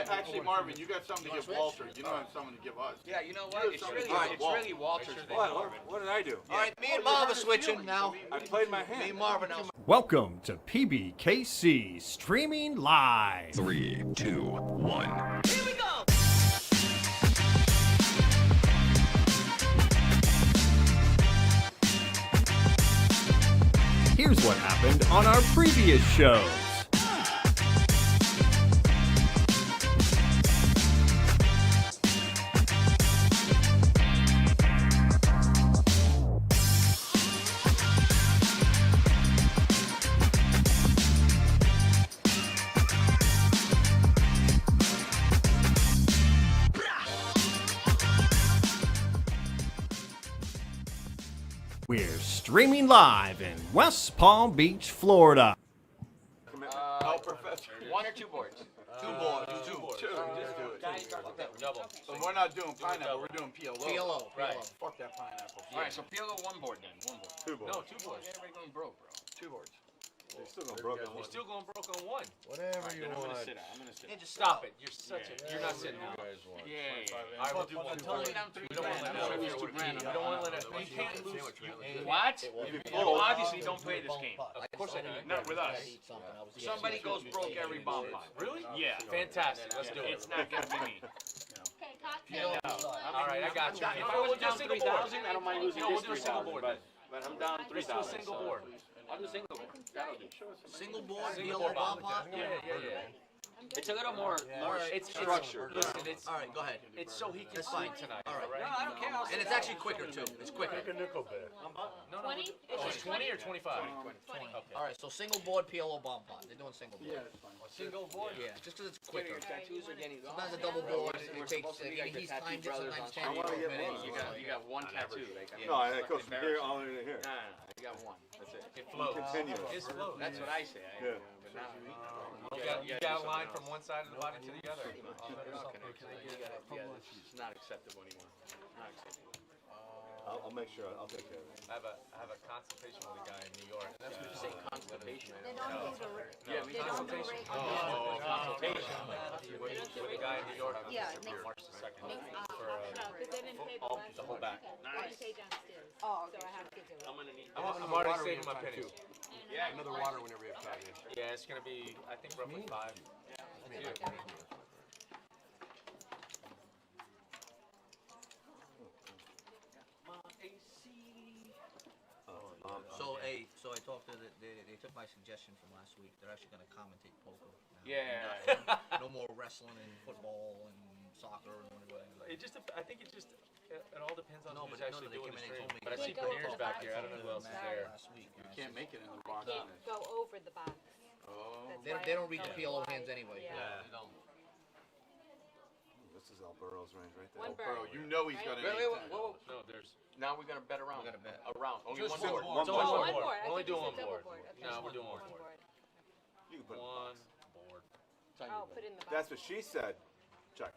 Actually, Marvin, you got something to give Walter. You don't have something to give us. Yeah, you know what? It's really Walter's thing. What did I do? All right, me and Marv are switching now. I played my hand. Me and Marvin now. Welcome to PBKC Streaming Live. 3, 2, 1. Here we go. Here's what happened on our previous shows. We're streaming live in West Palm Beach, Florida. Oh, Professor. 1 or 2 boards? 2 boards. Two. Just do it. Double. So we're not doing pineapple. We're doing PLO. PLO, right. Fuck that pineapple. All right, so PLO 1 board then. 1 board. 2 boards. No, 2 boards. Everybody going broke, bro. 2 boards. You're still going broke on one. You're still going broke on 1. Whatever you I'm want. gonna sit. I'm gonna sit. Yeah, just Stop it. You're such a. You're not sitting now. Yeah. I will do 1 board. We don't want to let it. We don't want to let it. We can't lose. What? You obviously don't play this game. Of course I do. Not with us. somebody goes broke every bomb pot. Really? Yeah. Fantastic. Let's do it. It's not gonna be me. Okay, cocktail. All right, I got you. If I was down 3,000, I don't mind losing. No, we'll do a single board. But I'm down 3,000. Let's do a single board. I'll do single board. That'll do. Single board, Single PLO board bomb bomb. pot? Yeah. It's a little more. It's structured. Listen, it's. All right, go ahead. It's so he can That's fine. sleep tonight. All right. No, I don't care. And it's actually quicker, too. It's quicker. No, 20? It's 20 or 25? 20. Okay. All right, so single board, PLO bomb pot. They're doing single board. Yeah, it's fine. Single board. Yeah, just because it's quicker. Tattoos are getting Sometimes a double board, it takes, he's timed it sometimes 10 minutes. You got 1 tattoo. No, it goes from here all the way to here. No. You got 1. That's it. It flows. Continuous. It's flows. That's what I say. Yeah. But now, you got a line from one side of the body to the other. It's not acceptable anymore. Not acceptable. I'll make sure. I'll take care of it. I have a consultation with a guy in New York. That's what you say, constipation. They don't do the, Yeah, they don't do rate. consultation with a guy in New York on Yeah, March the 2nd No, for because they didn't pay the all last the whole back. I didn't pay downstairs. Oh, so I have to do it. I'm already saving my pennies. Yeah, Another water whenever you have time. Yeah, it's gonna be I think roughly 5. So I talked to they took my suggestion from last week. They're actually going to commentate poker. Now. Yeah. No more wrestling and football and soccer and whatever. I think it all depends on who's but actually they doing came the in and stream. told me But I see Can't go Panier's over back the here. I don't know who else is there. Last week. You can't make it in the box. can't go over the box. Oh. They don't read the PLO hands anyway. Yeah. They don't. This is El Burrow's range right there. One Bro, bird. you know he's got an Wait, 8-10. No, there's. Now we're gonna bet around. We're gonna bet. Around. Only Just one one board. It's One only board. one board. I We're only think you doing said one double board. Okay, No, just we're doing one one board. You can put One board. Oh, put in the box. That's what she said. Check.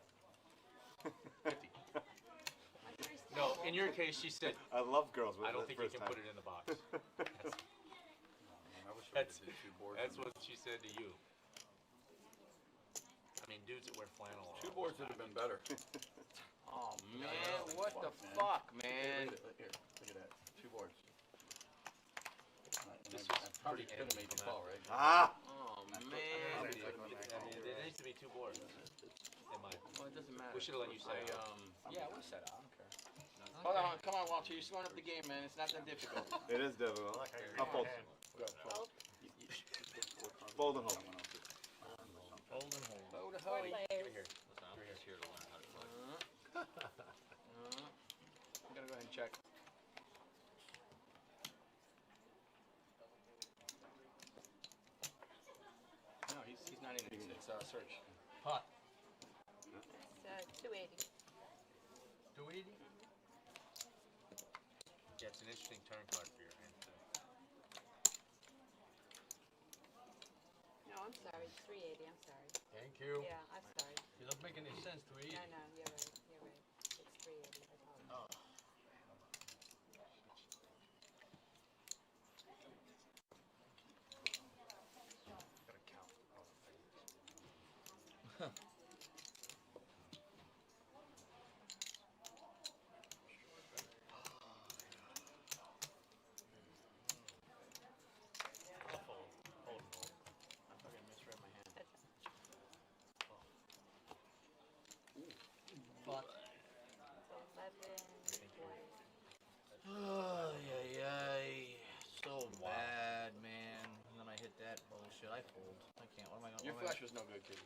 No, in your case, she said, I love girls with I don't the think you first can time. put it in the box. That's what she said to you. I mean, dudes that wear flannel. 2 boards would have been better. Oh man, what the fuck, man? Here, look at that. 2 boards. This is Probably pretty could have made the call, right? Ah! Oh man. There needs to be 2 boards. In my, Well, it doesn't matter. we should have let you say. Yeah, we said I don't care. Hold on, come on, Walter. You're slowing up the game, man. It's not that difficult. It is difficult. I'll fold. Fold and hold. Hold and hold. Hold the hoe. Give it here. I'm just here to learn how to play. I'm gonna go ahead and check. No, he's not in it. It's search. Pot. It's 280. 280? Yeah, it's an interesting turn card for your hand, too. No, I'm sorry. It's 380. I'm sorry. Thank you. Yeah, I'm sorry. You don't make any sense, 380. No, you're right. You're right. It's 380. I apologize. Gotta count. spot. 11, 40. Oh, yeah. So bad, man. And then I hit that bullshit. I fold. I can't. What am I going to do? Your flush was no good, kid.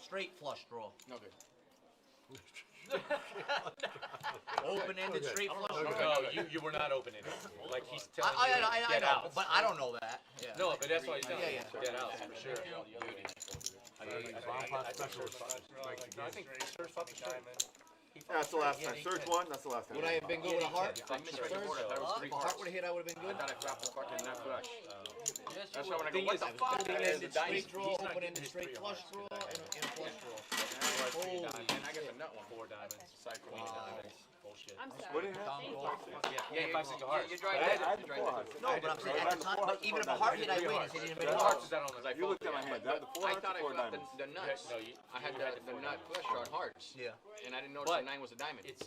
Straight flush draw. No good. Open-ended straight flush No, draw. you were not opening it. Like he's telling I you, I get know, out. but I don't know that. Yeah. No, but that's why he's telling Yeah, you, yeah. get out for sure. I think Serge fought the straight. That's the last time. Surge one. That's the last time. Would I have been good with a heart? I misread the board. I thought it was If a heart would have hit, I would have been I good. thought I dropped the fucking net flush. Yes, That's you why would. when I go, what the fuck? Open-ended That's straight draw, he's not open-ended getting straight his flush three draw, and flush draw. Holy. Holy And I got the nut one. 4 diamonds. Cycle. Bullshit. I'm What sorry. do you have? Thank you. Yeah, 5, 6 of hearts. You drive I that. had You the drive four that. hearts. No, but I'm saying at the time, but even if a heart hit, I win. He said he didn't make What a hearts heart. is that on? Because I You looked at my folded. hand. That the four I hearts thought or I four felt diamonds? the nuts. No, I had the nut flush on hearts. Yeah. And I didn't notice But the 9 was a diamond. It's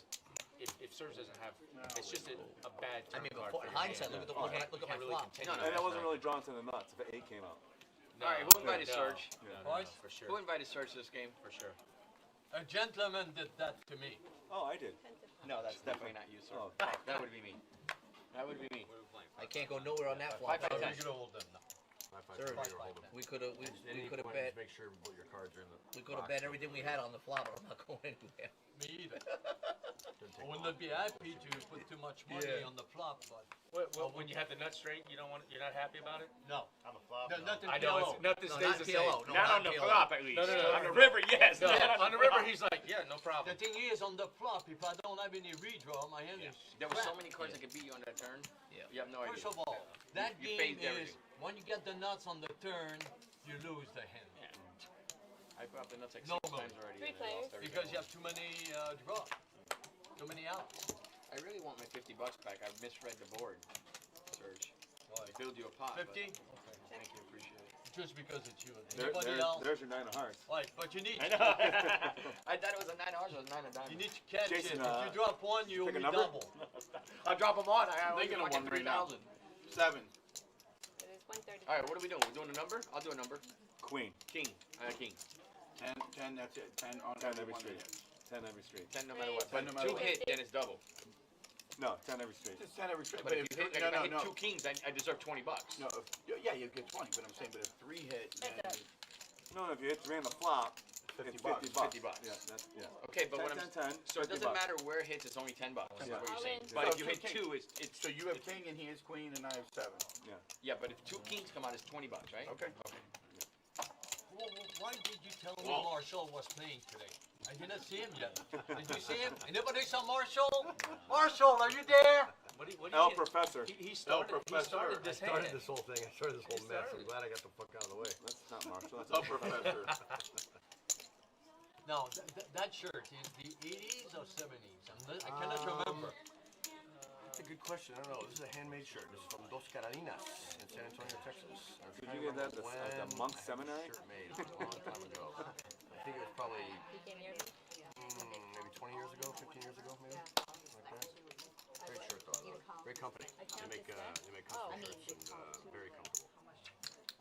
if Serge doesn't have, it's just a bad I turn mean, card before, for in your hindsight, hand. look at my Can't really flop. continue. No, And I wasn't really drawn to the nuts if an 8 came out. All right, who invited Serge? No, for sure. Who invited Serge to this game? For sure. A gentleman did that to me. Oh, I did. No, that's definitely not you, sir. Oh. That would be me. That would be me. I can't go nowhere on that flop. 5, 5, 10. You could hold them now. Sir, we could have bet. Make sure your cards are in the. We could have bet everything we had on the flop, but I'm not going anywhere. Me either. I wouldn't be happy to put too much money on the flop, but Well, when you have the nut straight, you're not happy about it? no. On the flop. Nothing I know, PLO. nothing No, stays not the PLO. same. No, Not not on the PLO. flop, at least. No. On the river, yes. No, Not on the river, he's like, yeah, no The problem. thing is, on the flop, if I don't have any redraw, my hand is There were so crap. many cards that could beat you on that turn. Yeah. You have no idea. First of all, that You game phased is, everything. when you get the nuts on the turn, you lose the hand. I put up the nuts like No 6 move. times already. 3 and I lost players. every Because you time. have too many draws. Too many outs. I really want my $50 back. I misread the board, Serge. I filled you a pot. but- 50? Thank you, appreciate it. Just because it's you. Anybody There's, else? there's your 9 of hearts. Like, but you need, I know. I thought it was a 9 of hearts. It was 9 of diamonds. you need to catch Jason, it. If you drop one, you pick a only number? double. I'll drop them on. I'm thinking of one right now. 7. It is 130. All right, what are we doing? We're doing a number? I'll do a number. Queen. King. King. 10, that's it. 10 on 10 every street. 10 every street. 10 no matter what. Ten But no matter 2 what. hit, then it's double. No, 10 every street. It's 10 every trip. But if you hit, if I hit 2 kings, I deserve $20. No, yeah, you get 20, but I'm saying, but if 3 hit, then That's No, if you hit 3 on the flop, it's 50 bucks. $50. Yeah, that's, yeah. Okay, but 10, what I'm 10, 10, so it 50 doesn't bucks. matter where it hits. It's only $10. Is Yeah. what you're All saying. in. But So if you hit two 2, it's so you have king and he has queen and I have 7. yeah. But if 2 kings come out, it's $20, right? Okay. Why did you tell me Marshall was playing today? I didn't see him yet. Did you see him? Anybody saw Marshall? Marshall, are you there? What do you El Professor. He started this hand. Started this whole thing. I started this whole mess. I'm glad I got the fuck out of the way. That's not Marshall. That's A professor. No, that shirt is the 80s or 70s. I cannot remember. That's a good question. I don't know. This is a handmade shirt. This is from Dos Carolinas in San Antonio, Texas. I was Did trying you to get that remember at the when monk I had seminary? this shirt made. It was a long time ago. I think it was probably You came near me? maybe 20 years ago, 15 years ago, maybe. Like that. Great shirt though. You call. Great company. They make custom shirts and very comfortable.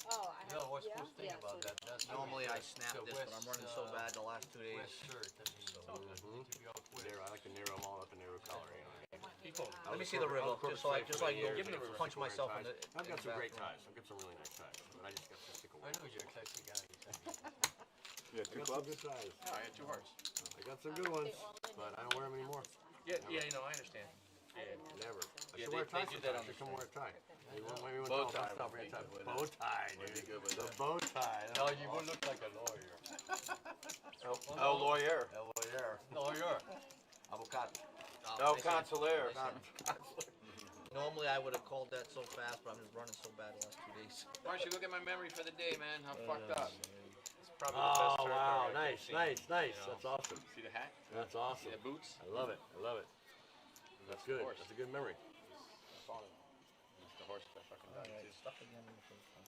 Oh, I No, have. what's supposed to think about that? That's Normally I snap the this, but I'm running so bad the last 2 days. West shirt. I mean, so to go with. I like to narrow them all up and narrow collar. You know. Let me see the river, just so I can go punch myself in the. I've got some great ties. I've got some really nice ties, but I just got to stick I away. know you're a classy guy. You had 2 I got some clubs? good ties. No, I had 2 hearts. I got some good ones, but I don't wear them anymore. Yeah, you know, I understand. Yeah. Never. I Yeah, should wear a they tie do that on sometimes. I the should wear a tie. Maybe one Bow time tie I'll stop would wearing a tie. be good with Bow tie, dude. The bow tie. No, you will look like a lawyer. Oh, lawyer. Lawyer. Avocado. El Consular. Normally I would have called that so fast, but I'm just running so bad the last 2 days. Why don't you look at my memory for the day, man? How fucked up. It's probably the best Oh, turn wow. card I've seen, Nice. you know. That's awesome. See the hat? That's See awesome. the boots? I love it. That's good. horse. That's a good memory. That's the horse that fucking died. Alright, stuck again in the first one.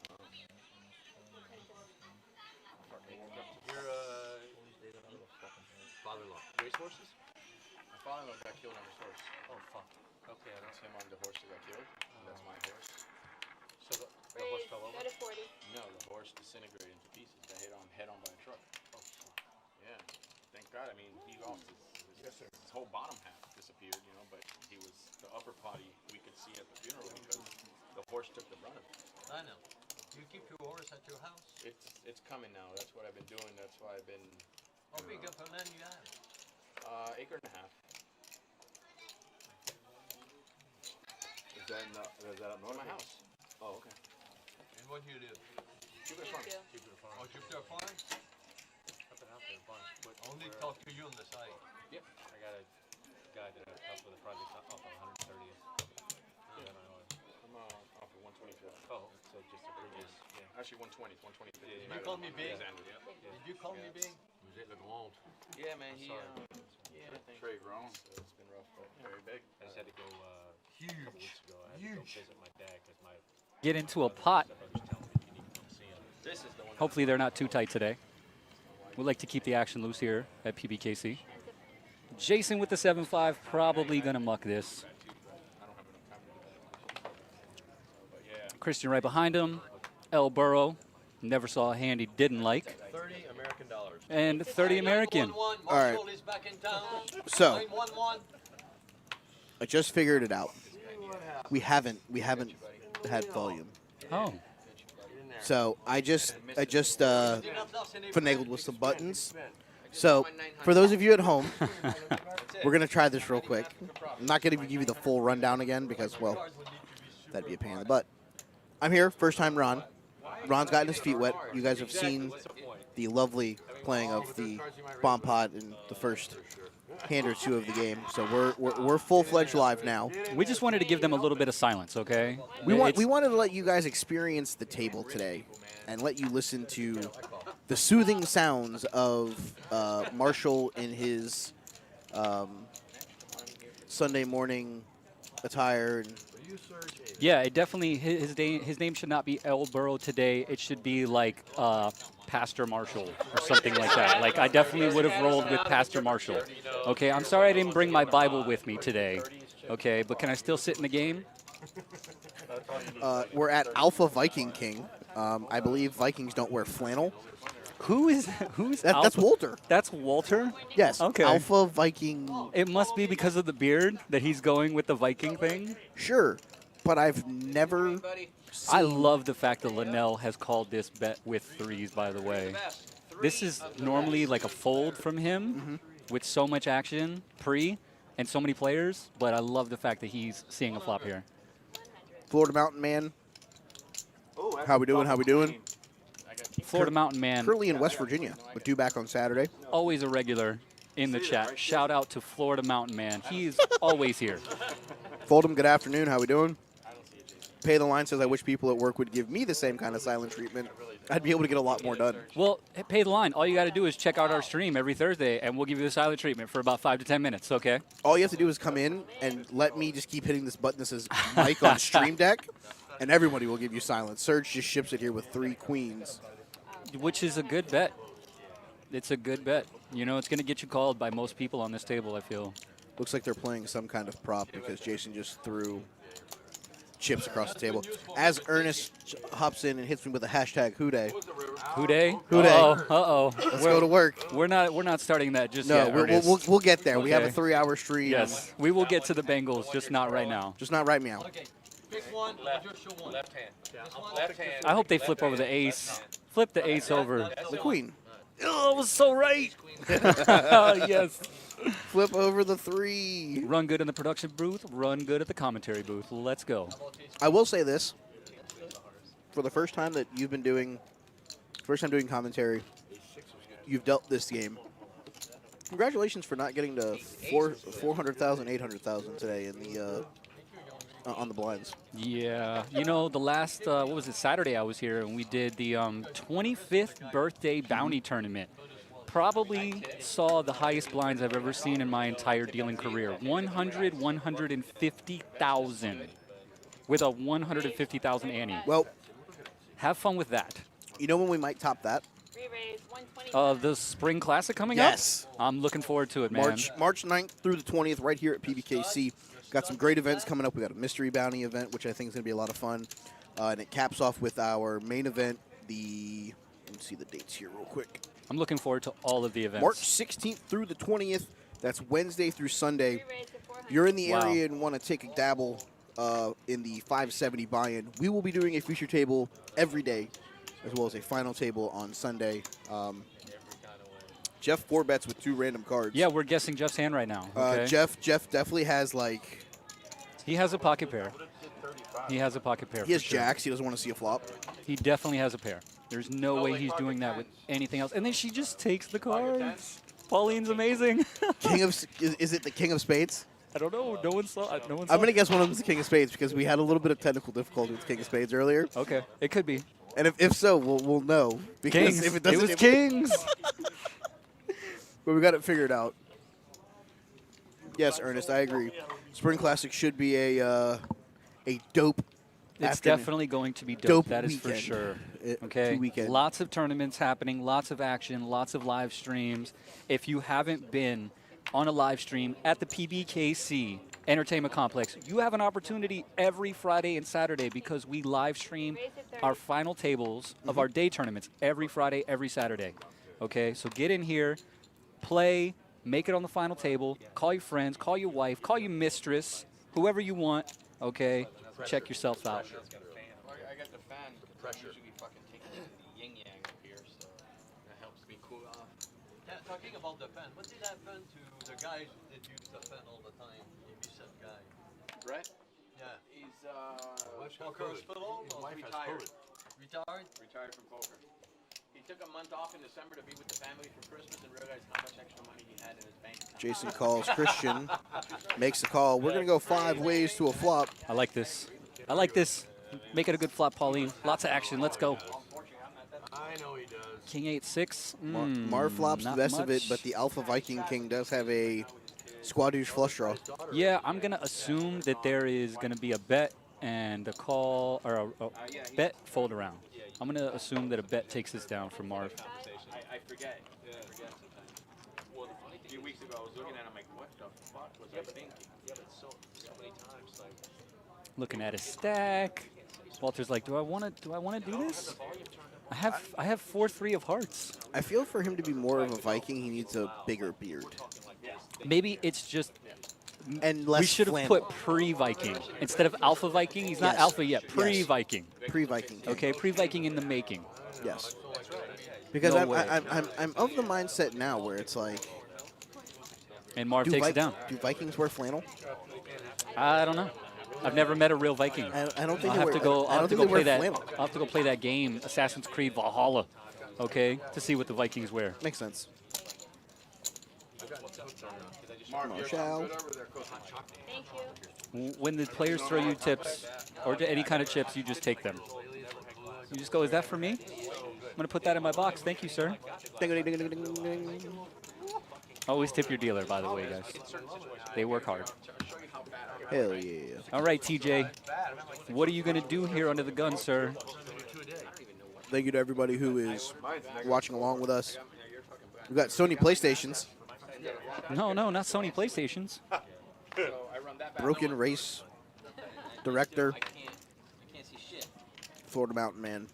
Your All these days I don't have a fucking hair. Father-in-law. racehorses? My father-in-law got killed on his horse. Oh, fuck. Okay, I don't That's him on the horse that got killed. That's my horse. So the horse Raise, fell over? go to 40. No, the horse disintegrated into pieces. Got hit on head on by a truck. Oh, fuck. Yeah. Thank God. I mean, he lost his guess his whole bottom half disappeared, you know, but he was the upper body we could see at the funeral because the horse took the brunt of it. I know. You keep your horse at your house? It's coming now. That's what I've been doing. That's why I've been. How big of a land you have? Acre and a half. Is that up north? My house. Oh, okay. And what do you do? Jupiter Farm. Oh, Jupiter Farm? Up and out there a bunch. But Only talk to you on the side. Yep. I got a guy that I've helped with a project off of 130th. I don't know. I'm off of 125. Oh, so just a previous. Yeah. Actually, 120. 125. Did you call me big? Did you call me big? Yeah, man. He. Sorry. Yeah, I think. Trey grown. So it's been rough, but very big. I just had to go a couple weeks ago. I had to go visit my dad because my Get into a pot. stepbrother's telling me you need to come see him. This is the one. Hopefully they're not too tight today. We'd like to keep the action loose here at PBKC. Jason with the 7-5, probably going to muck this. Christian right behind him. El Burrow, never saw a hand he didn't like. 30 American dollars. And 30 American. All right. Is back in town. So 911. I just figured it out. We haven't had volume. Oh. So I just finagled with some buttons. So for those of you at home, we're gonna try this real quick. I'm not gonna give you the full rundown again because, well, that'd be a pain in the butt. I'm here, first time Ron. Ron's gotten his feet wet. You guys have seen the lovely playing of the bomb pod in the first hand or two of the game. So we're full-fledged live now. We just wanted to give them a little bit of silence, okay? We wanted to let you guys experience the table today and let you listen to the soothing sounds of Marshall in his Sunday morning attire. And Yeah, it definitely, his name should not be El Burrow today. It should be like Pastor Marshall or something like that. Like, I definitely would have rolled with Pastor Marshall. Okay, I'm sorry I didn't bring my Bible with me today. Okay, but can I still sit in the game? we're at Alpha Viking King. I believe Vikings don't wear flannel. Who's that's Walter. That's Walter? Yes. Okay. Alpha Viking. It must be because of the beard that he's going with the Viking thing. Sure, but I've never. I love the fact that Linnell has called this bet with threes, by the way. This is normally like a fold from him with so much action and so many players, but I love the fact that he's seeing a flop here. Florida Mountain Man. How we doing? How we doing? Florida Mountain Man. Currently in West Virginia. We're due back on Saturday. Always a regular in the chat. Shout out to Florida Mountain Man. He's always here. Fold'em, good afternoon. How we doing? Pay the Line says, I wish people at work would give me the same kind of silent treatment. I'd be able to get a lot more done. Well, Pay the Line. All you got to do is check out our stream every Thursday, and we'll give you the silent treatment for about 5 to 10 minutes, okay? All you have to do is come in and let me just keep hitting this button that says mic on Stream Deck, and everybody will give you silence. Surge just ships it here with 3 queens. Which is a good bet. It's a good bet. You know, it's going to get you called by most people on this table, I feel. Looks like they're playing some kind of prop because Jason just threw chips across the table. As Ernest hops in and hits me with a hashtag Houday. Houday? Houday. Uh-oh. Let's go to work. We're not starting that just yet. No, we'll get there. Okay. We have a 3-hour stream. Yes, we will get to the Bengals, just not right now. Just not right now. Okay. Pick one. Just show one. Left hand. Left hand. I hope they flip over the ace. Flip the ace over. The queen. Oh, it was so right. Yes. Flip over the 3. Run good in the production booth. Run good at the commentary booth. Let's go. I will say this. For the first time that you've been doing, commentary, you've dealt this game. Congratulations for not getting to 400,000, 800,000 today in the on the blinds. Yeah, you know, the last, what was it, Saturday I was here, and we did the 25th birthday bounty tournament. Probably saw the highest blinds I've ever seen in my entire dealing career. 150,000 with a 150,000 ante. Well, have fun with that. You know when we might top that? The Spring Classic coming Yes. up? I'm looking forward to it, man. March 9th through the 20th right here at PBKC. Got some great events coming up. We got a mystery bounty event, which I think is going to be a lot of fun. And it caps off with our main event, let me see the dates here real quick. I'm looking forward to all of the events. March 16th through the 20th, That's Wednesday through Sunday. If you're in the area and want to take a dabble in the 570 buy-in, we will be doing a feature table every day, as well as a final table on Sunday. Jeff 4 bets with 2 random cards. Yeah, we're guessing Jeff's hand right now. Okay. Jeff definitely has like. He has a pocket pair. He has a pocket pair. He has jacks. He doesn't want to see a flop. He definitely has a pair. There's no way he's doing that with anything else. And then she just takes the cards. Pauline's amazing. Is it the King of Spades? I don't know. No one saw it. I'm going to guess one of them is the King of Spades because we had a little bit of technical difficulty with King of Spades earlier. Okay, it could be. And if so, we'll know. Because Kings. If it doesn't, was Kings. But we got it figured out. Yes, Ernest, I agree. Spring Classic should be a dope. It's definitely going to be dope. That is for sure. Okay. Weekend. Lots of tournaments happening, lots of action, lots of live streams. If you haven't been on a live stream at the PBKC Entertainment Complex, you have an opportunity every Friday and Saturday because we live stream our final tables of our day tournaments every Friday, every Saturday. Okay, so get in here, play, make it on the final table, call your friends, call your wife, call your mistress, whoever you want, okay? Check yourself out. I got the fan pressure. Usually fucking taking the yin yang up here, so that helps me cool off. Yeah, talking about the fan, what did happen to the guys that use the fan all the time? Ibiza guy. Brett? Yeah. He's Poker hospital? His wife retired. Retired? Retired from poker. He took a month off in December to be with the family for Christmas and realized how much extra money he had in his bank account. Jason calls Christian, makes the call. We're going to go 5 ways to a flop. I like this. I like this. Make it a good flop, Pauline. Lots of action. Let's go. I know he does. King 8-6. Mar flops the best of it, much. but the Alpha Viking King does have a squadouche flush draw. Yeah, I'm going to assume that there is going to be a bet and a call, or a bet fold around. I'm going to assume that a bet takes this down for Marv. I forget. Well, a few weeks ago, I was looking at him like, what the fuck was I thinking? Yeah, but so many times, like. Looking at his stack. Walter's like, do I want to do this? I have 4-3 of hearts. I feel for him to be more of a Viking, he needs a bigger beard. Maybe it's just. And less we should have flannel. put pre-Viking instead of Alpha Viking. He's not Alpha yet. Pre-Viking. Pre-Viking. Okay, pre-Viking in the making. Yes. Because No I'm way. I'm of the mindset now where it's like. And Marv takes it down. Do Vikings wear flannel? I don't know. I've never met a real Viking. I don't think I'll have to go. I don't think they play wear that. flannel. I'll have to go play that game, Assassin's Creed Valhalla. Okay, to see what the Vikings wear. Makes sense. Thank you. When the players throw you tips or any kind of chips, you just take them. You just go, is that for me? I'm going to put that in my box. Thank you, sir. Always tip your dealer, by the way, guys. They work hard. Hell yeah. All right, TJ. What are you going to do here under the gun, sir? Thank you to everybody who is watching along with us. We've got Sony PlayStations. No, not Sony PlayStations. Broken Race Director. Florida Mountain Man.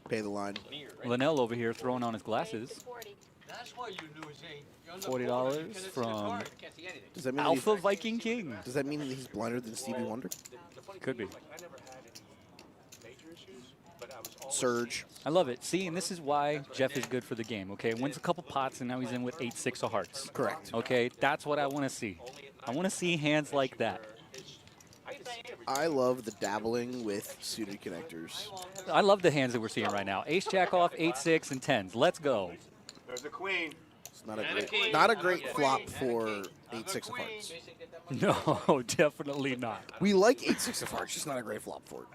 Pay the line. Linnell over here throwing on his glasses. That's why you losing. $40 from Does that mean Alpha Viking King. Does that mean that he's blinder than Stevie Wonder? Could be. Surge. I love it. See, and this is why Jeff is good for the game, okay? Wins a couple pots, and now he's in with 8-6 of hearts. Correct. Okay, that's what I want to see. I want to see hands like that. I love the dabbling with suited connectors. I love the hands that we're seeing right now. Ace-Jack off, 8-6, and 10s. Let's go. There's a queen. It's not a great flop for 8-6 of hearts. No, definitely not. We like 8-6 of hearts, just not a great flop for it.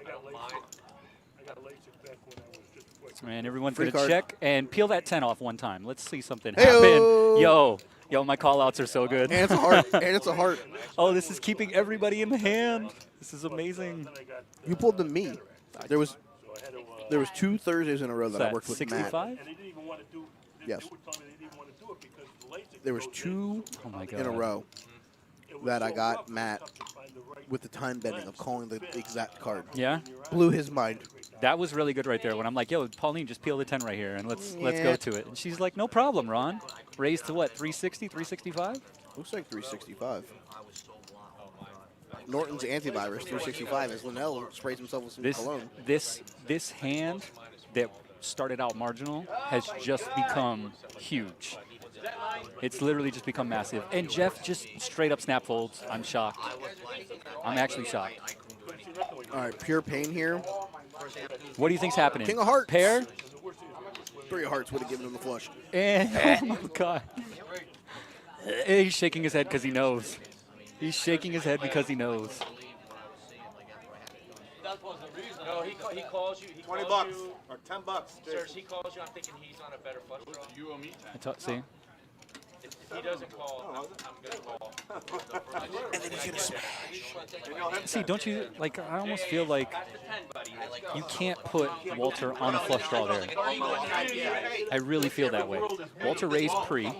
Man, everyone's Free going to card. check and peel that 10 off one time. Let's see something Hey-o! happen. Yo, my call-outs are so good. And it's a heart. And it's a heart. Oh, this is keeping everybody in the hand. This is amazing. You pulled the me. There was 2 Thursdays in a row that I worked with 65? Matt. Yes. There was 2 in a row that I got Matt with the time bending of calling the exact card. Yeah? Blew his mind. That was really good right there when I'm like, yo, Pauline, just peel the 10 right here and let's Yeah. go to it. And she's like, no problem, Ron. Raised to what, 360, 365? Looks like 365. Norton's antivirus 365 as Linnell sprays himself with some cologne. This hand that started out marginal has just become huge. It's literally just become massive. And Jeff just straight up snap folds. I'm shocked. I'm actually shocked. All right, pure pain here. What do you think's happening? King of Hearts. Pair? 3 of Hearts would have given him the flush. And, oh my God. He's shaking his head because he knows. He's shaking his head because he knows. No, he calls you. He 20 calls bucks you. or 10 bucks. Sirs, he calls you. I'm thinking he's on a better flush draw. You owe me 10. See? If he doesn't call, I'm going to call. And then he's going to smash. See, don't you, like, I almost feel like you can't put Walter on a flush draw there. I really feel that way. Walter raised pre.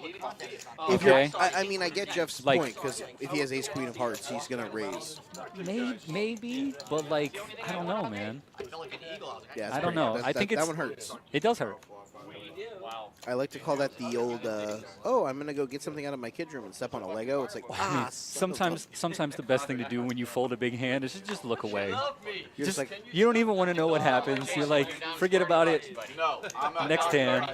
Okay. I mean, I get Jeff's Like- point, because if he has ace queen of hearts, he's going to raise. Maybe, but like, I don't know, man. Yeah, I don't know. I think that one hurts. It does hurt. I like to call that the old, oh, I'm going to go get something out of my kid's room and step on a Lego. It's like, I mean, sometimes the best thing to do when you fold a big hand is to just look away. You're just like, You don't even want to know what happens. You're like, forget about it. Next hand.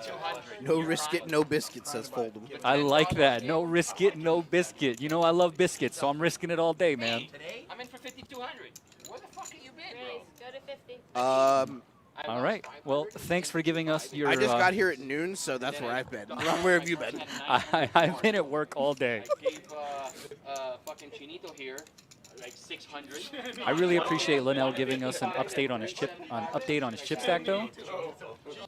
no risk it, no biscuit, says Fold'em. I like that. No risk it, no biscuit. You know I love biscuits, so I'm risking it all day, man. I'm in for 5,200. Where the fuck have you been, bro? Go to 50. All right. Well, thanks for giving us your... I just got here at noon, so that's where I've been. Where have you been? I've been at work all day. I gave fucking Chinito here like 600. I really appreciate Linnell giving us an update on his chip stack, though.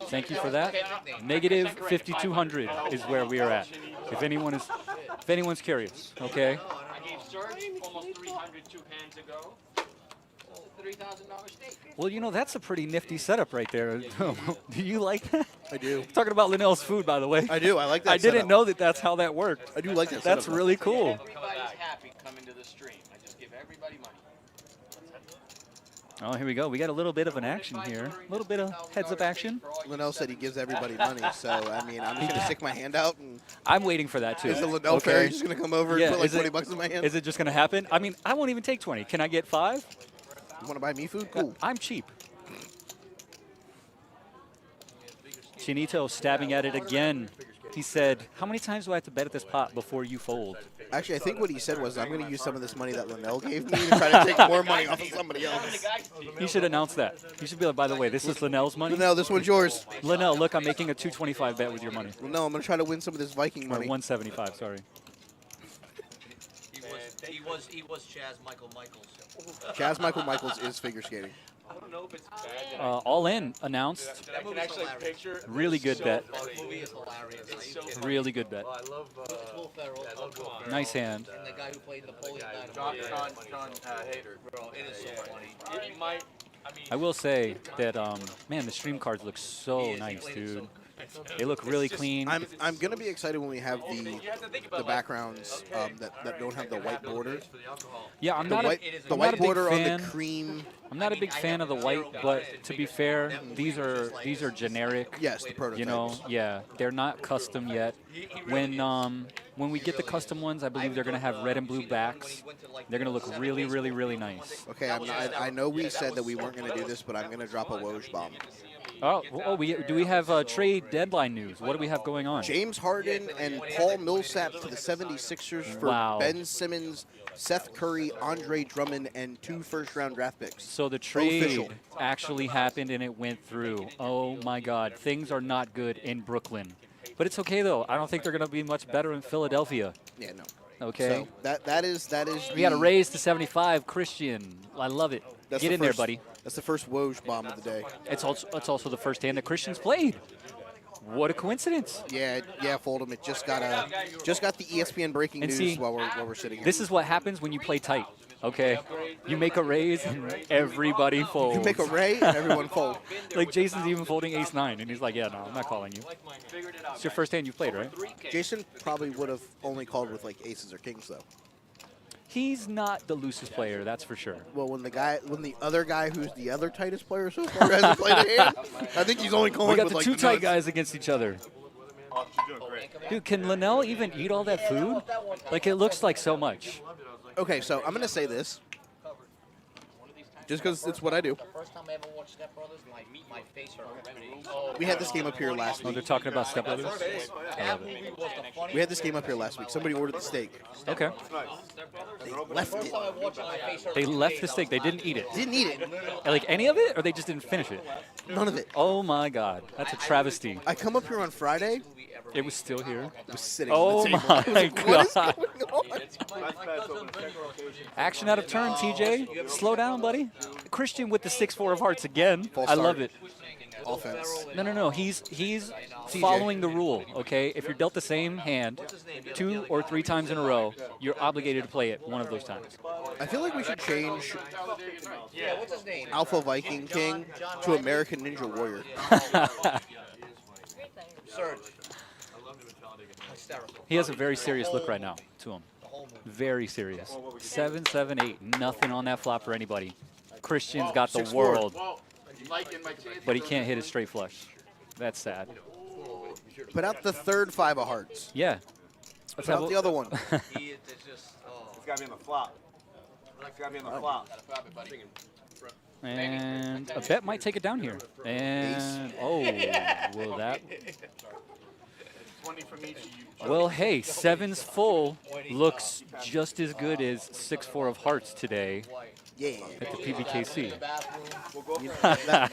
Thank you for that. Negative 5,200 is where we are at. If anyone's curious, okay. I gave Serge almost 300 2 hands ago. $3,000 stake. Well, you know, that's a pretty nifty setup right there. Do you like that? I do. Talking about Linnell's food, by the way. I do. I like that I didn't setup. know that that's how that worked. I do like that That's setup. really cool. Everybody's happy coming to the stream. I just give everybody money. Oh, here we go. We got a little bit of an action here. A little bit of heads-up action. Linnell said he gives everybody money, so, I mean, I'm just going to stick my hand out. And I'm waiting for that, too. is the Linnell fairy just going to come over and put like 20 bucks in my hand? Is it just going to happen? I mean, I won't even take 20. Can I get 5? You want to buy me food? Cool. I'm cheap. Chinito stabbing at it again. He said, how many times do I have to bet at this pot before you fold? Actually, I think what he said was, I'm going to use some of this money that Linnell gave me to try to take more money off of somebody else. You should announce that. You should be like, by the way, this is Linnell's money. Linnell, this one's yours. Linnell, look, I'm making a 225 bet with your money. Linnell, I'm going to try to win some of this Viking Or money. 175, sorry. He was Chaz Michaels. Chaz Michaels is figure skating. I don't know if it's bad. All In announced. I can actually picture. Really good bet. That movie is hilarious. It's so Really good bet. I love Will Ferrell. Nice hand. And the guy who played Napoleon John Dynamite. Hader. Bro, it is so funny. It might. I mean, I will say that, man, the stream cards look so nice, dude. They look really clean. I'm going to be excited when we have the backgrounds that don't have the white border. Yeah, I'm The not white, a, the I'm white not a big border on fan. the cream. I'm not a big fan of the white, but to be fair, these are generic. Yes, the prototypes. You know, yeah, they're not custom yet. When we get the custom ones, I believe they're gonna have red and blue backs. They're gonna look really, really, really nice. Okay, I know we said that we weren't going to do this, but I'm going to drop a Woj bomb. Oh, do we have trade deadline news? What do we have going on? James Harden and Paul Millsap to the 76ers for Wow. Ben Simmons, Seth Curry, Andre Drummond, and 2 first-round draft picks. So the trade Official. actually happened and it went through. Oh my God, things are not good in Brooklyn. But it's okay though. I don't think they're gonna be much better in Philadelphia. Yeah, no. Okay. So that is. We got a raise to 75, Christian. I love it. That's Get the in there, first- buddy. That's the first Woj bomb of the day. It's also the first hand that Christian's played. What a coincidence. Yeah, Fold'em. It just got the ESPN breaking And news see, while we're sitting here. This is what happens when you play tight. Okay, you make a raise and everybody folds. You make a Ray and everyone folds. Like Jason's even folding ace-9, and he's like, "Yeah, no, I'm not calling you." It's your first hand you've played, right? Jason probably would have only called with like aces or kings though. He's not the loosest player, that's for sure. Well, when the other guy who's the other tightest player so far hasn't played a hand, I think he's only calling We got with the like two tight nuts. guys against each other. Oh, she's doing great. Dude, can Linnell even eat all that food? Like, it looks like so much. Okay, so I'm going to say this. Just because it's what I do. The first time I ever watched Step Brothers, my face hurt already. We had this game up here last Oh, week. they're talking about Step Brothers? I love it. We had this game up here last week. Somebody ordered the steak. Okay. They left it. They left the steak. They didn't eat it. Didn't eat it. Like, any of it? Or they just didn't finish it? None of it. Oh, my God. That's a travesty. I come up here on Friday. It was still here. It was sitting Oh, on the table. my I was like, what is God. going on? Action out of turn, TJ. Slow down, buddy. Christian with the 6-4 of hearts again. False I start. love it. Offense. No. He's following the rule, okay? If you're dealt the same hand 2 or 3 times in a row, you're obligated to play it one of those times. I feel like we should change Alpha Viking King to American Ninja Warrior. He has a very serious look right now to him. Very serious. 7, 7, 8. Nothing on that flop for anybody. Christian's got the 6-4. world, but he can't hit his straight flush. That's sad. Put out the third 5 of hearts. Yeah. Put out the other one. It's got to be in the flop. It's got to be in the flop. And a bet might take it down here. And, oh, will that? Well, hey, 7's full looks just as good as 6-4 of hearts today. Yeah. At the PBKC.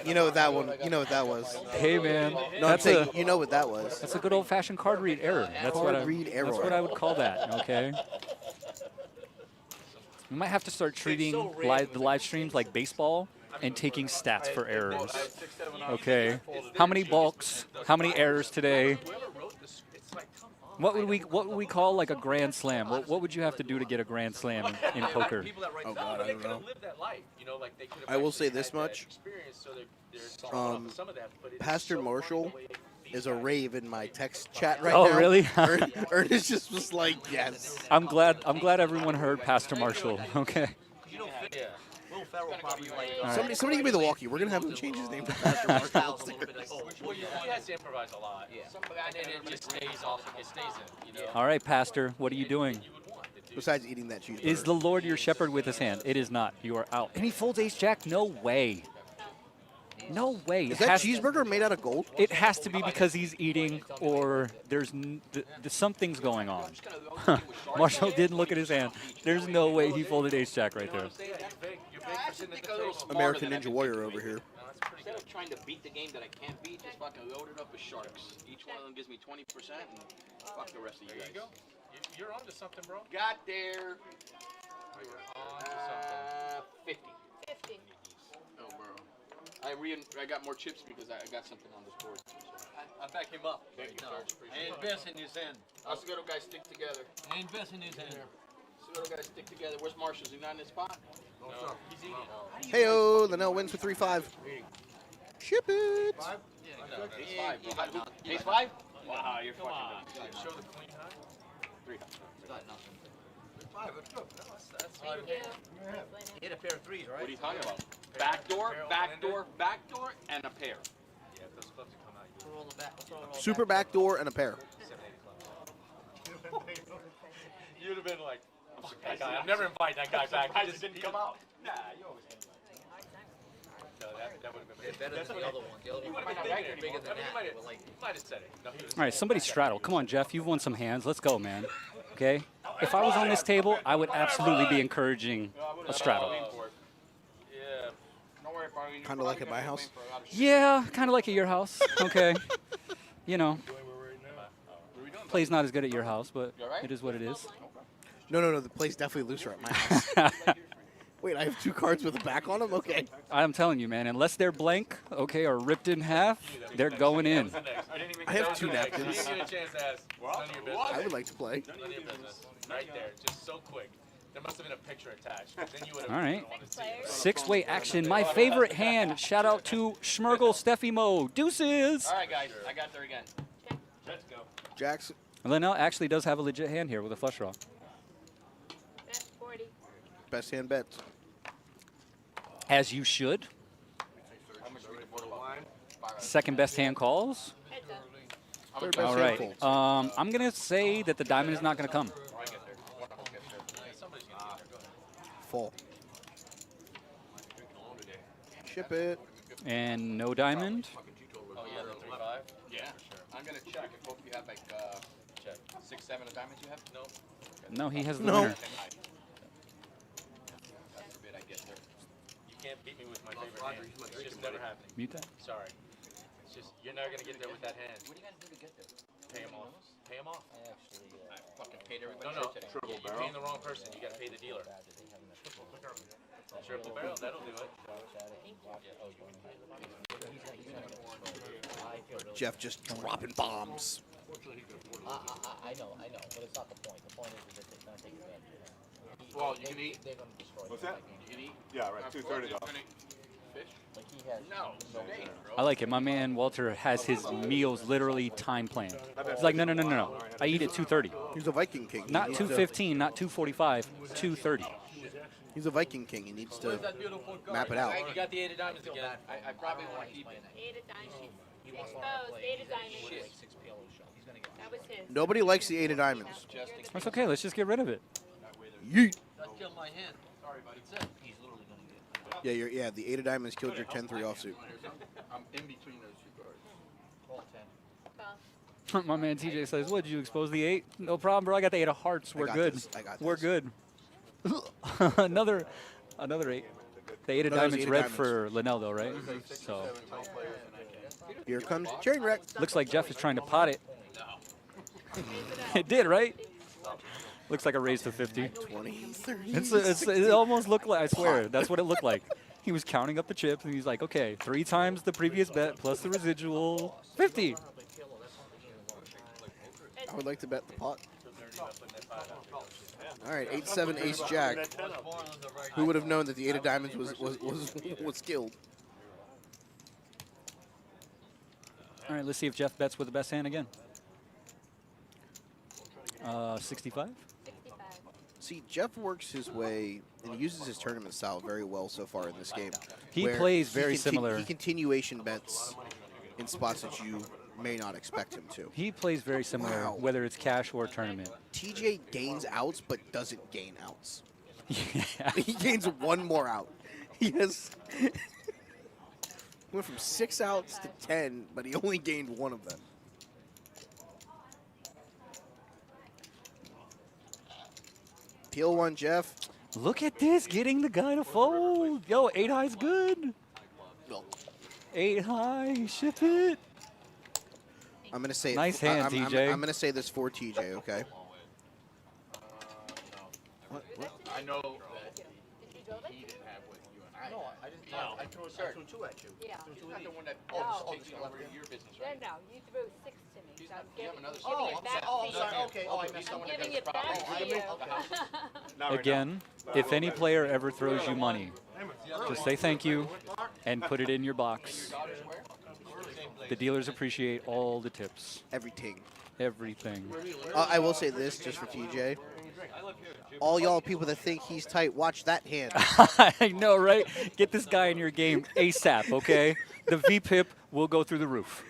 You know what that one? You know what that was? Hey, man. No, I'm saying, you know what that was? That's a good old-fashioned card read error. That's what I would call that. Okay. We might have to start treating the live streams like baseball and taking stats for errors. Okay. How many balks? How many errors today? What would we call like a grand slam? What would you have to do to get a grand slam in poker? Oh God, I don't know. I will say this much. Pastor Marshall is a rave in my text chat right now. Oh, really? Ernest just was like, yes. I'm glad everyone heard Pastor Marshall. Okay. Somebody give me the walkie. We're gonna have him change his name to Pastor Marshall. Well, he has to improvise a lot. Yeah. And it just stays off. It stays in. You know. All right, Pastor. What are you doing? Besides eating that cheeseburger. Is the Lord your shepherd with his hand? It is not. You are out. And he folds ace jack? No way. No way. Is that cheeseburger made out of gold? It has to be because he's eating, or there's something's going on. Marshall didn't look at his hand. There's no way he folded ace jack right there. American Ninja Warrior over here. Instead of trying to beat the game that I can't beat, just fucking load it up with sharks. Each one of them gives me 20% and fuck the rest of you guys. There you go. You're onto something, bro. Got there. You're onto something. 50. 50. Oh, bro. I got more chips because I got something on this board. I back him up. Thank you, Sarge. I invest in his hand. Us little guys stick together. I invest in his hand. Little guys stick together. Where's Marshall? Is he not in his spot? No, he's eating. Hey-oh, Linnell wins for 3-5. Ship it. Ace 5. Bro. Ace 5? Wow, you're fucking done. Show the queen high. 3. Hit a pair of threes, right? What are you talking about? Backdoor, backdoor, backdoor, and a pair. Yeah, those clubs come out. Super backdoor and a pair. You'd have been like, fuck that guy. I'm never inviting that guy back. He just didn't come out. Nah, you always get No, that would have been better than the other one. The other one might not be bigger than that. He might have said it. No, All right, somebody straddle. Come on, Jeff. You've won some hands. Let's go, man. Okay? If I was on this table, I would absolutely be encouraging a straddle. Yeah. Kind of like at my house. Yeah, kind of like at your house. Okay. You know. Play's not as good at your house, but it is what it is. No. The play's definitely looser at my house. Wait, I have 2 cards with a back on them? Okay. I'm telling you, man, unless they're blank, okay, or ripped in half, they're going in. I have 2 napkins. None of your business. I would like to play. None of your business. Right there, just so quick. There must have been a picture attached. Then you would have All right. 6-way action. My favorite hand. Shout out to Schmergel Steffi Mo. Deuces. All right, guys. I got there again. Let's go. Jackson. Linnell actually does have a legit hand here with a flush draw. That's 40. Best hand bets. As you should. Second best hand calls. Heads up. Third best All hand right. folds. I'm gonna say that the diamond is not gonna come. Full. Chip it. And no diamond. Oh yeah, the 3-5. Yeah, I'm gonna check. If both of you have like 6, 7 of diamonds, you have? No. No, he has the No. winner. God forbid I get there. You can't beat me with my favorite hand. It's just never happening. Mute that. Sorry. It's just, you're never going to get there with that hand. What do you guys do to get there? Pay him off. Pay him off. I fucking paid everybody No, today. you're paying the wrong person. You got to pay the dealer. Triple barrel, that'll do it. Jeff just dropping bombs. I know, but it's not the point. The point is that they're going to take advantage of that. Well, you can eat. They're going to destroy What's you. that? You can eat? Yeah, right. 230 off. Fish? Like he has No, steak, bro. I like it. My man Walter has his meals literally time planned. He's like, no. I eat at 2:30. He's a Viking king. He Not needs to- 2:15, not 2:45, 2:30. He's a Viking king. He needs to map it out. You got the 8 of diamonds again. I probably want to keep it. 8 of diamonds. He wants to Exposed, 8 of diamonds. Shit. 6 PLO shot. He's going to get That was his. Nobody likes the 8 of diamonds. That's okay. Let's just get rid of it. Yeet. That killed my hand. Sorry, buddy. That's it. He's literally going to get Yeah, the 8 of diamonds killed your 10-3 offsuit. I'm in between those two cards. roll 10. My man TJ says, what, did you expose the 8? No problem, bro. I got the 8 of hearts. We're good. I got We're this. good. Another 8. The 8 of No, that was diamonds 8 of red diamonds. for Linnell, though, right? So Here comes train wreck. looks like Jeff is trying to pot it. It did, right? Looks like a raise to 50. 20, 30. It almost looked like, I swear, that's what it looked like. He was counting up the chips, and he's like, okay, 3 times the previous bet plus the residual, 50. I would like to bet the pot. All right, 8-7 ace jack. Who would have known that the 8 of diamonds was skilled? All right, let's see if Jeff bets with the best hand again. 65. 65. See, Jeff works his way and he uses his tournament style very well so far in this game. He where plays very similar. He continuation bets in spots that you may not expect him to. He plays very similar, Wow. whether it's cash or tournament. TJ gains outs but doesn't gain outs. Yeah. He gains 1 more out. He has went from 6 outs to 10, but he only gained 1 of them. Peel 1, Jeff. Look at this, getting the guy to fold. Yo, 8 high's good. No. 8 high, ship it. I'm gonna say Nice hand, TJ. I'm gonna say this for TJ, okay? What? I know that he didn't have what you and I No, had. I threw 2 at you. Yeah. He's not the one that Oh. takes over your business, No, right? no, you threw 6 to me. He's So not- I'm you have giving, another giving side. it back Oh, to I'm you. sorry. Okay. Oh, I missed I'm one. giving it back to you. Not right Again, if any player ever throws you money, just say thank you and put it in your box. The dealers appreciate all the tips. Everything. Everything. I will say this just for TJ. All y'all people that think he's tight, watch that hand. I know, right? Get this guy in your game ASAP, okay? The VPIP will go through the roof.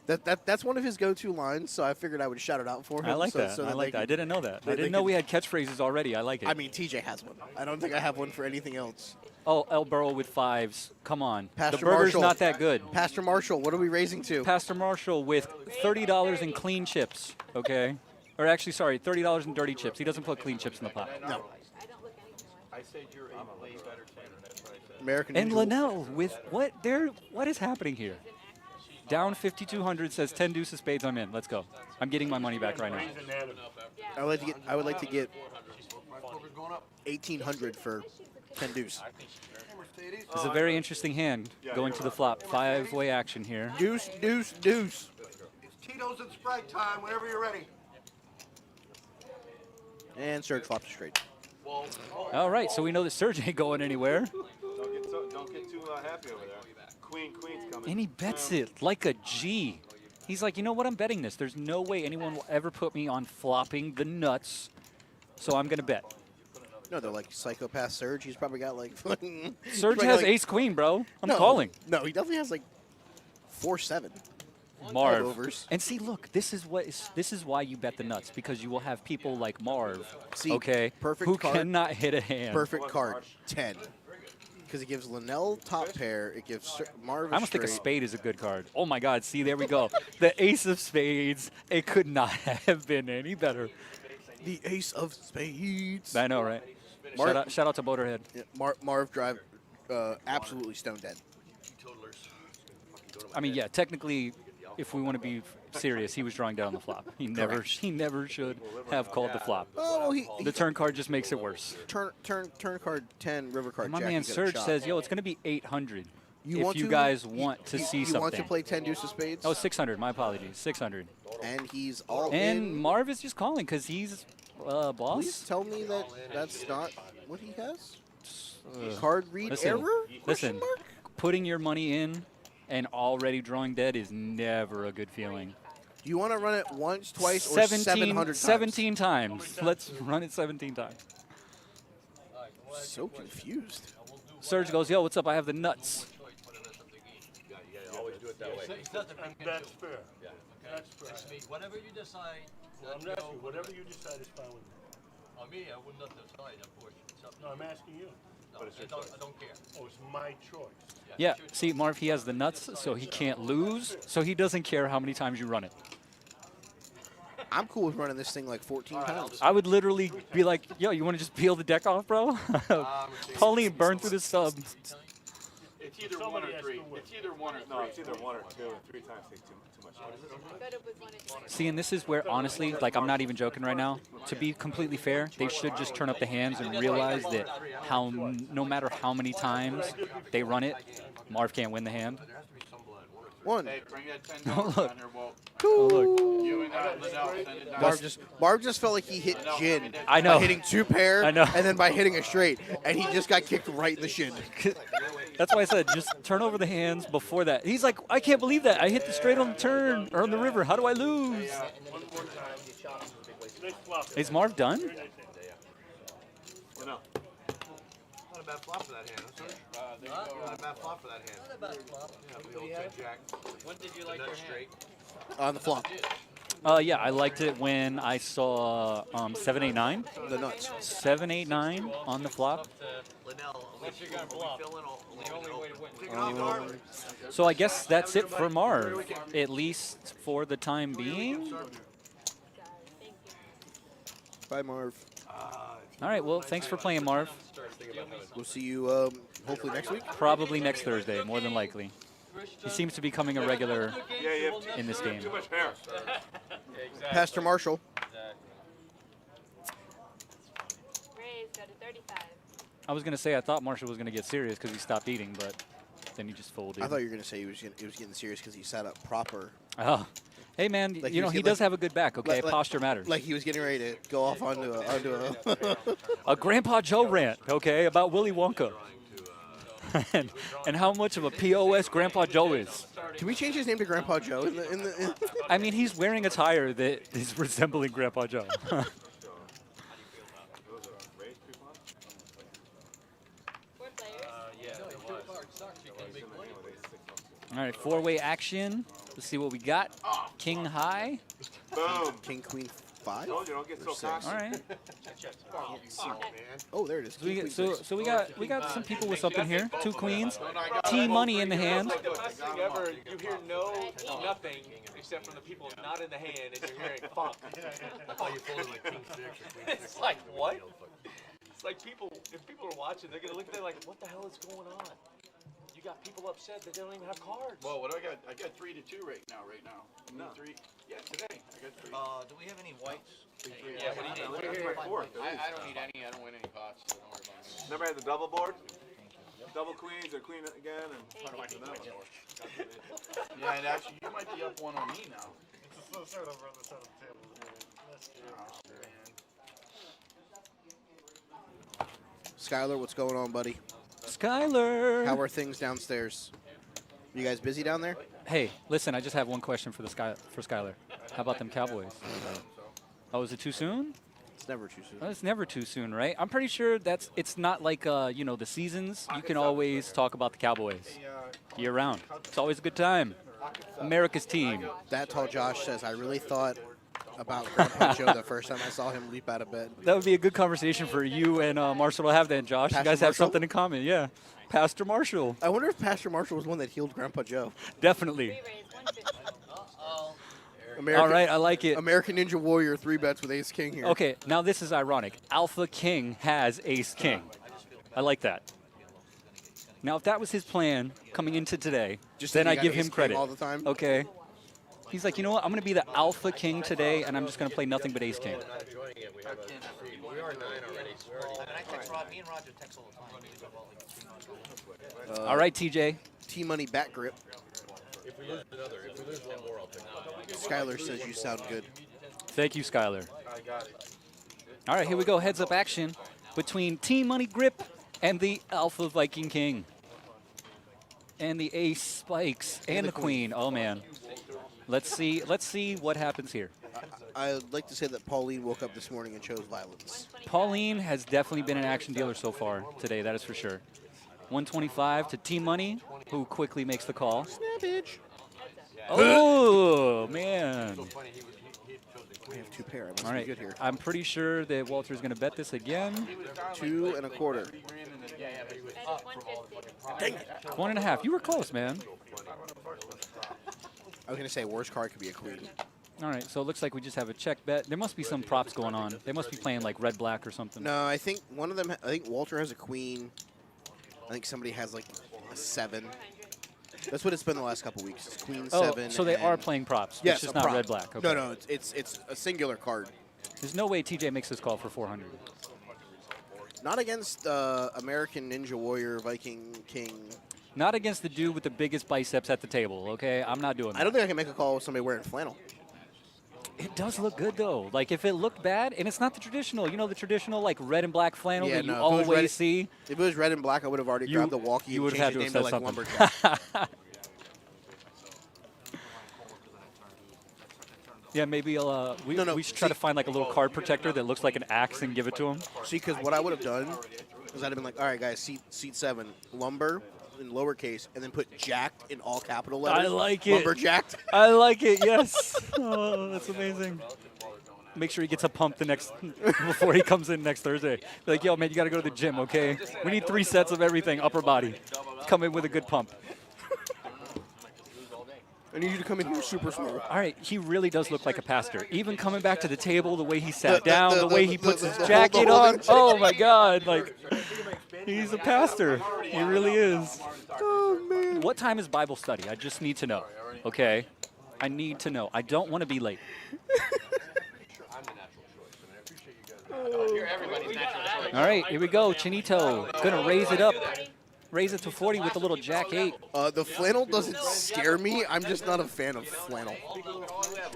That's one of his go-to lines, so I figured I would shout it out for him. I like so, that. So I like that. I didn't know that. I they didn't know can- we had catchphrases already. I like it. I mean, TJ has one. I don't think I have one for anything else. Oh, El Burrow with 5s. Come on. Pastor the burger's Marshall. not that good. Pastor Marshall, what are we raising to? Pastor Marshall with $30 in clean chips, okay? Or actually, sorry, $30 in dirty chips. He doesn't put clean chips in the pot. No. I don't look anything like I said you're a way better trainer. That's what I said. American And Ninja. Linnell with what? What is happening here? Down 5,200 says 10 deuces of spades. I'm in. Let's go. I'm getting my money back right now. I would like to get 1,800 for 10 deuce. This is a very interesting hand going to the flop. 5-way action here. Deuce, deuce, deuce. It's Tito's and Sprite time whenever you're ready. And Serge flops straight. All right, so we know that Serge ain't going anywhere. Don't get too happy over there. Queen's coming. And he bets it like a G. He's like, you know what? I'm betting this. There's no way anyone will ever put me on flopping the nuts. So I'm going to bet. No, they're like psychopath Serge. He's probably got like. Serge has ace queen, bro. I'm calling. No, he definitely has like 4-7. Marv. overs. And see, look, this is why you bet the nuts, because you will have people like Marv, See, okay, perfect who card. cannot hit a hand. Perfect card, 10. Because it gives Linnell top pair. It gives Marv I almost think a straight. spade is a good card. Oh my God! See, there we go. The ace of spades. It could not have been any better. The ace of spades. I know, right? Shout out to Motorhead. Yeah, Marv drive, absolutely stone dead. I mean, yeah, technically, if we want to be serious, he was drawing down the flop. He never should have called the flop. Oh, the turn card just makes it worse. Turn card 10, river card. My jack, man you got a Serge shot. says, "Yo, it's going to be 800." Want if you to- guys want to see you something. want to play 10 deuce of spades? Oh, 600. My apologies. 600. And he's all And in. Marv is just calling because he's boss. Please tell me that that's not what he has. Card read Listen, error? Listen, putting your money in and already drawing dead is never a good feeling. Do you want to run it once, twice, or 700 times? 17 times. Let's run it 17 times. So confused. Serge goes, yo, what's up? I have the nuts. Always do it that way. That's fair. That's fair. It's me. Whatever you decide. Well, I'm asking you, whatever you decide is fine with me. On me, I would not decide, unfortunately. No, I'm asking you. No, I don't care. Oh, it's my choice. Yeah, see, Marv, he has the nuts, so he can't lose, so he doesn't care how many times you run it. I'm cool with running this thing like 14 times. I would literally be like, yo, you want to just peel the deck off, bro? Pauline, burn through the sub. It's either one or three. It's either one or three. No, it's either one or two. 3 times takes too much. I bet it was one of See, and this is where, honestly, like, I'm not even joking right now. To be completely fair, they should just turn up the hands and realize that no matter how many times they run it, Marv can't win the hand. One. Hey, bring that 10 Oh, dollars look. down here, Walt. Oh, look. You and Liddell, send it down. Marv just felt like he hit Jin. I know. By hitting 2 pair. I know. And then by hitting a straight. And he just got kicked right in the shin. That's why I said just turn over the hands before that. He's like, I can't believe that. I hit the straight on the turn or on the river. How do I lose? Is Marv done? No. Not a bad flop for that hand, huh, sir? Not a bad flop for that hand. Not a bad flop. Yeah, the old 10 jack. When did you like your hand? Straight. On the flop. Yeah, I liked it when I saw 789. The nuts. 789 on the flop. Unless you're going to bluff. The only way to win. So I guess that's it for Marv, at least for the time being. Bye, Marv. All right, well, thanks for playing, Marv. We'll see you hopefully next week. Probably next Thursday, more than likely. He seems to be becoming a regular in this game. Too much hair. Pastor Marshall. Ray's got a 35. I was going to say I thought Marshall was going to get serious because he stopped eating, but then he just folded. I thought you were going to say he was getting serious because he sat up proper. Oh. Hey, man, Like you know, he does have a good back, okay? Posture matters. Like he was getting ready to go off onto a A Grandpa Joe rant, okay, about Willy Wonka. and how much of a POS Grandpa Joe is. Can we change his name to Grandpa Joe? I mean, he's wearing attire that is resembling Grandpa Joe. All right, 4-way action. Let's see what we got. King high. Boom. King Queen 5. Told you, don't get so cocky. All right. Oh, there it is. So we got some people with something here. 2 queens. T money in the hand. It's like the best thing ever. You hear nothing except from the people not in the hand, and you're hearing funk. It's like what? It's like people. If people are watching, they're gonna look at it like, what the hell is going on? You got people upset that they don't even have cards. Well, what do I got? I got 3-2 right now. No. 3. Yeah, today I got 3. Do we have any whites? Yeah, what do you need? That's my fourth. I don't need any. I don't win any pots, so don't worry about it. Never had the double board? Double queens or queen again? And Yeah, and actually, you might be up 1 on me now. Skylar, what's going on, buddy? Skylar. How are things downstairs? You guys busy down there? Hey, listen, I just have one question for Skylar. How about them Cowboys? Oh, is it too soon? It's never too soon. Well, it's never too soon, right? I'm pretty sure it's not like the seasons. You can always talk about the Cowboys year round. It's always a good time. America's team. That tall Josh says, I really thought about Grandpa Joe the first time I saw him leap out of bed. That would be a good conversation for you and Marshall to have then, Josh. Pastor you guys have Marshall? something in common, yeah. Pastor Marshall. I wonder if Pastor Marshall was one that healed Grandpa Joe. Definitely. American, All right, I like it. American Ninja Warrior 3 bets with Ace King here. Okay, now this is ironic. Alpha King has Ace King. I like that. Now, if that was his plan coming into today, then I give him credit. All the time. Okay. He's like, you know what? I'm going to be the Alpha King today, and I'm just going to play nothing but Ace King. We are 9 already. Me and Roger text all the time. All right, TJ. T-Money back grip. If we lose one more, I'll pick it. Skylar says you sound good. Thank you, Skylar. I got it. All right, here we go. Heads up action between Team Money Grip and the Alpha Viking King. And the Ace Spikes and the Queen. Oh, man. Let's see what happens here. I'd like to say that Pauline woke up this morning and chose violence. Pauline has definitely been an action dealer so far today, that is for sure. 125 to Team Money, who quickly makes the call. Snappage. Oh, man. I have 2 pair. I must All right, be good here. I'm pretty sure that Walter's going to bet this again. 2 1/4. Dang it. 1.5. You were close, man. I was going to say worst card could be a queen. All right, so it looks like we just have a check bet. There must be some props going on. They must be playing like red-black or something. No, I think one of them, I think Walter has a queen. I think somebody has like a 7. That's what it's been the last couple weeks. It's queen, 7. So they are playing props. Yes, it's just a not prop. red-black. Okay. No, it's a singular card. There's no way TJ makes this call for 400. Not against American Ninja Warrior Viking King. Not against the dude with the biggest biceps at the table, okay? I'm not doing that. I don't think I can make a call with somebody wearing flannel. It does look good, though. Like, if it looked bad, and it's not the traditional, you know, the traditional, like, red and black flannel that you always see. If it was red and black, I would have already grabbed the walkie you and would have changed had his to name have to said like something. Lumberjack. Yeah, maybe we should try to find, like, a little card protector that looks like an axe and give it to him. See, because what I would have done is I'd have been like, all right, guys, seat 7, lumber in lowercase, and then put jacked in all capital letters. I like it. Lumberjacked. I like it, yes. Oh, that's amazing. Make sure he gets a pump before he comes in next Thursday. Be like, yo, man, you got to go to the gym, okay? We need 3 sets of everything, upper body. Come in with a good pump. I need you to come in here super small. All right, he really does look like a pastor. Even coming back to the table, the way he sat down, the way he puts his jacket on. Oh, my God. Like, he's a pastor. He really is. Oh, man. What time is Bible study? I just need to know, okay? I need to know. I don't want to be late. All right, here we go. Chinito going to raise it up. Raise it to 40 with a little jack 8. The flannel doesn't scare me. I'm just not a fan of flannel.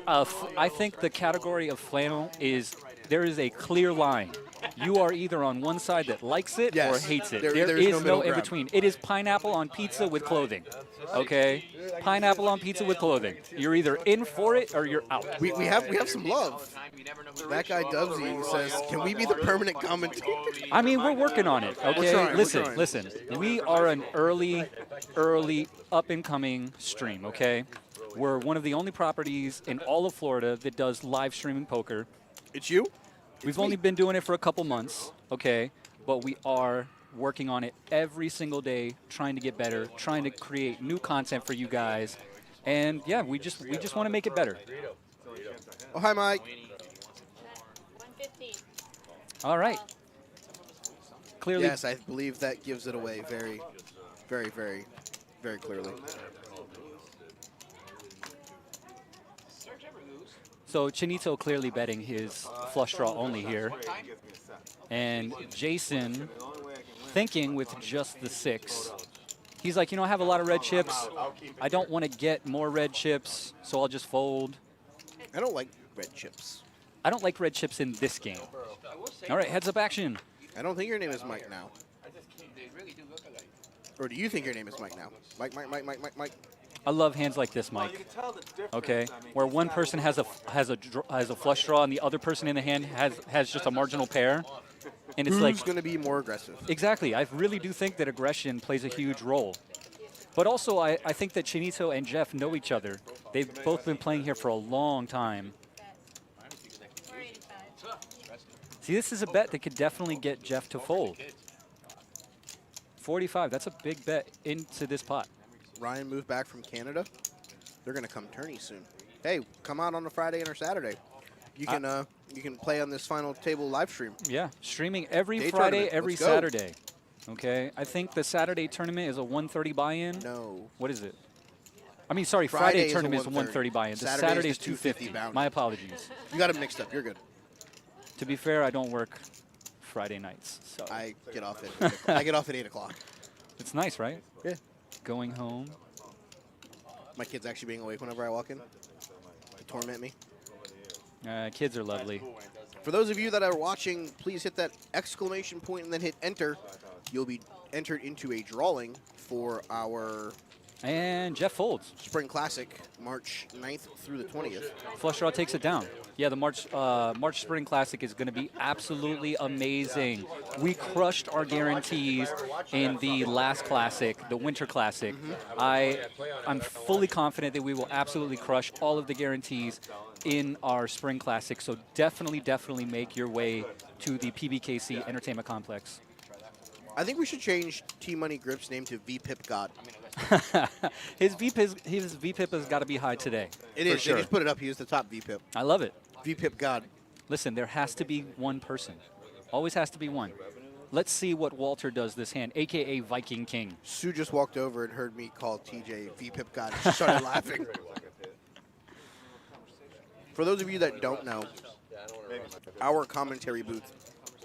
I think the category of flannel is there is a clear line. You are either on one side that likes it or hates it. There is no in between. It is pineapple on pizza with clothing. Okay? Pineapple on pizza with clothing. You're either in for it or you're out. We have some love. That guy Dubsy says, can we be the permanent commentator? I mean, we're working on it, okay? We're trying. Listen. We are an early up-and-coming stream, okay? We're one of the only properties in all of Florida that does live streaming poker. It's you? We've only been doing it for a couple months, okay? But we are working on it every single day, trying to get better, trying to create new content for you guys. And, yeah, we just want to make it better. Oh, hi, Mike. 150. All right. Clearly. Yes, I believe that gives it away very, very, very, very clearly. So Chinito clearly betting his flush draw only here. And Jason thinking with just the 6. He's like, you know, I have a lot of red chips. I don't want to get more red chips, so I'll just fold. I don't like red chips. I don't like red chips in this game. All right, heads up action. I don't think your name is Mike now. Or do you think your name is Mike now? Mike. I love hands like this, Mike. Okay, where one person has a flush draw and the other person in the hand has just a marginal pair, and it's who's going to be more aggressive? Exactly. I really do think that aggression plays a huge role. But also, I think that Chinito and Jeff know each other. They've both been playing here for a long time. See, this is a bet that could definitely get Jeff to fold. 45, that's a big bet into this pot. Ryan moved back from Canada. They're going to come tourney soon. Hey, come out on a Friday and or Saturday. You can play on this final table live stream. Yeah, streaming every Day Friday, tournament. every Let's go. Saturday. Okay, I think the Saturday tournament is a 1:30 buy-in. No. What is it? I mean, sorry, Friday Friday is a tournament is a 1:30 buy-in. The Saturday is Saturday is the 250 250. bounty. My apologies. You got it mixed up. You're good. To be fair, I don't work Friday nights, so I get off at I get off at 8 o'clock. it's nice, right? Yeah. Going home. My kid's actually being awake whenever I walk in. They torment me. Kids are lovely. For those of you that are watching, please hit that exclamation point and then hit enter. You'll be entered into a drawing for our And Jeff folds. Spring Classic, March 9th through the 20th. Flush draw takes it down. Yeah, the March Spring Classic is going to be absolutely amazing. We crushed our guarantees in the last Classic, the Winter Classic. I'm fully confident that we will absolutely crush all of the guarantees in our Spring Classic. So definitely make your way to the PBKC Entertainment Complex. I think we should change T-Money Grip's name to VPIP God. his VPIP has got to be high today. It is. Sure. They just put it up. He was the top VPIP. I love it. VPIP God. Listen, there has to be one person. Always has to be one. Let's see what Walter does this hand, a.k.a. Viking King. Sue just walked over and heard me call TJ VPIP God. She started laughing. For those of you that don't know, our commentary booth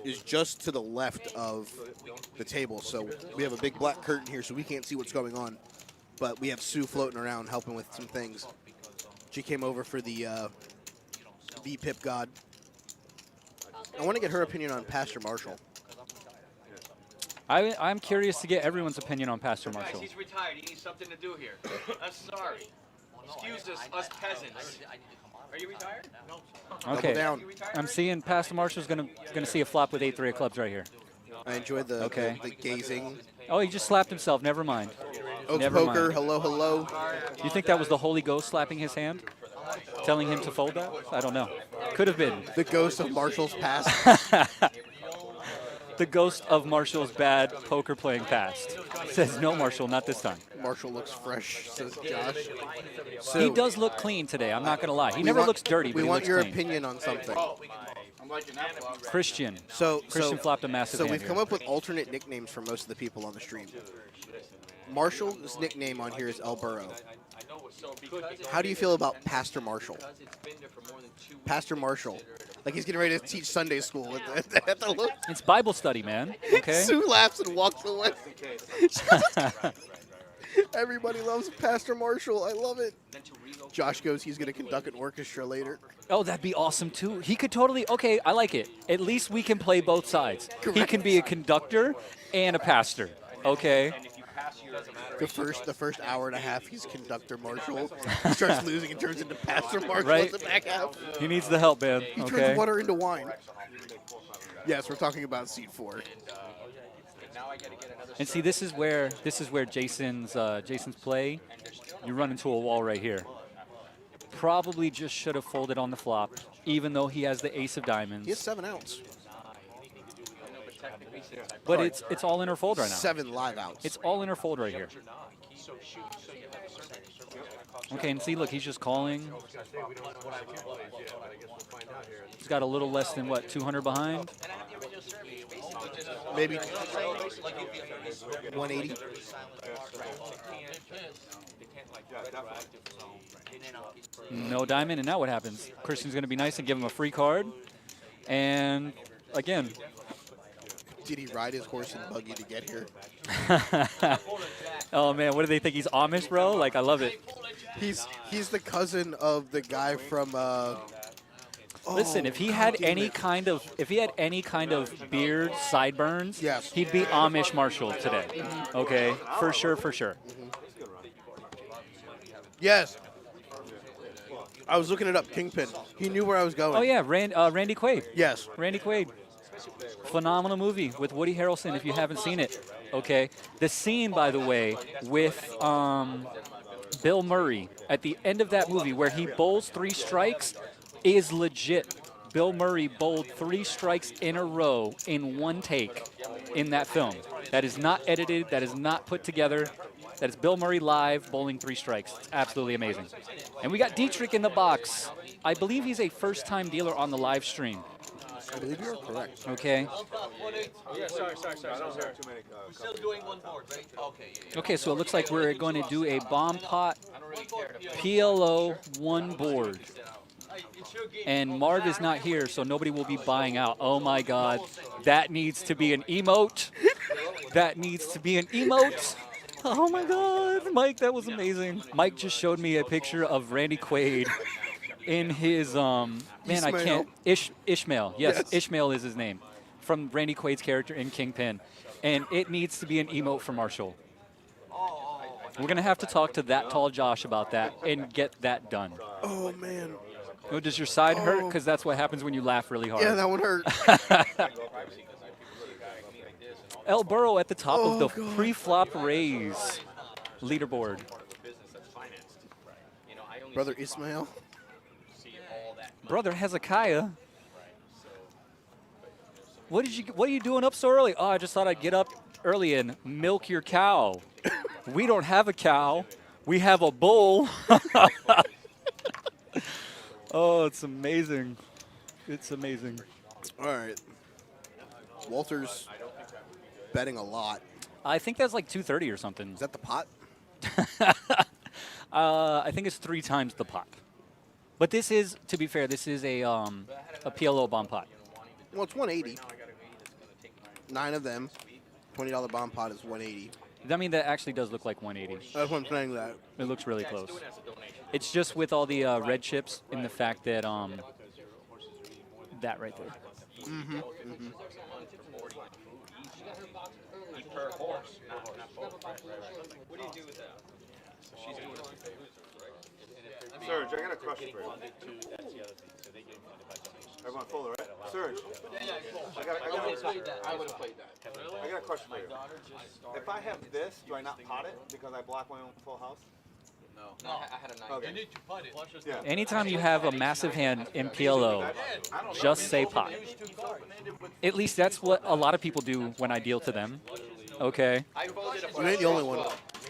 is just to the left of the table. So we have a big black curtain here, so we can't see what's going on. But we have Sue floating around helping with some things. She came over for the VPIP God. I want to get her opinion on Pastor Marshall. I'm curious to get everyone's opinion on Pastor Marshall. Guys, he's retired. He needs something to do here. I'm sorry. Excuse us peasants. Are you retired? No. Okay. Down. I'm seeing Pastor Marshall's gonna see a flop with 8-3 of clubs right here. I enjoyed the gazing. Oh, he just slapped himself. Never mind. Oak Never poker. mind. Hello, hello. You think that was the Holy Ghost slapping his hand, telling him to fold that? I don't know. Could have been. The ghost of Marshall's past. The ghost of Marshall's bad poker playing past. Says no, Marshall, not this time. Marshall looks fresh, says Josh. So He does look clean today. I'm not gonna lie. He never looks dirty. But We he want looks your clean. opinion on something. Christian. So Christian flopped a massive So hand we've here. come up with alternate nicknames for most of the people on the stream. Marshall's nickname on here is El Burro. How do you feel about Pastor Marshall? Pastor Marshall. Like he's getting ready to teach Sunday school at the look. It's Bible study, man. Okay. Sue laughs and walks away. Everybody loves Pastor Marshall. I love it. Josh goes, he's going to conduct an orchestra later. Oh, that'd be awesome too. He could totally. Okay, I like it. At least we can play both sides. He can be a conductor and a pastor. Okay. The first hour and a half, he's conductor Marshall. He starts losing and turns into Pastor Marshall Right. in the back half. He needs the help, man. He Okay. turns water into wine. Yes, we're talking about seed 4. And see, this is where Jason's play. You run into a wall right here. Probably just should have folded on the flop, even though he has the ace of diamonds. He has 7 outs. But it's all in or fold right now. 7 live outs. It's all in or fold right here. Okay, and see, look, he's just calling. He's got a little less than, what, 200 behind? Maybe 180. No diamond, and now what happens? Christian's going to be nice and give him a free card. And, again. Did he ride his horse and buggy to get here? Oh, man, what do they think? He's Amish, bro? Like, I love it. He's the cousin of the guy from Listen, if he had any kind of beard, sideburns, yes, he'd be Amish Marshall today. Okay, for sure. Yes. I was looking it up. Kingpin. He knew where I was going. Oh yeah, Randy Quaid. Yes. Randy Quaid. Phenomenal movie with Woody Harrelson. If you haven't seen it, Okay, the scene, by the way, with Bill Murray at the end of that movie where he bowls 3 strikes is legit. Bill Murray bowled 3 strikes in a row in one take in that film. That is not edited. That is not put together. That is Bill Murray live bowling 3 strikes. It's absolutely amazing. And we got Dietrich in the box. I believe he's a first-time dealer on the live stream. I believe you're correct. Okay. Yeah, sorry. We're still doing one board, right? Okay, yeah. Okay, so it looks like we're going to do a bomb pot PLO 1 board. And Marv is not here, so nobody will be buying out. Oh my God, that needs to be an emote. That needs to be an emote. Oh my God, Mike, that was amazing. Mike just showed me a picture of Randy Quaid in his man, Ishmael. I can't. Ishmael. Yes, Ishmael is his name, from Randy Quaid's character in Kingpin, and it needs to be an emote for Marshall. We're gonna have to talk to that tall Josh about that and get that done. Oh man. Oh, does your side hurt? Because that's what happens when you laugh really hard. Yeah, that one hurt. El Burrow at the top of the pre-flop raise leaderboard. Brother Ismail. Brother Hezekiah. What are you doing up so early? Oh, I just thought I'd get up early and milk your cow. We don't have a cow. We have a bull. Oh, it's amazing. It's amazing. All right. Walter's betting a lot. I think that's like 230 or something. Is that the pot? I think it's 3 times the pot. But this is, to be fair, this is a PLO bomb pot. Well, it's 180. 9 of them. $20 bomb pot is 180. I mean, that actually does look like 180. That's what I'm saying. That it looks really close. It's just with all the red chips and the fact that that right there. Mm-hmm. Per horse, not both. What do you do with that? So she's doing it. Serge, I got a question for you. Everyone full, right? Serge, I would have played that. I got a question for you. If I have this, do I not pot it because I block my own full house? No, I had a 9. Okay. You need to putt it. Yeah. Anytime you have a massive hand in PLO, just say pot. At least that's what a lot of people do when I deal to them. Okay? You ain't the only one.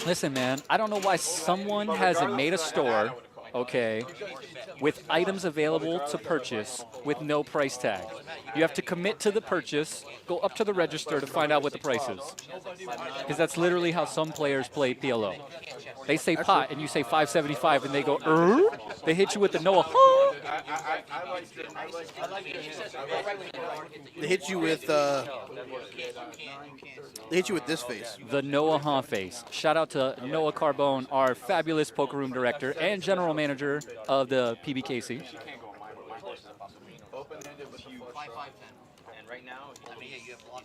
Listen, man, I don't know why someone hasn't made a store, okay, with items available to purchase with no price tag. You have to commit to the purchase, go up to the register to find out what the price is. Because that's literally how some players play PLO. They say pot, and you say $5.75, and they go, They hit you with the Noah, They hit you with this face. The Noah face. Shout out to Noah Carbone, our fabulous poker room director and general manager of the PBKC.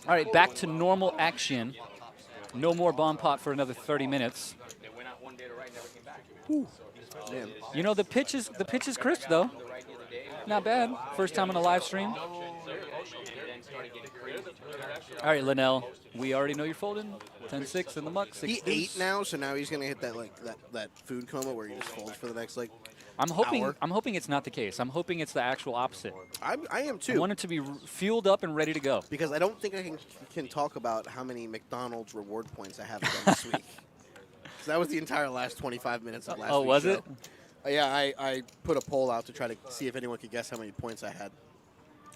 All right, back to normal action. No more bomb pot for another 30 minutes. Damn. You know, the pitch is crisp though. Not bad. First time on a live stream. All right, Linnell, we already know you're folding. 10-6 in the muck. 6 He ate now, so now he's gonna hit that that food coma where he just folds for the next hour. I'm hoping it's not the case. I'm hoping it's the actual opposite. I am too. I want it to be fueled up and ready to go. Because I don't think I can talk about how many McDonald's reward points I have done this week. That was the entire last 25 minutes of last week's was show. it? Yeah, I put a poll out to try to see if anyone could guess how many points I had.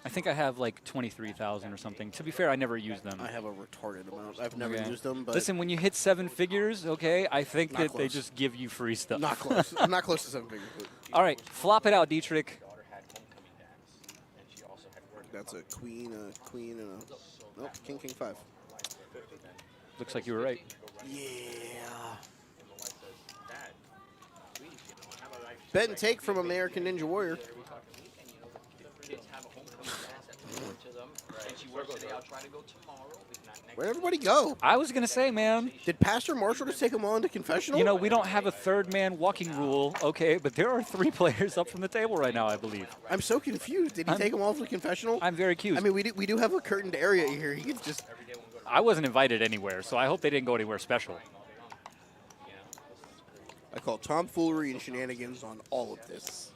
I think I have like 23,000 or something. To be fair, I never use them. I have a retarded amount. I've never used them, but listen, when you hit 7 figures, okay, I think Not that close. they just give you free stuff. Not close. I'm not close to 7 figures. All right, flop it out, Dietrich. That's a queen, and a nope, king, 5. Looks like you were right. Yeah. Bet and take from American Ninja Warrior. Where'd everybody go? I was gonna say, man. Did Pastor Marshall just take them all into confessional? You know, we don't have a third man walking rule, okay, but there are 3 players up from the table right now, I believe. I'm so confused. Did he take them all to the confessional? I'm very confused. I mean, we do have a curtained area here. He could just I wasn't invited anywhere, so I hope they didn't go anywhere special. I call tomfoolery and shenanigans on all of this.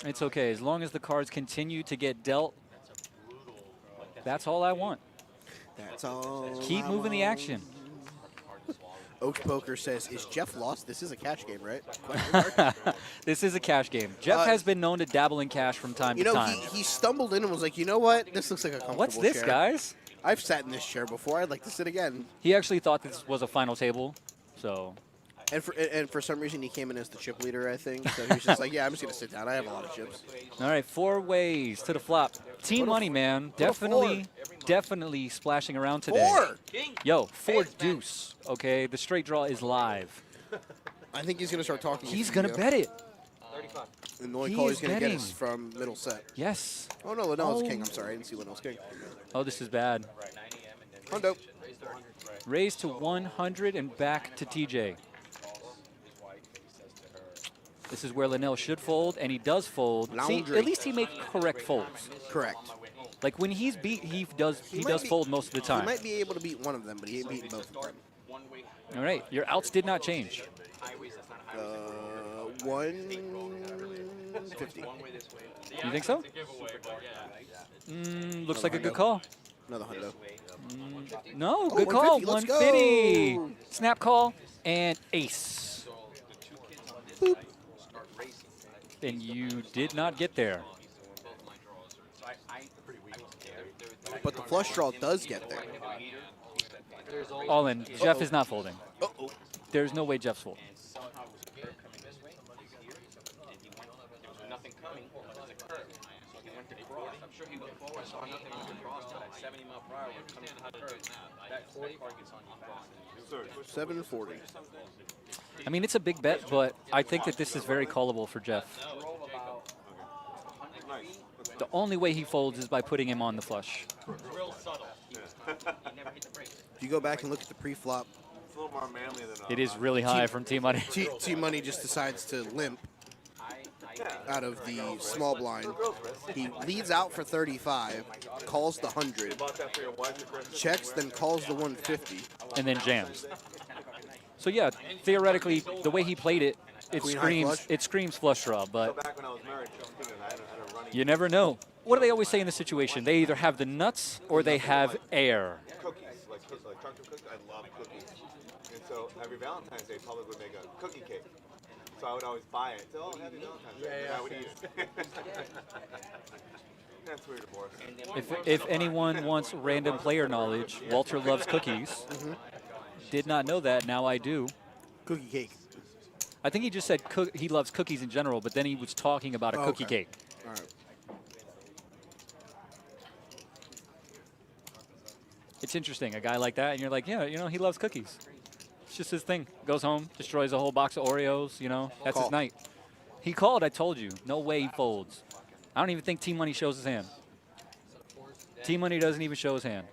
It's okay. As long as the cards continue to get dealt, that's all I want. That's all. Keep moving the action. Oaks Poker says, is Jeff lost? This is a cash game, right? This is a cash game. Jeff has been known to dabble in cash from time to time. He stumbled in and was like, you know what? This looks like a comfortable What's this, chair. guys? I've sat in this chair before. I'd like to sit again. He actually thought this was a final table, so. And for some reason, he came in as the chip leader, I think. So he was just like, yeah, I'm just going to sit down. I have a lot of chips. All right, 4 ways to the flop. Team money, man. Definitely splashing around today. 4! Yo, 4 deuce, okay? The straight draw is live. I think he's going to start talking. He's going to bet it. 35. And the only call he's going to get is from middle set. Yes. Oh, no, Linnell's king. I'm sorry. I didn't see Linnell's king. Oh, this is bad. Hundo. Raise to 100 and back to TJ. This is where Linnell should fold, and he does fold. See, at least he makes correct folds. Correct. Like when he's beat, he does fold most of the time. He might be able to beat one of them, but he ain't beating both of them. All right, your outs did not change. 150. You think so? Looks like a good call. Another hundo. No, good call. 150. Snap call and ace. Boop. And you did not get there. But the flush draw does get there. All in. Jeff is not folding. There's no way Jeff's folding. I'm sure he went forward, saw nothing on the cross, but at 70 mile per hour, coming to the curve, that 40 card gets on you. 740. I mean, it's a big bet, but I think that this is very callable for Jeff. The only way he folds is by putting him on the flush. Real subtle. If you go back and look at the pre-flop, It's a little more manly than It is really high from T-Money. T-Money just decides to limp out of the small blind. He leads out for 35, calls the 100, checks, then calls the 150. And then jams. So yeah, theoretically, the way he played it, it screams flush draw, but you never know. What do they always say in this situation? They either have the nuts or they have air. Cookies, like chocolate cookies. I love cookies. And so every Valentine's Day, Public would make a cookie cake. So I would always buy it. So, happy Valentine's Day. And I would eat it. That's weird, Boris. If anyone wants random player knowledge, Walter loves cookies. Did not know that. Now I do. Cookie cake. I think he just said he loves cookies in general, but then he was talking about a cookie cake. All right. It's interesting, a guy like that, and you're like, yeah, you know, he loves cookies. It's just his thing. Goes home, destroys a whole box of Oreos, you know, that's his night. He called, I told you. No way he folds. I don't even think T-Money shows his hand. T-Money doesn't even show his hand.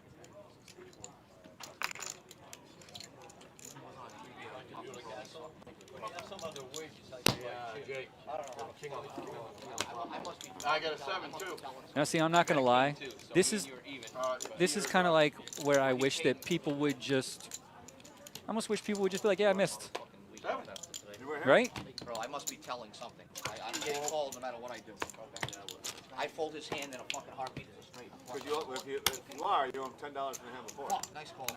I got a 7 too. Now, see, I'm not gonna lie. This is kind of like where I wish that people would just. I almost wish people would just be like, yeah, I missed. Right? Bro, I must be telling something. I'm getting called no matter what I do. I fold his hand in a fucking heartbeat as a straight. Because if you are, you owe him $10 from the hand before. Fuck, nice call.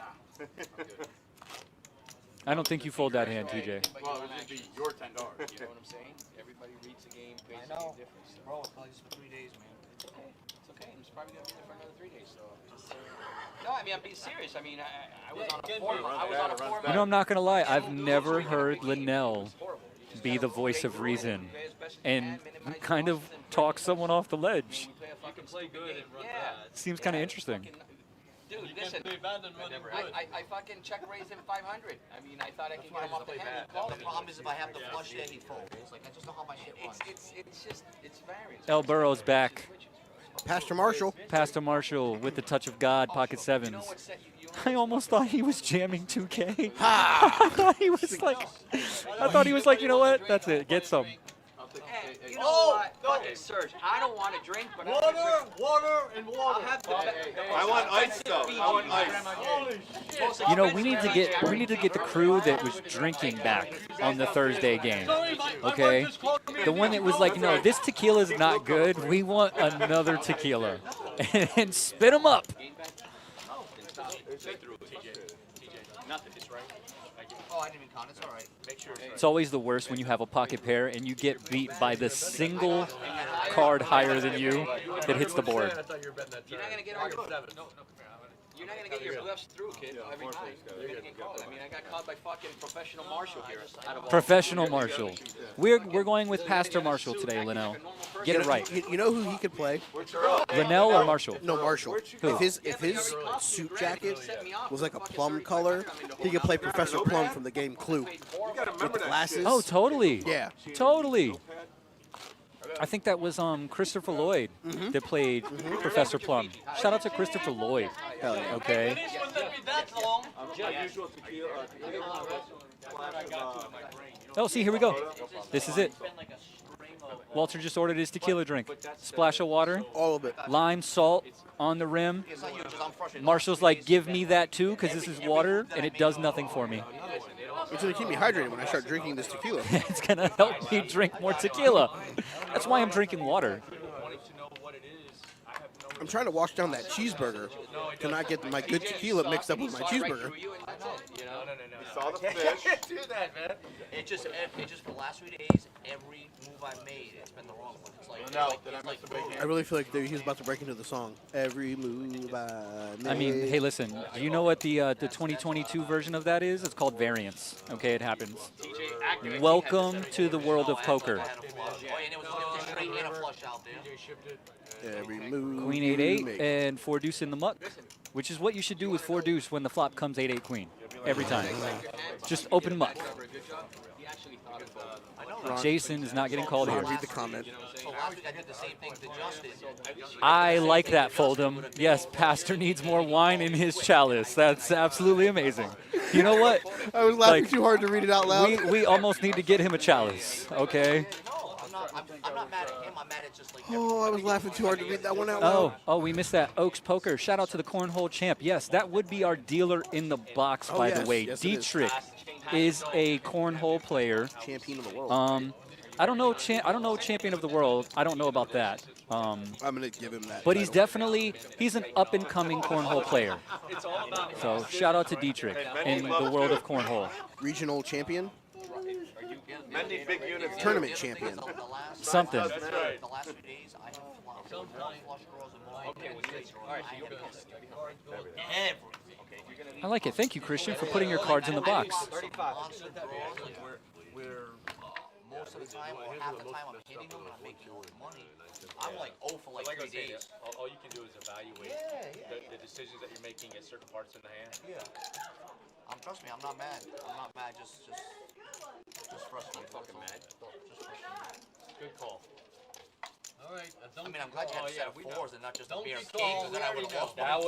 I don't think you fold that hand, TJ. Well, it would be your $10. You know what I'm saying? Everybody reads the game, plays the game different. Bro, it's just for 3 days, man. It's okay. It's okay. It's probably gonna be there for another 3 days. So just. No, I mean I'm being serious. I mean I was on a four. You know, I'm not gonna lie. I've never heard Linnell be the voice of reason and kind of talk someone off the ledge. You can play good and run bad. Seems kind of interesting. Dude, listen, I fucking check raised him 500. I mean, I thought I could get him off the hand. The problem is if I have the flush there, he folds. It's like, I just know how my shit runs. It's variance. El Burrow's back. Pastor Marshall. Pastor Marshall with the touch of God, pocket sevens. I almost thought he was jamming 2K. I thought he was like, you know what? That's it. Get some. know what? Fucking Serge, I don't want to drink, but water, and water. I'll have the I want ice though. I want ice. You know, we need to get the crew that was drinking back on the Thursday game. Okay, the one that was like, no, this tequila is not good. We want another tequila, and spit them up. Oh, I didn't even count. It's all right. Make sure. It's always the worst when you have a pocket pair and you get beat by the single card higher than you that hits the board. You're not gonna get all your You're not gonna get your bluffs through, kid. Every time. You're gonna get called. I mean, I got called by fucking professional Marshall here. Professional Marshall. We're going with Pastor Marshall today, Linnell. Get it right. You know who he could play? Linnell or Marshall? No, Marshall. Who? If his suit jacket was like a plum color, he could play Professor Plum from the game Clue. With the glasses. Oh, totally. Yeah. Totally. I think that was Christopher Lloyd that played Professor Plum. Shout out to Christopher Lloyd. Hell yeah. Okay. Oh, see, here we go. This is it. Walter just ordered his tequila drink. Splash of water. All of it. Lime, salt on the rim. Marshall's like, give me that too, because this is water, and it does nothing for me. It's going to keep me hydrated when I start drinking this tequila. It's going to help me drink more tequila. That's why I'm drinking water. I'm trying to wash down that cheeseburger to not get my good tequila mixed up with my cheeseburger. Saw the fish. Do that, man. It just for the last 3 days, every move I made, it's been the wrong one. It's like, I really feel like he was about to break into the song. Every move I made. I mean, hey, listen. Do you know what the 2022 version of that is? It's called Variance. Okay, it happens. Welcome to the world of poker. Every move. Queen 8-8 and 4 deuce in the muck, which is what you should do with 4 deuce when the flop comes 8-8 queen every time. Just open muck. Jason is not getting called here. Read the comment. I like that, Fold'em. Yes, Pastor needs more wine in his chalice. That's absolutely amazing. You know what? I was laughing too hard to read it out loud. We almost need to get him a chalice, okay? I'm not mad at him. I'm mad at just like. Oh, I was laughing too hard to read that one out loud. Oh, we missed that. Oaks Poker. Shout out to the Cornhole Champ. Yes, that would be our dealer in the box, by the way. Yes, Dietrich is a cornhole player. Champion of the world. I don't know champion of the world. I don't know about that. I'm gonna give him that. But he's an up and coming cornhole player. So shout out to Dietrich in the world of cornhole. Regional champion. Many big units. Tournament champion. Something. The last 2 days, I have flush draws I like it. Thank you, Christian, for putting your cards in the box. Most of the time, or half the time, I'm hitting them and I'm making money. I'm like 0 for like 3 days. All you can do is evaluate the decisions that you're making at certain parts in the hand. Yeah. Trust me, I'm not mad. I'm not mad. Just frustrated. Fucking mad. Good call. All right. I mean, I'm glad you had a set of 4s and not just a beer and king, because then I would have lost. That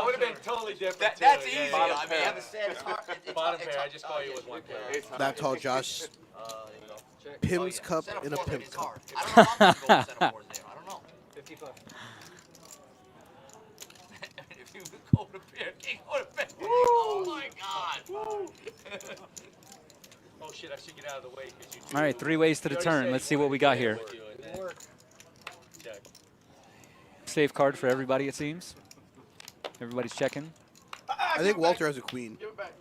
would have been totally different. That's easy. I mean, I understand. It's hard. Bottom pair. I just call you with 1 pair. That's all, Josh. Pim's cup in a pimp cup. I don't know how much gold set of 4s there. I don't know. 55. If you go to beer king, go to beer king. Oh my God. Oh shit! I should get out of the way. All right, 3 ways to the turn. Let's see what we got here. Safe card for everybody, it seems. Everybody's checking. I think Walter has a queen. Give it back.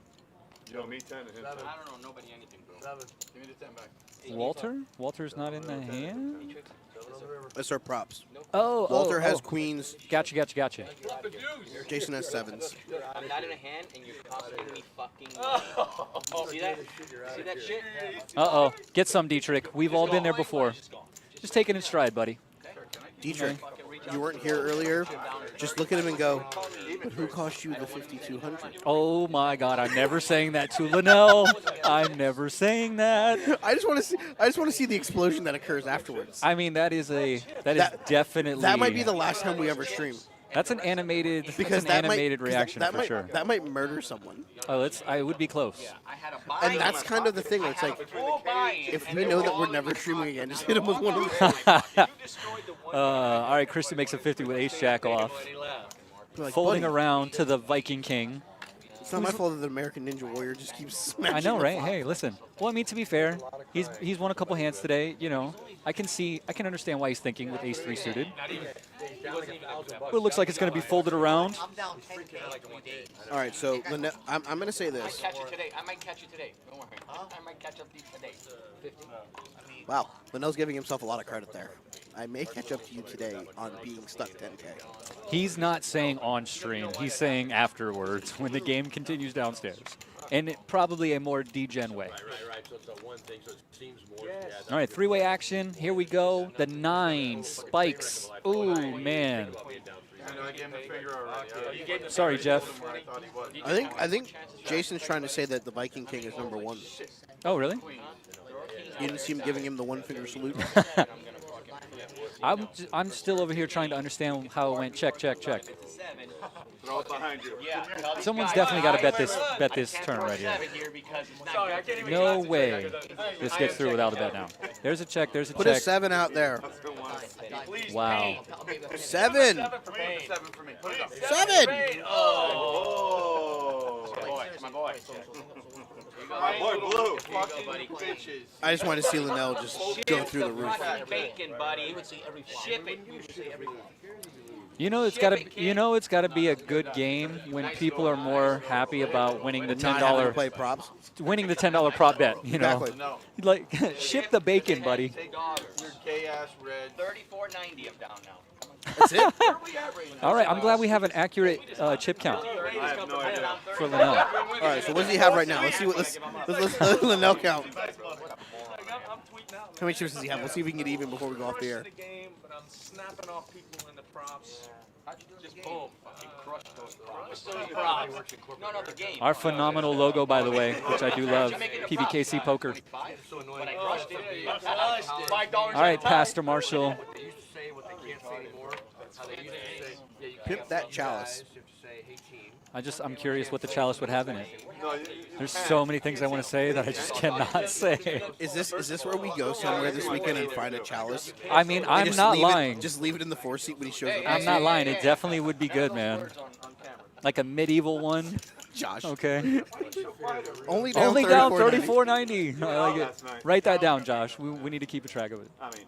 Yo, me 10 and him 10. I don't know nobody anything, bro. 7. Give me the 10 back. Walter? Walter's not in the hand? That's our props. Oh, Walter has queens. Gotcha. Jason has 7s. I'm not in a hand, and you're costing me fucking money. See that? See that shit? Uh-oh. Get some, Dietrich. We've all been there before. Just take it in stride, buddy. Dietrich, you weren't here earlier. Just look at him and go, but who cost you the 5,200? Oh, my God. I'm never saying that to Linnell. I'm never saying that. I just want to see the explosion that occurs afterwards. I mean, that is definitely. That might be the last time we ever stream. That's an animated, Because that's an that animated might, 'cause reaction that for might, sure. That might murder someone. Oh, I would be close. And that's kind of the thing where it's like, if we know that we're never streaming again, just hit him with one of those. All right, Christian makes a 50 with ace jack off. Like, Folding buddy, around to the Viking King. It's not my fault that the American Ninja Warrior just keeps smashing. I know, the right? flop. Hey, listen. Well, I mean, to be fair, he's won a couple hands today. You know, I can understand why he's thinking with ace 3 suited. But it looks like it's going to be folded around. All right, so I'm going to say I this. might catch you today. Don't worry. I might catch up to you today. 50. Wow, Linnell's giving himself a lot of credit there. I may catch up to you today on being stuck 10K. He's not saying on stream. He's saying afterwards when the game continues downstairs. And probably a more degen way. Right. So it's a one thing, so it seems more. All right, three-way action. Here we go. The 9 spikes. Ooh, man. Sorry, Jeff. I think Jason's trying to say that the Viking King is number 1. Oh, really? You didn't see him giving him the one finger salute? I'm still over here trying to understand how it went. Check. Throw it behind you. Someone's definitely got to bet this turn right here. No way this gets through without a bet now. There's a check. There's a Put check. a 7 out there. Wow. 7. 7. My boy. My boy Blue. I just wanted to see Linnell just go through the roof. Bacon, buddy. Ship it. You know it's got to be a good game when people are more happy about winning the $10 play props. Winning the $10 prop bet, you know. Exactly. Like ship the bacon, buddy. Your chaos red. 34.90. I'm down now. That's it? All right, I'm glad we have an accurate chip count I have no idea. for Linnell. All right, so what does he have right now? Let's see what let's Linnell count. How many chips does he have? Let's see if we can get even before we go off the air. But I'm snapping off people in the props. Just boom. Fucking crush those props. No, the game. Our phenomenal logo, by the way, which I do love, PBKC Poker. But I crushed it. $5. All right, Pastor Marshall. They used to say what they can't say anymore. How they used to say, yeah, you Pimp can't that say chalice. guys, you have to say, hey, team. I'm curious what the chalice would have in it. No, There's so many things I want to say that I just cannot say. Is this where we go somewhere this weekend and find a chalice? I mean, And I'm just not leave it- lying. Just leave it in the 4-seat when he shows up. I'm not lying. It definitely would be good, man. Like a medieval one. Josh. Okay. Only down Only down 34.90. 34.90. I like it. Write that down, Josh. We need to keep a track of it. I mean,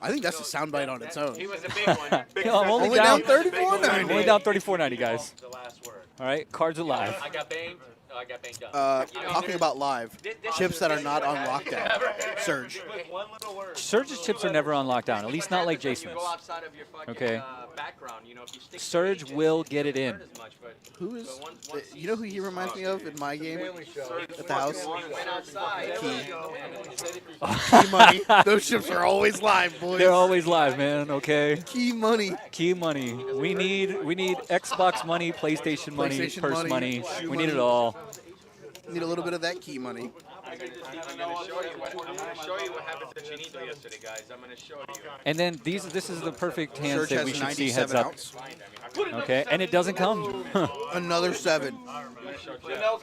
I think that's a soundbite on its own. He was a big one. I'm Only down 34.90. Only down 34.90, guys. The last word. All right, cards are live. I got banged. I got banged up. Talking about live, chips that are not on lockdown. Surge. Surge's chips are never on lockdown, at least not like Jason's. Go outside of your fucking Okay. background. You know, if you stick to Surge pages, will you get it in. hurt as much, but Who is? once You know who he reminds me of in my game at the house? we went outside, Key money. Those chips are always live, boys. They're always live, man. Okay. Key money. Key money. We need Xbox money, PlayStation money, PlayStation purse money, money. shoe We need it money. all. Need a little bit of that key money. I'm going to show you what happened to Chinito yesterday, guys. I'm going to show you. And then this is the perfect hands Surge that has we should see heads 97 up. ounce. Okay, and it doesn't come. Another 7.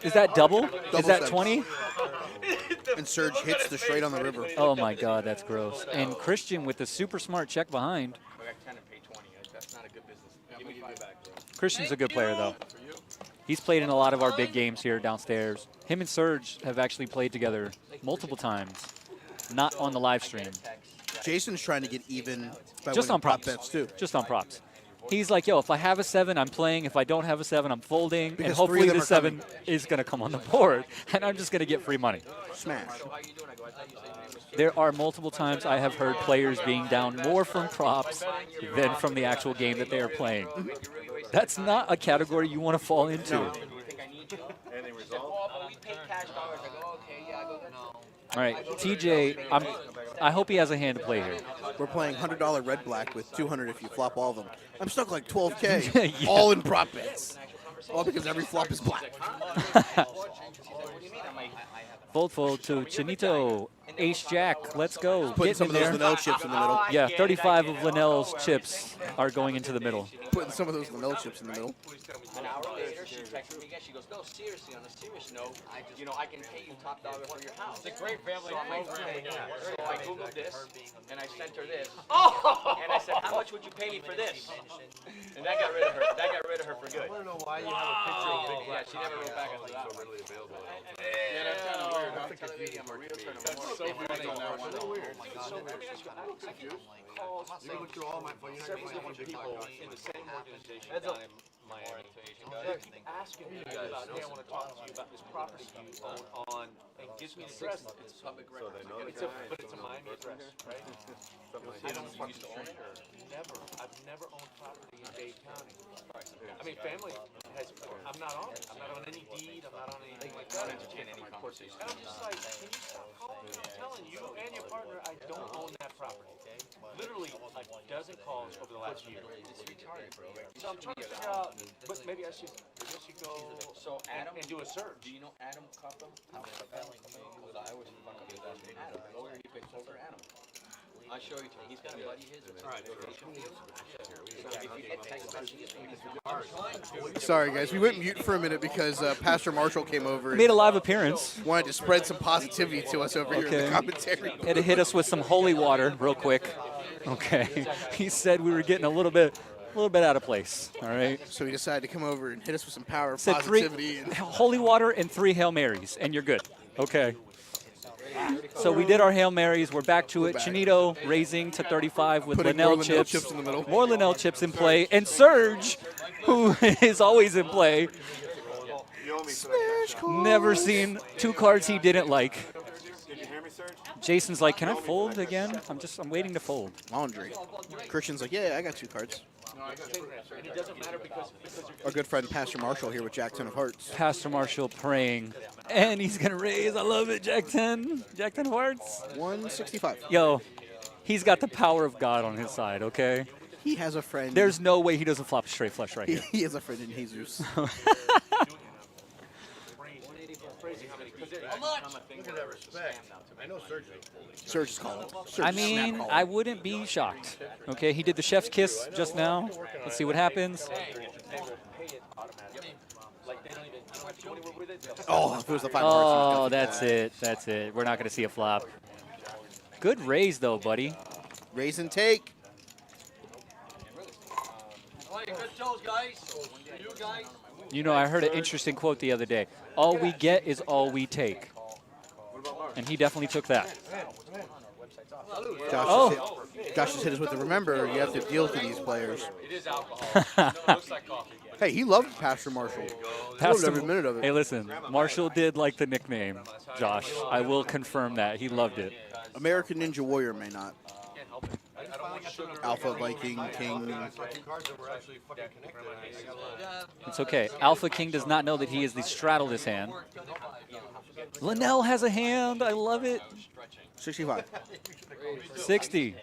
Is that double? Is Double that sevens. 20? And Surge hits the straight on the river. Oh my God, that's gross. And Christian with the super smart check behind. I got 10 and pay 20. That's not a good business. Give me 5 back, bro. Christian's a good player though. He's played in a lot of our big games here downstairs. Him and Surge have actually played together multiple times, not on the live stream. Jason's trying to get even by Just winning on prop props. bets too. Just on props. He's like, yo, if I have a 7, I'm playing. If I don't have a 7, I'm folding. Because and 3 hopefully of them the are 7 is going to come on the board. And I'm just going to get free money. Smash. There are multiple times I have heard players being down more from props than from the actual game that they are playing. That's not a category you want to fall into. any result? All right, TJ, I hope he has a hand to play here. We're playing $100 red black with 200 if you flop all of them. I'm stuck like 12K, Yeah. all in prop bets. All because every flop is black. Fold to Chinito. Ace Jack, let's go. Putting Get some in of those there. Linnell chips in the middle. Yeah, 35 of Linnell's chips are going into the middle. Putting some of those Linnell chips in the middle. An hour later, she texted me again. She goes, "No, seriously, on a serious note, I can pay you top dollar for your house." It's a great family program. So I googled this, and I sent her this. Oh! And I said, "How much would you pay me for this?" And that got rid of her. That got rid of her for good. I don't know why you have a picture of Big Yeah, she never wrote back after that. readily available. Yeah, that's kind of weird. I'm telling you, I'm a real turn of That's so funny on that one. So let me ask you, I get calls They go through all my phone. You're not several gonna different find people in the same organization down in Miami. They keep asking me about, "Hey, I want to talk to you about this property you own on," and gives me the address. It's public record. But it's a Miami address, right? I don't fucking own it. I've never owned property in Dade County. I mean, family has. I'm not on it. I'm not on any deed. I'm not on anything like that. And I'm just like, can you stop calling me? I'm telling you and your partner, I don't own that property. Literally a dozen calls over the last year. So I'm trying to figure out, but maybe I should go and do a search. Do you know Adam Coppa? Because I always fuck up his last name. Adam, the lawyer he plays poker, Adam. I'll show you to him. He's got a buddy of his. All right, Sorry, guys. We went mute for a minute because Pastor Marshall came over and Made a live appearance. wanted to spread some positivity to us over here in the commentary. Had to hit us with some holy water real quick. Okay. He said we were getting a little bit out of place. All right. So he decided to come over and hit us with some power, Said positivity. holy water and 3 Hail Marys, and you're good. Okay. So we did our Hail Marys. We're back to it. back. Chinito raising to 35 with Putting Linnell more Linnell chips. chips in the middle. More Linnell chips in play. And Serge, who is always in play. Never seen 2 cards he didn't like. Did you hear me, Serge? Jason's like, can I fold again? I'm waiting to fold. Laundry. Christian's like, yeah, I got 2 cards. And it doesn't matter because Our good friend Pastor Marshall here with Jack 10 of Hearts. Pastor Marshall praying. And he's going to raise. I love it, Jack 10. Jack 10 of Hearts. 165. Yo, he's got the power of God on his side, okay? He has a friend. There's no way he doesn't flop a straight flush right here. He has a friend in Jesus. How much? Look at that respect. I know Serge. Serge is calling. I mean, I wouldn't be shocked. Okay, he did the chef's kiss just now. Let's see what happens. Oh, if it was the 5 of Hearts. Oh, that's it. That's it. We're not going to see a flop. Good raise, though, buddy. Raise and take. Good shows, guys. You guys. You know, I heard an interesting quote the other day. All we get is all we take. And he definitely took that. Josh just hit us with the remember, you have to deal to these players. it is alcohol. No, looks like coffee. Hey, he loved Pastor Marshall. He loved every minute of it. Hey, listen, Marshall did like the nickname, Josh. I will confirm that. He loved it. American Ninja Warrior may not. Alpha, Viking, King. It's okay. Alpha King does not know that he is the straddle this hand. Linnell has a hand. I love it. 65. 60.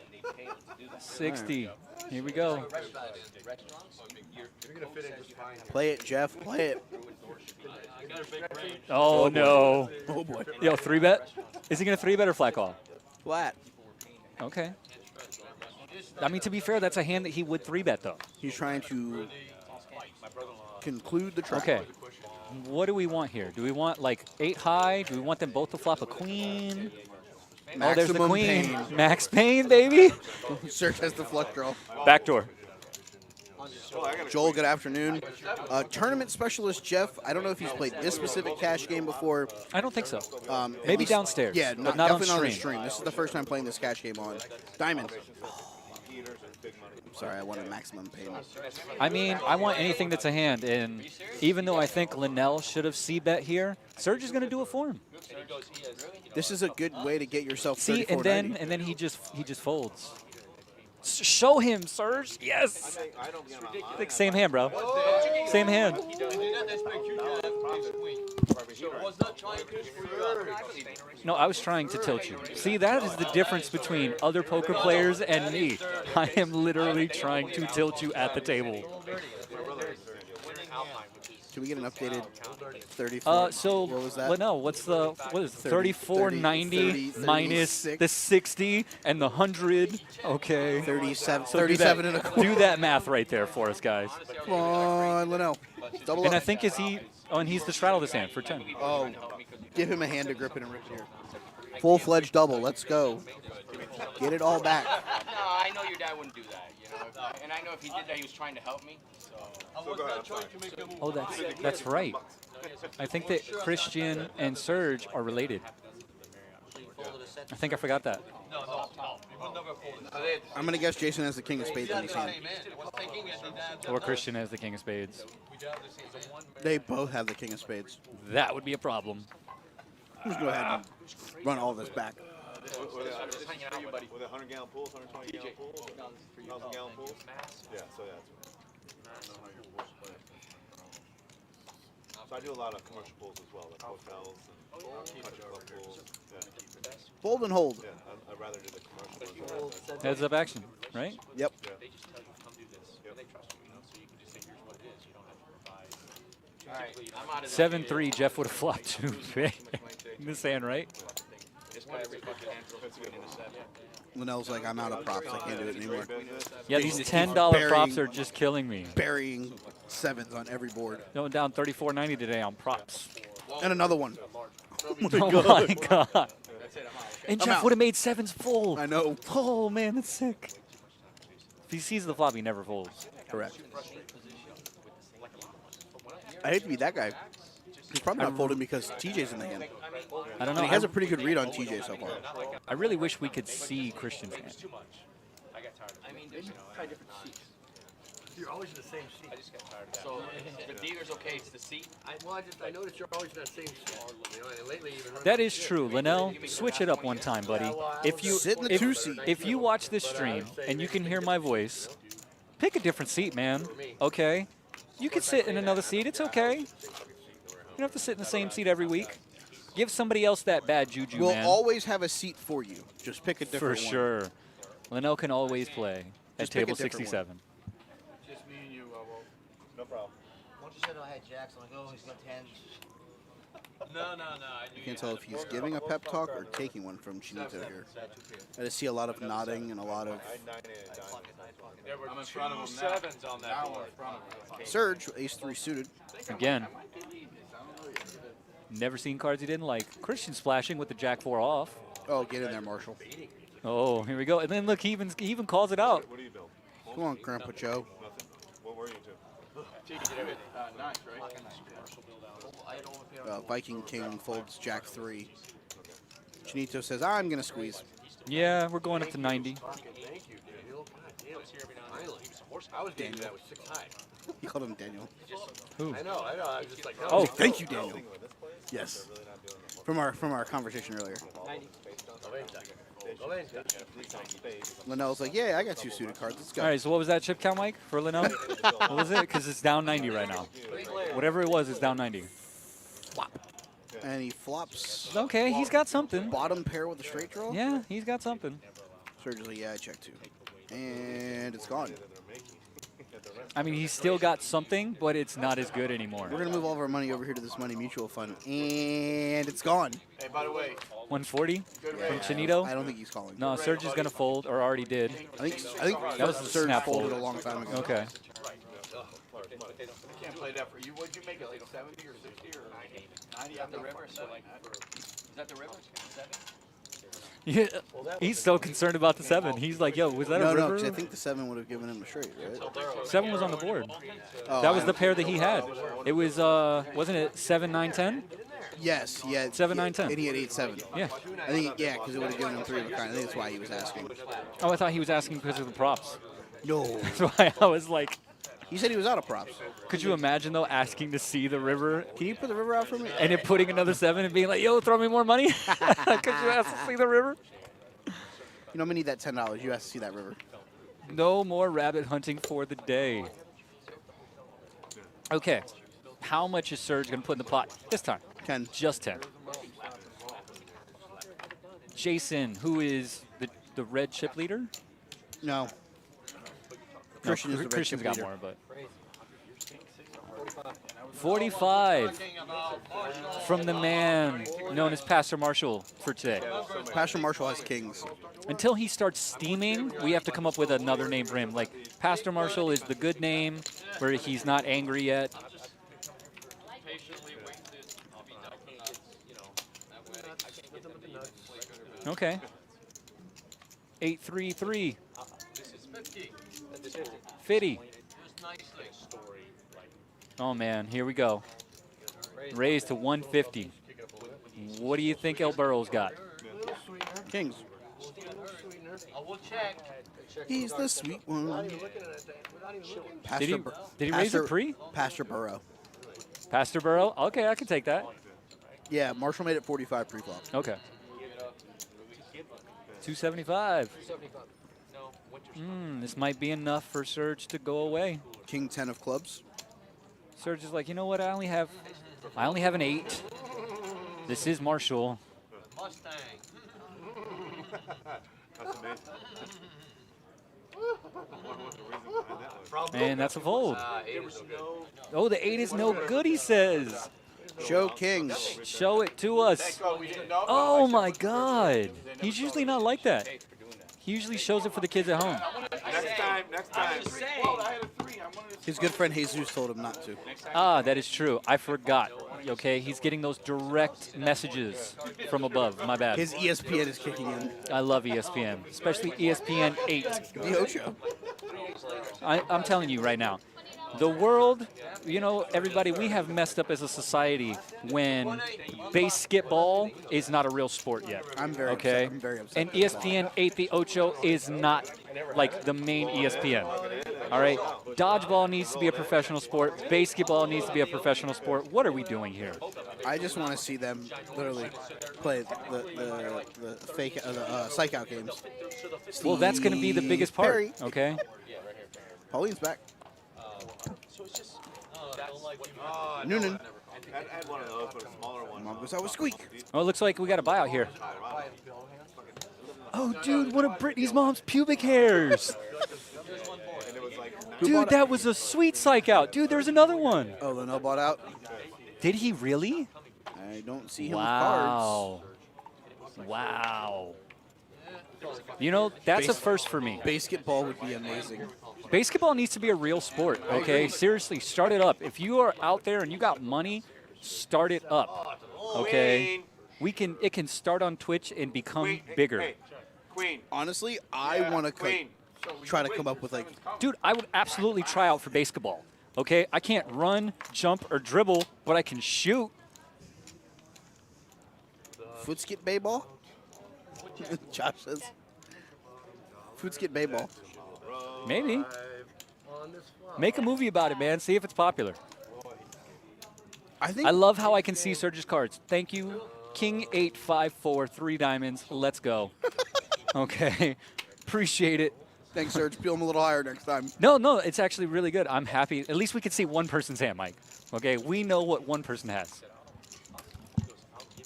60. Here we go. Play it, Jeff. Play it. Oh, no. Oh, boy. Yo, 3-bet? Is he going to 3-bet or flat call? Flat. Okay. I mean, to be fair, that's a hand that he would 3-bet, though. He's trying to conclude the track. Okay. What do we want here? Do we want, like, 8 high? Do we want them both to flop a queen? Oh, there's the Maximum queen. pain. Max Payne, baby. Serge has the flush draw. Backdoor. Joel, good afternoon. Tournament specialist Jeff, I don't know if he's played this specific cash game before. I don't think so. At Maybe least- downstairs. Yeah, but not definitely on not on the stream. stream. This is the first time playing this cash game on Diamond. Sorry, I wanted maximum pain. I mean, I want anything that's a hand, and even though I think Linnell should have C-bet here, Serge is going to do it for him. This is a good way to get yourself See, 34.90. and then he just folds. Show him, Serge. Yes. I think same hand, bro. Same hand. No, I was trying to tilt you. See, that is the difference between other poker players and me. I am literally trying to tilt you at the table. Can we get an updated 34? So what was that? Linnell, what is 3490 30, minus 36. the 60 and the 100? Okay. 37, So 37 and a quarter. do that math right there for us, guys. Come on, Linnell. Double And up. I think and he's the straddle this hand for 10. Oh, give him a hand to grip it and rip it here. Full-fledged double. Let's go. Get it all back. No, I know your dad wouldn't do that, you know. And I know if he did that, he was trying to help me. So Oh, that's right. I think that Christian and Serge are related. I think I forgot that. I'm going to guess Jason has the king of spades in his hand. Or Christian has the king of spades. They both have the king of spades. That would be a problem. Let's go ahead and run all this back. Were they 100-gallon pools, 120-gallon pools, 1,000-gallon pools? Yeah, so yeah. So I do a lot of commercial pools as well, like hotels and country club pools. Yeah. Fold and hold. Yeah, I'd rather do the commercial ones. Heads up action, right? Yep. Yeah. all right, I'm out of 7-3, Jeff would have flopped too big in this hand, right? this guy every fucking hand throws a queen in a 7. Linnell's like, I'm out of props. I can't do it anymore. Yeah, these $10 props are just killing me. Burying sevens on every board. Going down 34.90 today on props. And another one. Oh my god. And Jeff would have made sevens full. I know. Oh man, that's sick. If he sees the flop, he never folds. Correct. I hate to be that guy. He's probably not folding because TJ's in the hand. I don't know. And he has a pretty good read on TJ so far. I really wish we could see Christian's hand. I mean, there's try different seats. You're always in the same seat. I just got tired of that. So the dealer's okay, it's the seat. I noticed you're always in that same seat. You know, and lately even That is true, Linnell. Switch it up one time, buddy. If you Sit in the two seat. if you watch this stream and you can hear my voice, pick a different seat, man. Okay, you can sit in another seat. It's okay. You don't have to sit in the same seat every week. Give somebody else that bad juju, We'll man. always have a seat for you. Just pick a For different one. sure. Linnell can always play at Just pick a table different 67. Just me and you, No problem. Once you said I had jacks, I'm like, oh, he's got 10s. No. You can't tell if he's giving a pep talk or taking one from Chinito here. I just see a lot of nodding and a lot of There were 2 sevens on that board. Serge, ace-3 suited. Again. Never seen cards he didn't like. Christian splashing with the jack-4 off. Oh, get in there, Marshall. Oh, here we go. And then look, he even calls it out. What do you build? Come on, Grandpa Joe. Nothing? What were you to? nice, right? Viking King folds Jack-3. Chinito says, I'm going to squeeze. Yeah, we're going up to 90. Thank you, Daniel. God damn it. Finally. I was getting that with 6 high. He called him Daniel. Who? I know. I was just like, no. Oh, Thank you, Daniel. Yes. From our conversation earlier. Linnell's like, yeah, I got 2 suited cards. Let's go. All right, so what was that chip count, Mike, for Linnell? What was it? Because it's down 90 right now. Whatever it was, it's down 90. And he flops. Okay, he's got something. Bottom pair with a straight draw. Yeah, he's got something. Serge is like, yeah, I checked 2. And it's gone. I mean, he's still got something, but it's not as good anymore. We're going to move all of our money over here to this Money Mutual Fund. And it's gone. Hey, by the way, 140 from Chinito? I don't think he's calling. No, Serge is going to fold, or already did. I think That was a Serge snap folded fold. a long time ago. Okay. I can't play that for you. What'd you make it, like 70 or 60 or 90? 90 on the river, so like, is that the river? 7? Yeah, he's so concerned about the 7. He's like, yo, was that a No, river? because I think the 7 would have given him a straight, right? 7 was on the board. Oh, That was the pair that he had. It was, wasn't it 7, 9, 10? Yes, yeah. 7, 9, 10. And he had 8-7. Yeah. I think, yeah, because it would have given him 3 of a kind. I think that's why he was asking. Oh, I thought he was asking because of the props. No. That's why I was like, He said he was out of props. could you imagine, though, asking to see the river Can you put the river out for me? and then putting another 7 and being like, yo, throw me more money? Could you ask to see the river? You know, I'm going to need that $10. You have to see that river. No more rabbit hunting for the day. Okay. How much is Serge going to put in the pot this time? 10. Just 10. Jason, who is the red chip leader? No. Christian is the red Christian's chip got leader. more, but 45 from the man known as Pastor Marshall for today. Pastor Marshall has kings. Until he starts steaming, we have to come up with another name for him. Like, Pastor Marshall is the good name where he's not angry yet. Okay. 833. 50. Oh man, here we go. Raised to 150. What do you think El Burrow's got? Kings. He's the sweet one. Did he raise it pre? Pastor Burrow. Pastor Burrow? Okay, I can take that. Yeah, Marshall made it 45 pre-flop. Okay. 275. This might be enough for Serge to go away. King 10 of clubs. Serge is like, you know what? I only have an 8. This is Marshall. Mustang. That's amazing. And that's a fold. Oh, the 8 is no good, he says. Show kings. Show it to us. Oh my God. He's usually not like that. He usually shows it for the kids at home. Next time. His good friend Jesus told him not to. Ah, that is true. I forgot. Okay, he's getting those direct messages from above. My bad. His ESPN is kicking in. I love ESPN, especially ESPN 8. The Ocho. I'm telling you right now. The world, you know, everybody, we have messed up as a society when basketball is not a real sport yet. I'm very okay? upset. I'm very upset. And ESPN 8 The Ocho is not like the main ESPN. All right? Dodgeball needs to be a professional sport. Basketball needs to be a professional sport. What are we doing here? I just want to see them literally play the fake psych out games. Well, that's going to be the biggest part. Perry. Okay. Pauline's back. Noonan. I had one of those, but a smaller one. Mom goes out with Squeak. Oh, it looks like we got a buyout here. Oh, dude, one of Brittany's mom's pubic hairs. Dude, that was a sweet psych out. Dude, there's another one. Oh, the no bought out? Did he really? I don't see him with cards. Wow. You know, that's a first for me. Basketball would be amazing. Basketball needs to be a real sport, okay? Seriously, start it up. If you are out there and you got money, start it up, okay? It can start on Twitch and become bigger. Queen. Honestly, I want to try to come up with like... Dude, I would absolutely try out for basketball, okay? I can't run, jump, or dribble, but I can shoot. Footskit Bayball? Josh says. Footskit Bayball. Maybe. Make a movie about it, man. See if it's popular. I love how I can see Serge's cards. Thank you. King 854, 3 diamonds. Let's go. Okay. Appreciate it. Thanks, Serge. Peel him a little higher next time. No, it's actually really good. I'm happy. At least we can see one person's hand, Mike. Okay, we know what one person has.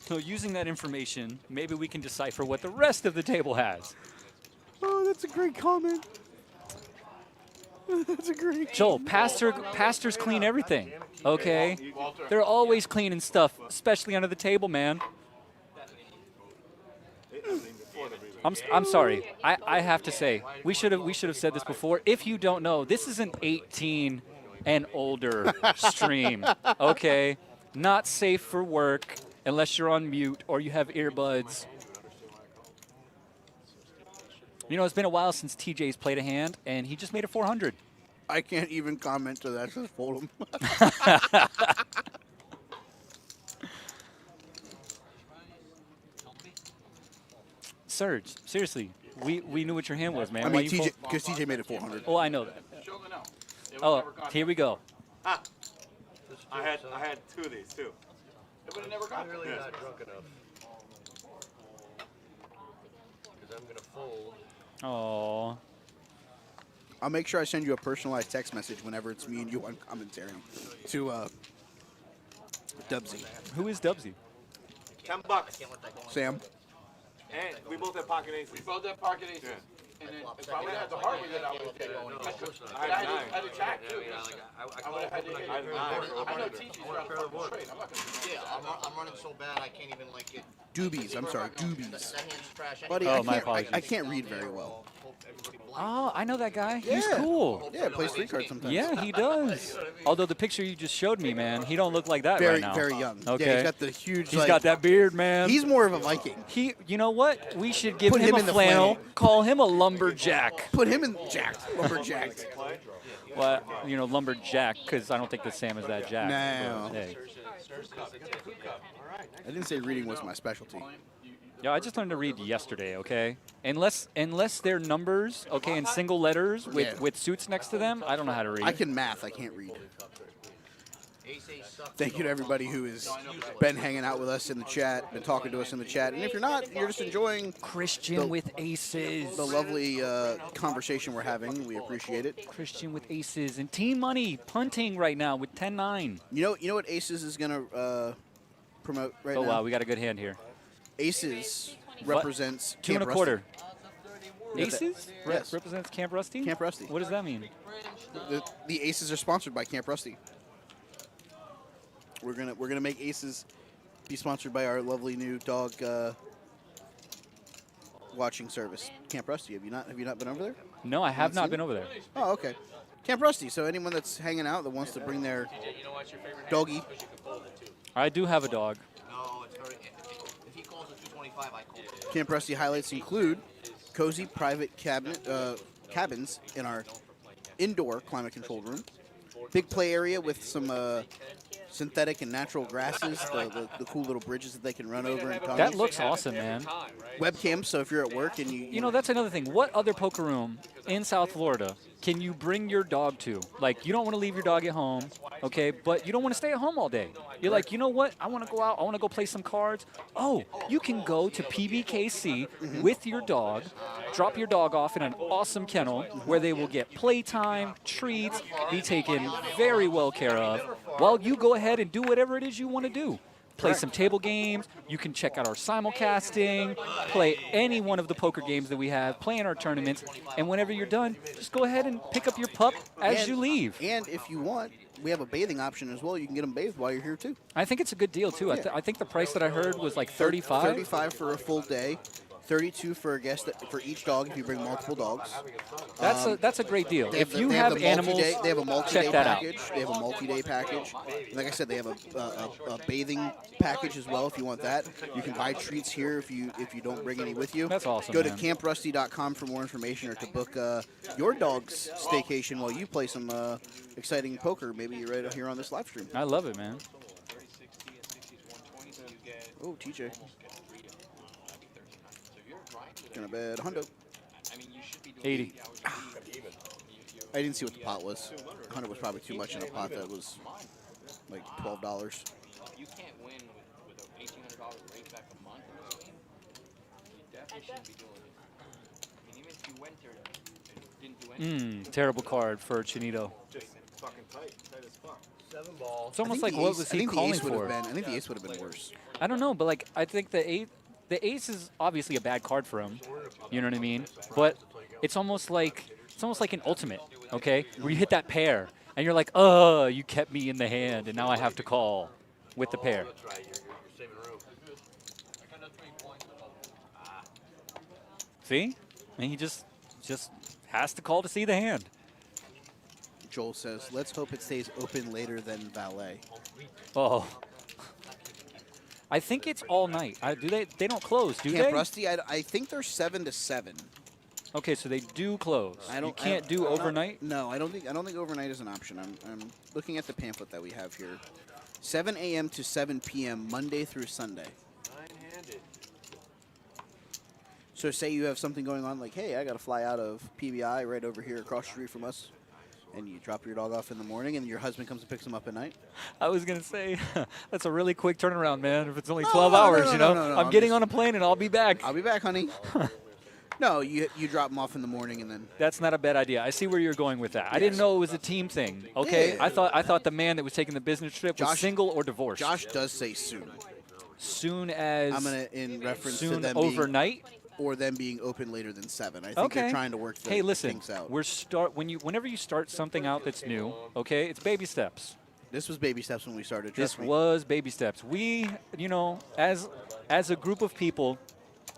So using that information, maybe we can decipher what the rest of the table has. Oh, that's a great comment. That's a great Joel, pastors clean everything, okay? They're always cleaning stuff, especially under the table, man. I'm sorry. I have to say, we should have said this before. If you don't know, this is an 18 and older stream, okay? Not safe for work unless you're on mute or you have earbuds. You know, it's been a while since TJ's played a hand, and he just made a 400. I can't even comment to that. Just fold him. Serge, seriously, we knew what your hand was, man. I mean, TJ, because TJ made it 400. Oh, I know that. Oh, here we go. I had 2 of these too. It would have never gotten. I'm really not drunk enough. Because I'm gonna fold. Oh. I'll make sure I send you a personalized text message whenever it's me and you on commentary to Dubsy. Who is Dubsy? $10. Sam. And we both have pocket aces. We both have pocket aces. And then if I would have had the heart with it, I would have taken it. I had a jack too. I would have had to. I know TG's around fucking straight. I'm not gonna do that. Yeah, I'm running so bad I can't even like get. Doobies. I'm sorry, doobies. That hand's trash. Buddy, Oh, my apologies. I can't read very well. Oh, I know that guy. Yeah. He's cool. Yeah, plays 3 cards sometimes. Yeah, he does. Although the picture you just showed me, man, he don't look like that Very, right now. very young. Okay. Yeah, he's got the huge. He's like, got that beard, man. He's more of a Viking. You know what? We should give Put him him a in the flannel. flannel. Call him a lumberjack. Put him in jacked, lumberjacked. Well, lumberjack, because I don't think the Sam is that jack. No. Hey. I didn't say reading was my specialty. Yeah, I just learned to read yesterday, okay? Unless they're numbers, okay, in single letters with suits next to them, I don't know how to read. I can math, I can't read. Thank you to everybody who has been hanging out with us in the chat, been talking to us in the chat. And if you're not, you're just enjoying Christian with aces. The lovely conversation we're having. We appreciate it. Christian with aces and team money punting right now with 10-9. You know what Aces is going to promote right now? Oh, wow, we got a good hand here. Aces represents Two Camp and a quarter. Rusty. Aces? Yes. Represents Camp Rusty? Camp Rusty. What does that mean? The Aces are sponsored by Camp Rusty. We're gonna make Aces be sponsored by our lovely new dog watching service, Camp Rusty. Have you not been over there? No, I have not been over there. Oh, okay. Camp Rusty. So anyone that's hanging out that wants to bring their doggy. I do have a dog. No, it's very. If he calls it 225, I call it. Camp Rusty highlights include cozy private cabins in our indoor climate-controlled room, big play area with some synthetic and natural grasses, the cool little bridges that they can run over and tunnels. That looks awesome, man. Webcams, so if you're at work and you know, that's another thing. What other poker room in South Florida can you bring your dog to? Like, you don't want to leave your dog at home, okay, but you don't want to stay at home all day. You're like, you know what? I want to go out. I want to go play some cards. Oh, you can go to PBKC with your dog, drop your dog off in an awesome kennel where they will get playtime, treats, be taken very well care of, while you go ahead and do whatever it is you want to do. Play some table games. You can check out our simulcasting, play any one of the poker games that we have, play in our tournaments, and whenever you're done, just go ahead and pick up your pup as you leave. And if you want, we have a bathing option as well. You can get them bathed while you're here, too. I think it's a good deal, too. Yeah. I think the price that I heard was like $35. $35 for a full day. $32 for a guest for each dog if you bring multiple dogs. That's a great deal. If you they have animals, they have a multi-day check that package. They have a multi-day package. And like I said, they have a bathing package as well if you want that. You can buy treats here if you don't bring any with you. That's awesome. Go to camprusty.com for more information or to book your dog's staycation while you play some exciting poker. Maybe you're right here on this live stream. I love it, man. Oh, TJ. Gonna bet $100. 80. I didn't see what the pot was. 100 was probably too much in a pot that was like $12. You can't win with an $1,800 rate back a month. You definitely shouldn't be doing it. I mean, even if you went there and didn't do anything. Terrible card for Chinito. Just fucking tight as fuck. 7 balls. It's almost like what was he calling for? I think the ace would have been worse. I don't know, but like I think the ace is obviously a bad card for him. You know what I mean? But it's almost like an ultimate, okay? Where you hit that pair and you're like, "Oh, you kept me in the hand and now I have to call with the pair." See? And he just has to call to see the hand. Joel says, "Let's hope it stays open later than valet." Oh. I think it's all night. They don't close, do Camp they? Rusty, I think they're 7 to 7. Okay, so they do close. You can't do overnight? No, I don't think overnight is an option. I'm looking at the pamphlet that we have here. 7 a.m. to 7 p.m. Monday through Sunday. Nine-handed. So say you have something going on like, hey, I got to fly out of PBI right over here across the street from us, and you drop your dog off in the morning, and your husband comes and picks him up at night. I was going to say, that's a really quick turnaround, man. If it's only 12 hours, you know. I'm getting on a plane, and I'll be back. I'll be back, honey. No, you drop them off in the morning, and then. That's not a bad idea. I see where you're going with that. Yes. I didn't know it was a team thing. Okay, yeah. I thought the man that was taking the business trip was single or divorced. Josh does say soon. Soon as. I'm gonna in reference soon to them overnight. or them being open later than 7. I think they're trying to work the things out. Whenever you start something out that's new, okay, it's baby steps. This was baby steps when we started. This was baby steps. We, as a group of people,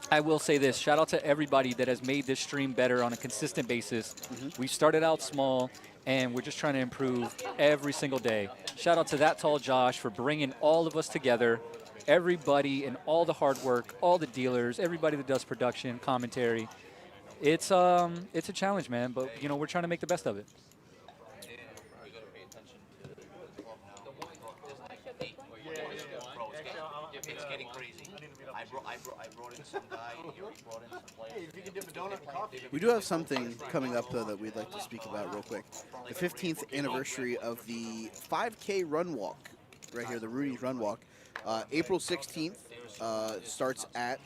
I will say this. Shout out to everybody that has made this stream better on a consistent basis. We started out small, and we're just trying to improve every single day. Shout out to That Tall Josh for bringing all of us together. Everybody and all the hard work, all the dealers, everybody that does production, commentary. It's a challenge, man, but we're trying to make the best of it. It's getting crazy. I brought in some guy. He already brought in some players. Hey, if you can dip a donut in coffee. We do have something coming up, though, that we'd like to speak about real quick. The 15th anniversary of the 5K run walk, right here, the Rudy's run walk. April 16th starts at,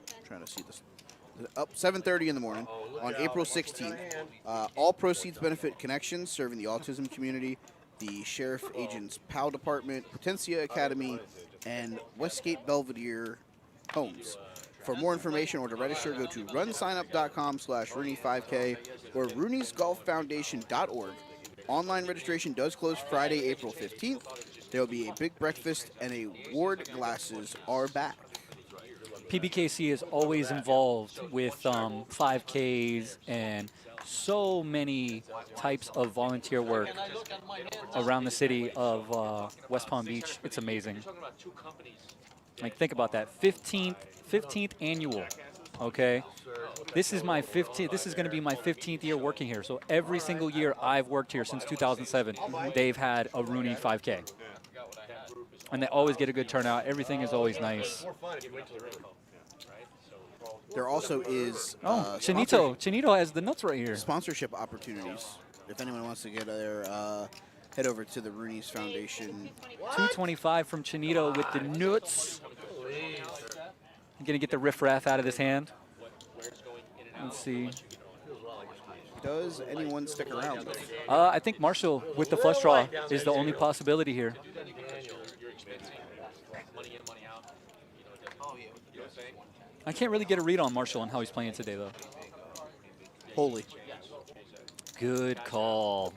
I'm trying to see this, up 7:30 in the morning on April 16th. All proceeds benefit Connections, serving the autism community, the Sheriff Agent's PAL Department, Potencia Academy, and Westgate Belvedere Homes. For more information or to register, go to runsignup.com/Rooney5K or Rooney'sGolfFoundation.org. Online registration does close Friday, April 15th. There will be a big breakfast and award glasses are back. PBKC is always involved with 5Ks and so many types of volunteer work around the city of West Palm Beach. It's amazing. Like, think about that. 15th annual. Okay, this is my 15th. This is going to be my 15th year working here. So every single year I've worked here since 2007, they've had a Rooney 5K, and they always get a good turnout. Everything is always nice. There also is Chinito has the nuts right here. Sponsorship opportunities. If anyone wants to get there, head over to the Rooney's Foundation. $225 from Chinito with the nuts. I'm gonna get the riffraff out of this hand. Let's see. Does anyone stick around? I think Marshall with the flush draw is the only possibility here. I can't really get a read on Marshall and how he's playing today, though. Holy. Good call.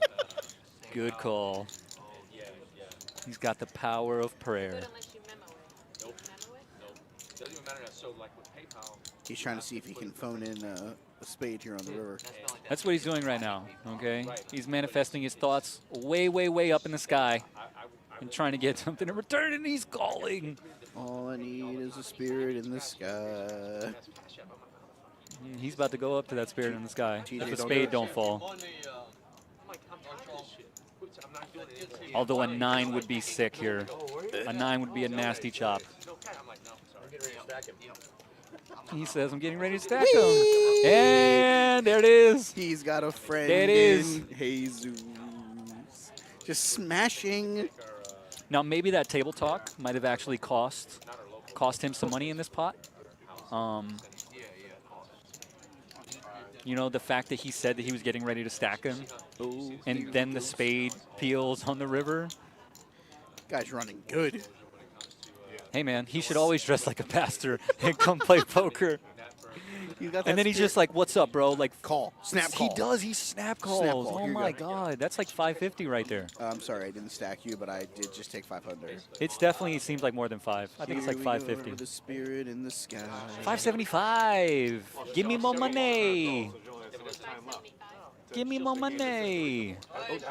Good call. He's got the power of prayer. He's trying to see if he can phone in a spade here on the river. That's what he's doing right now, okay? He's manifesting his thoughts way, way, way up in the sky and trying to get something in return, and he's calling. All I need is a spirit in the sky. He's about to go up to that spirit in the sky. If the spade don't fall. Although a 9 would be sick here. A 9 would be a nasty chop. He says, I'm getting ready to stack him. And there it is. He's got a friend there it is. in Jesus. Just smashing. Now, maybe that table talk might have actually cost him some money in this pot. The fact that he said that he was getting ready to stack him, and then the spade peels on the river. Guy's running good. Hey, man, he should always dress like a pastor and come play poker. And then he's just like, what's up, bro? Like, call. Snap call. He does. He snap calls. Snap call. Oh, my God. That's like 550 right there. I'm sorry. I didn't stack you, but I did just take 500. It's definitely seems like more than 5. I think it's like 550. The spirit in the sky. 575. Give me more money. Give me more money.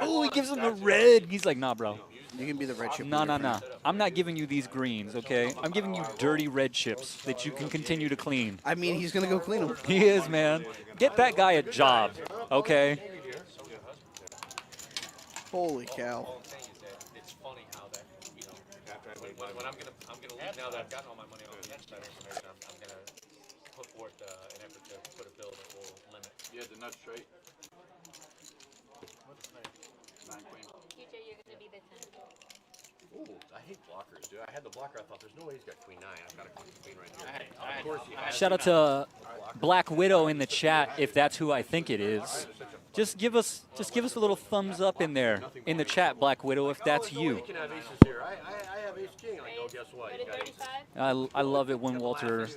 Oh, he gives him the red. He's like, nah, bro. You can be the red chip. No. I'm not giving you these greens, okay? I'm giving you dirty red chips that you can continue to clean. I mean, he's going to go clean them. He is, man. Get that guy a job, okay? Holy cow. It's funny how that, when I'm gonna leave now that I've gotten all my money off the inside information, I'm gonna put forth an effort to put a bill that will limit. You had the nuts straight? QJ, you're going to be the 10. Ooh, I hate blockers, dude. I had the blocker. I thought there's no way he's got queen 9. I've got a queen right here. Of course he has. Shout out to Black Widow in the chat if that's who I think it is. Just give us a little thumbs up in there in the chat, Black Widow, if that's you. You can have aces here. I have ace king. I go, guess what? You got aces. I love it when Walter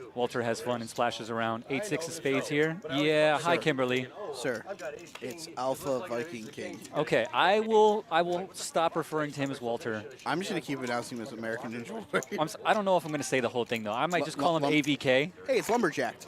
has fun and splashes around. 8-6 of spades here. Yeah, hi Kimberly. Sir, it's Alpha Viking King. Okay, I will stop referring to him as Walter. I'm just gonna keep announcing him as American Ninja Warrior. I don't know if I'm gonna say the whole thing though. I might just call him AVK. Hey, it's Lumberjacked.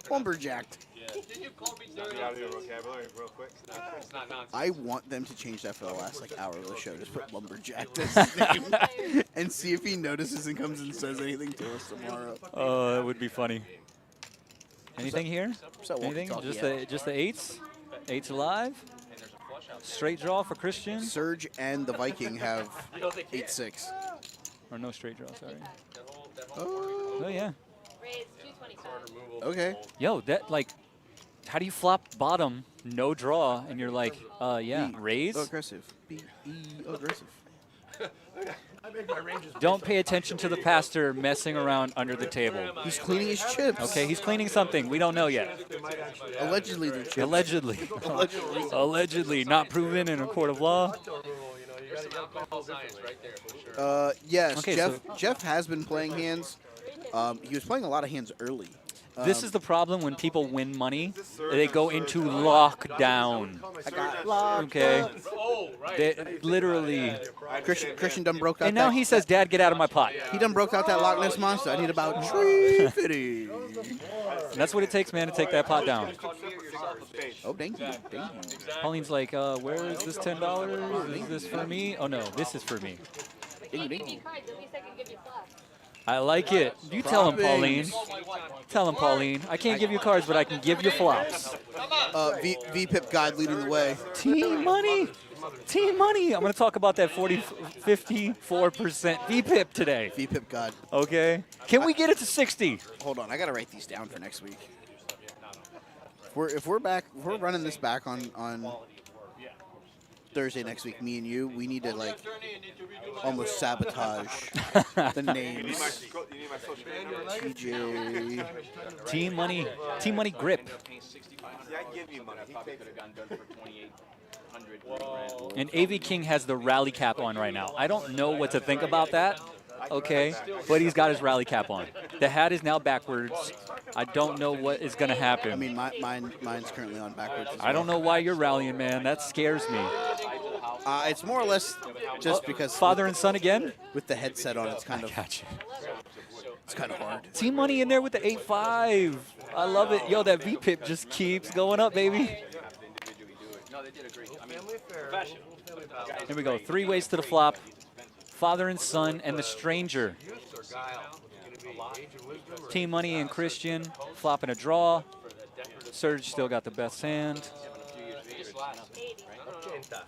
Lumberjacked. Did you call me dirty? Get out of your vocabulary real quick. It's not nonsense. I want them to change that for the last hour of the show. Just put Lumberjacked as his name and see if he notices and comes and says anything to us tomorrow. Oh, that would be funny. Anything here? So Anything? Just the eights? Eights alive? Straight draw for Christian? Surge and the Viking have 8-6. Or no straight draw, sorry. Oh yeah. Raise 225. Okay. Yo, that like, how do you flop bottom, no draw, and you're like, yeah, raise? Aggressive. Aggressive. I make my ranges. Don't pay attention to the pastor messing around under the table. He's cleaning his chips. Okay, he's cleaning something. We don't know yet. Allegedly, they're chips. Allegedly. Allegedly. Not proven in a court of law. Yes, Okay, Jeff has been playing hands. He was playing a lot of hands early. This is the problem when people win money. They go into lockdown. I got locked Okay. up. They literally. Christian done broke out. And now he says, Dad, get out of my pot. He done broke out that Loch Ness monster. I need about 350. And that's what it takes, man, to take that pot down. Oh, thank you. Thank you. Pauline's like, where is this $10? Is this for me? Oh, no, this is for me. Thank you. Cards, at least I can give you fluff. I like it. You tell him, Pauline. Tell him, Pauline. I can't give you cards, but I can give you flops. VPIP guide leading the way. Team money. Team money. I'm going to talk about that 54% VPIP today. VPIP guide. Okay. Can we get it to 60? Hold on. I got to write these down for next week. If we're running this back on Thursday next week, me and you, we need to like almost sabotage the names. TJ. Team money grip. See, I give you money. He takes it. And AV King has the rally cap on right now. I don't know what to think about that. Okay, but he's got his rally cap on. The hat is now backwards. I don't know what is going to happen. I mean, mine's currently on backwards. I don't know why you're rallying, man. That scares me. It's more or less just because father and son again. With the headset on, it's kind of. Gotcha. It's kind of hard. Team money in there with the 8-5. I love it. Yo, that VPIP just keeps going up, baby. Here we go. 3 ways to the flop. Father and son and the stranger. Team money and Christian flopping a draw. Surge still got the best hand.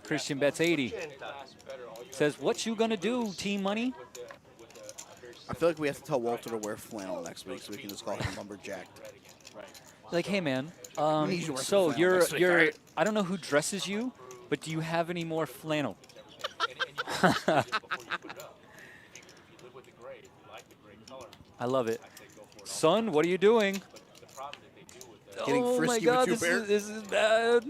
Christian bets 80. Says, what you gonna do, Team money? I feel like we have to tell Walter to wear flannel next week so we can just call him Lumberjack. Like, hey man, so so you're I don't know who dresses you, but do you have any more flannel? I love it. Son, what are you doing? Getting oh my frisky God, with this is bad.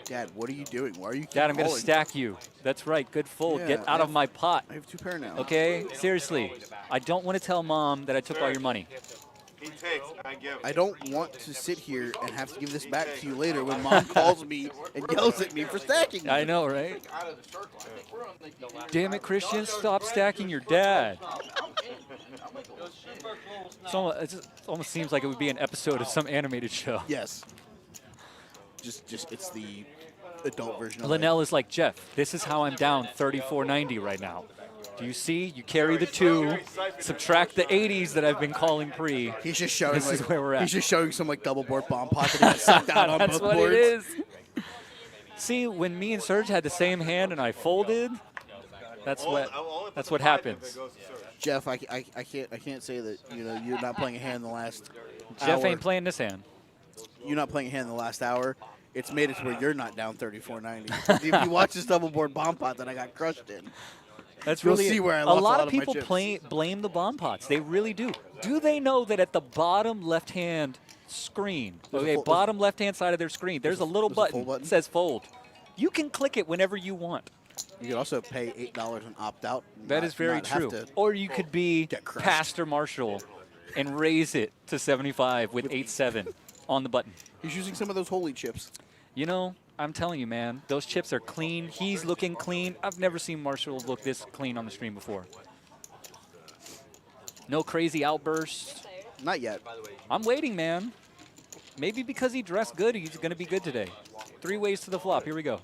Dad, what are you doing? Why are you? Dad, I'm gonna calling? stack you. That's right, good fold. Yeah, Get out of my pot. I have 2 pair now. Okay, seriously, I don't want to tell Mom that I took all your money. He takes, I give. I don't want to sit here and have to give this back to you later when Mom calls me and yells at me for stacking. I know, right? Damn it, Christian, stop stacking your dad. It almost seems like it would be an episode of some animated show. Yes. Just it's the adult version of Linnell is like, Jeff, this is how I'm down 34.90 right now. Do you see? You carry the 2, subtract the 80s that I've been calling pre. He's just showing this like, is where we're at. He's just showing some like double board bomb pot that he got sucked out on That's both what boards. it is. See, when me and Serge had the same hand and I folded, that's what happens. Jeff, I can't say that you're not playing a hand in the last. Jeff hour. ain't playing this hand. You're not playing a hand in the last hour. it's made it to where you're not down 34.90. If you watch this double board bomb pot that I got crushed in, That's you'll really see where I a lost lot a of my people chips. blame the bomb pots. They really do. Do they know that at the bottom left-hand screen, bottom left-hand side of their screen, there's a little button that says fold. You can click it whenever you want. You could also pay $8 and opt out. That is very true. Or you could be Pastor Marshall and raise it to 75 with 8-7 on the button. He's using some of those holy chips. You know, I'm telling you, man, those chips are clean. He's looking clean. I've never seen Marshall look this clean on the stream before. No crazy outbursts. Not yet. I'm waiting, man. Maybe because he dressed good, he's going to be good today. 3 ways to the flop. Here we go.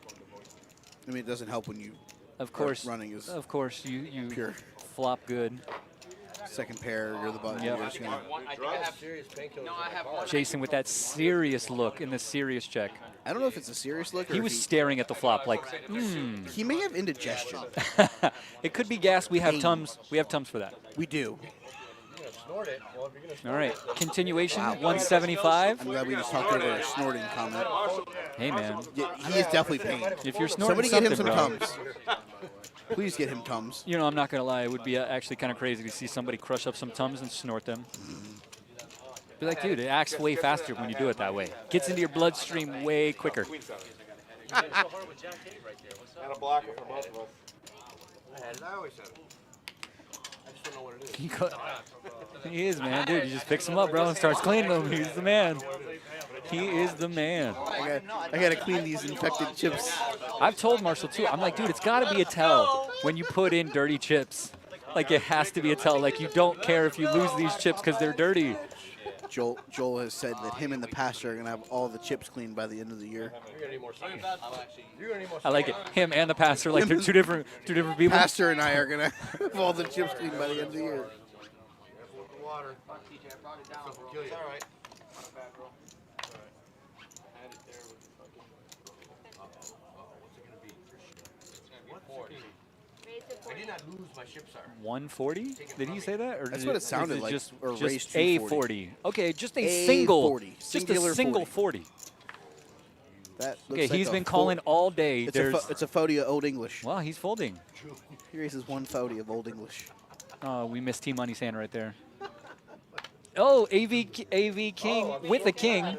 I mean, it doesn't help when you running is you pure. Flop good. Second pair, you're the button. Yep. You're just gonna Jason with that serious look in the serious check. I don't know if it's a serious look. Or He was staring at the flop like, He may have indigestion. It could be gas. We have Tums. We have Tums for that. We do. All right. Continuation, 175. I'm glad we just talked over a snorting comment. Hey, man. Yeah, he is definitely pain. If you're snorting Somebody get him some something, Tums. Please get him Tums. You know, I'm not going to lie. It would be actually kind of crazy to see somebody crush up some Tums and snort them. Be like, dude, it acts way faster when you do it that way. Gets into your bloodstream way quicker. And a blocker for both of us. I always said it. I just don't know what it is. He is, man. Dude, you just picks him up, bro, and starts cleaning them. He's the man. He is the man. I got to clean these infected chips. I've told Marshall, too. I'm like, dude, it's got to be a tell when you put in dirty chips. Like, it has to be a tell. Like, you don't care if you lose these chips because they're dirty. Joel has said that him and the pastor are going to have all the chips cleaned by the end of the year. I like it. Him and the pastor, like they're two different people. Pastor and I are going to have all the chips cleaned by the end of the year. Water. It's all right. I did not lose my ship, sir. 140? Did he say that? Or That's what it sounded like. Just, or just raised a 40. Okay, just a single 40. Just a single 40. That Okay, looks he's like been calling all day. It's a 40 of Old English. Wow, he's folding. He raises 140 of Old English. Oh, we missed T-Money's hand right there. Oh, AV King with the king,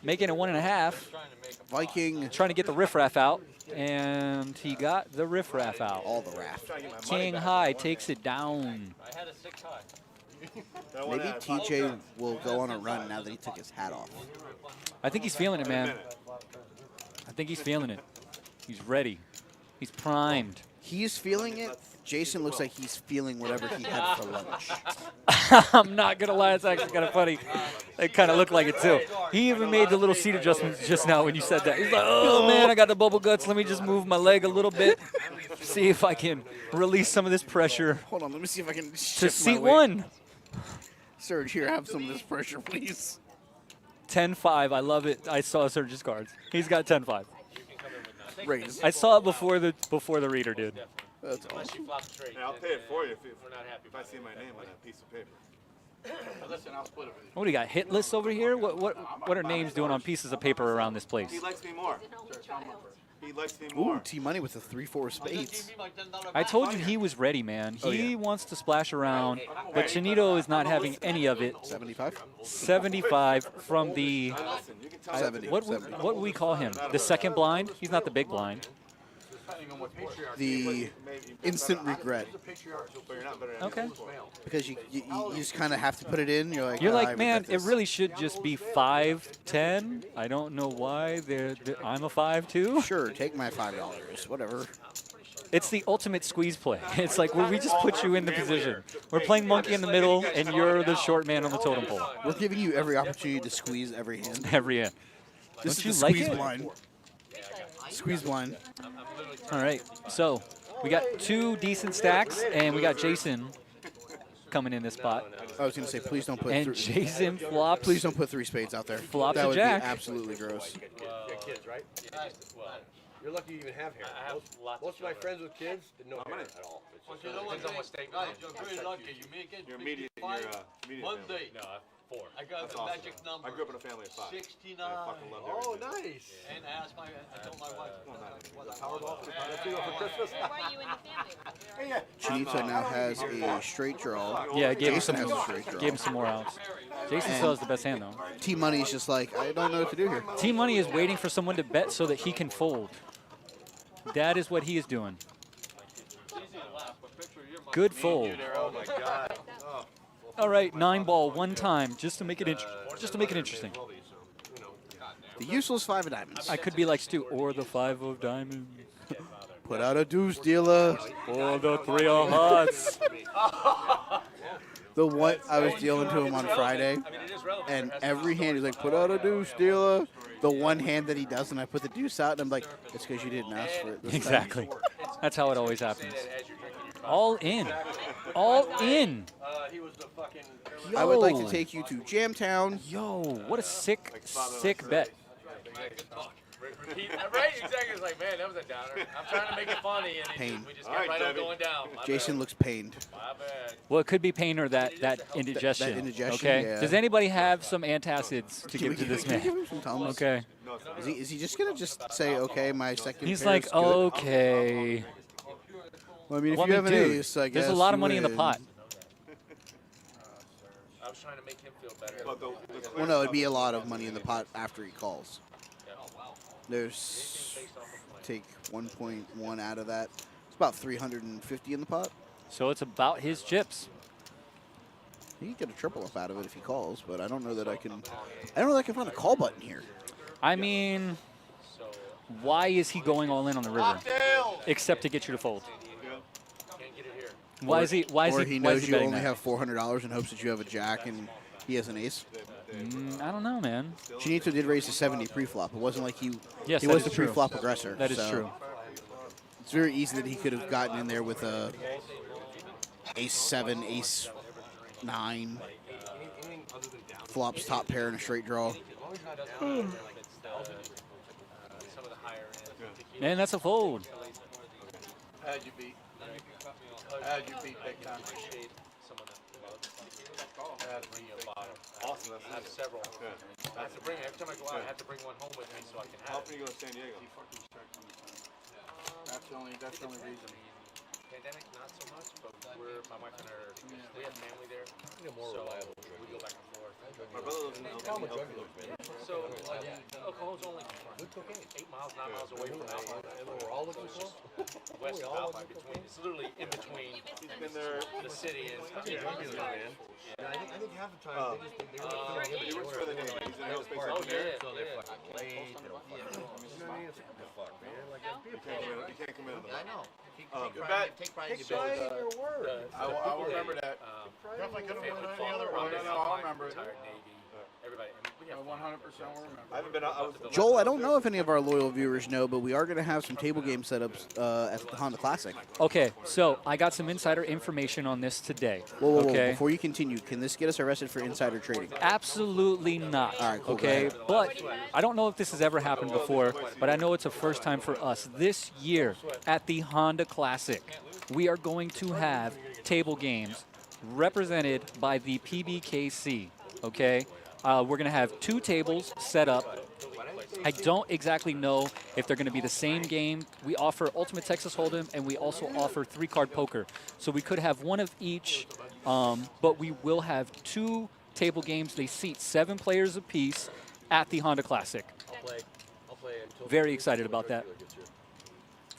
making it 1.5. Viking trying to get the riffraff out, and he got the riffraff out. All the raff. King high takes it down. I had a 6 high. Maybe TJ will go on a run now that he took his hat off. I think he's feeling it, man. I think he's feeling it. He's ready. He's primed. He's feeling it. Jason looks like he's feeling whatever he had for lunch. I'm not going to lie. It's actually kind of funny. It kind of looked like it, too. He even made the little seat adjustments just now when you said that. He's like, oh, man, I got the bubble guts. Let me just move my leg a little bit. See if I can release some of this pressure. Hold on. Let me see if I can To shift seat my weight. 1. Serge, here, have some of this pressure, please. 10-5. I love it. I saw Serge's cards. He's got 10-5. Raise. I saw it before the reader did. That's awesome. And I'll pay it for you if I see my name on that piece of paper. Listen, I'll split it with you. What do you got? Hit lists over here? What are names doing on pieces of paper around this place? He likes me more. He likes me more. Ooh, T-Money with the 3-4 spades. I told you he was ready, man. Oh, He yeah. wants to splash around, but Chinito is not having any of it. 75? 75 from the 70. what would we call him? The second blind? He's not the big blind. The instant regret. Okay. Because you just kind of have to put it in. You're like, You're "Oh, I like, man, regret it this." really should just be 5-10. I don't know why I'm a 5-2. Sure, take my $5. Whatever. It's the ultimate squeeze play. It's like where we just put you in the position. We're playing monkey in the middle, and you're the short man on the totem pole. We're giving you every opportunity to squeeze every hand. Every end. This Don't is you the like squeeze it? blind. Squeeze blind. All right, so we got 2 decent stacks, and we got Jason coming in this spot. I was going to say, please don't put And Jason flops. Please don't put 3 spades out there. Flops that a would jack. be absolutely gross. You got kids, right? You're lucky you even have hair. Most of my friends with kids didn't know hair at all. Well, you know what? You're very lucky. You make it. You're immediate. One day. 4. I got That's the awesome. magic number. I grew up in a family of 5. 69. I fucking loved Oh, everything. nice. And I told my wife, what I Powerball wanted. for Christmas. Where were you in the family? Chinito now has a straight draw. Yeah, gave him Jason some, has a straight draw. gave him some more outs. Jason still has the best hand, though. T-Money's just like, I don't know what to do here. T-Money is waiting for someone to bet so that he can fold. That is what he is doing. Good fold. Oh my God. All right, 9-ball one time, just to make it interesting. The useless 5 of diamonds. I could be like Stu, or the 5 of diamonds, Put out a deuce, dealer. or the 3 of hearts. The one I was dealing to him on Friday, and every hand he's like, put out a deuce, dealer. The one hand that he doesn't, I put the deuce out, and I'm like, it's because you didn't ask for it. This time." Exactly. That's how it always happens. All in. All in. I would like to take you to Jamtown. Yo, what a sick bet. Right? Exactly. It's like, man, that was a downer. I'm trying to make it funny, and Pain. we just kept right on going down. My Jason bad. looks pained. My bad. Well, it could be pain or that indigestion. That indigestion, Okay. yeah. Does anybody have some antacids to Can give we- to this can we give man? him some Tums? Okay. Is he just gonna just say, okay, my second? He's pair like, is good? okay. Well, I mean, if Well, you I have mean, an dude, ace, I guess there's a lot of you money in the win. pot. I was trying to make him feel better. Well, no, it'd be a lot of money in the pot after he calls. There's take 1.1 out of that. It's about 350 in the pot. So it's about his chips. He can get a triple up out of it if he calls, but I don't know that I can. I don't know that I can find a call button here. I mean, why is he going all in on the river? Except to get you to fold. Why is he? Why is Or he? he Why is knows he you betting only that? have $400 and hopes that you have a jack and he has an ace. I don't know, man. Chinito did raise to 70 pre-flop. It wasn't like he Yes, he that was is the true. pre-flop aggressor. That is so true. It's very easy that he could have gotten in there with a ace 7, ace 9, flops top pair and a straight draw. Man, that's a fold. How'd you beat? How'd you beat big time? Awesome. I have several. I have to bring every time I go out. I have to bring one home with me so I can How have often it. you go to San Diego? That's the only reason. Pandemic, not so much, but my wife and her, we have family there. So we go back and forth. My brother lives in Oklahoma. So Oklahoma's only 8 miles, 9 miles away from Alpine. We're all looking for? West of Alpine, between. It's literally in between the city and. Yeah, I think half the time He works for the Navy. He's in aerospace Oh, engineer. yeah. so they fucking played. You know what I mean? It's like, the fuck, man. Like, be a You can't come in on the I know. Take pride in Take your pride business. in your word. I will remember that. Definitely could have Family won any fought other around way. us, I'll Alpine, remember it. retired Navy, everybody. I mean, we have 100% will remember. I haven't been out. I was Joel, I don't know if any of our loyal viewers know, but we are going to have some table game setups at the Honda Classic. Okay, so I got some insider information on this today. Whoa, Okay. before you continue, can this get us arrested for insider trading? Absolutely not. All right, cool, go Okay, ahead. but I don't know if this has ever happened before, but I know it's a first time for us. This year at the Honda Classic, we are going to have table games represented by the PBKC. Okay, we're going to have 2 tables set up. I don't exactly know if they're going to be the same game. We offer Ultimate Texas Hold'em, and we also offer 3-card poker. So we could have one of each, but we will have 2 table games. They seat 7 players apiece at the Honda Classic. I'll play until Very excited about that.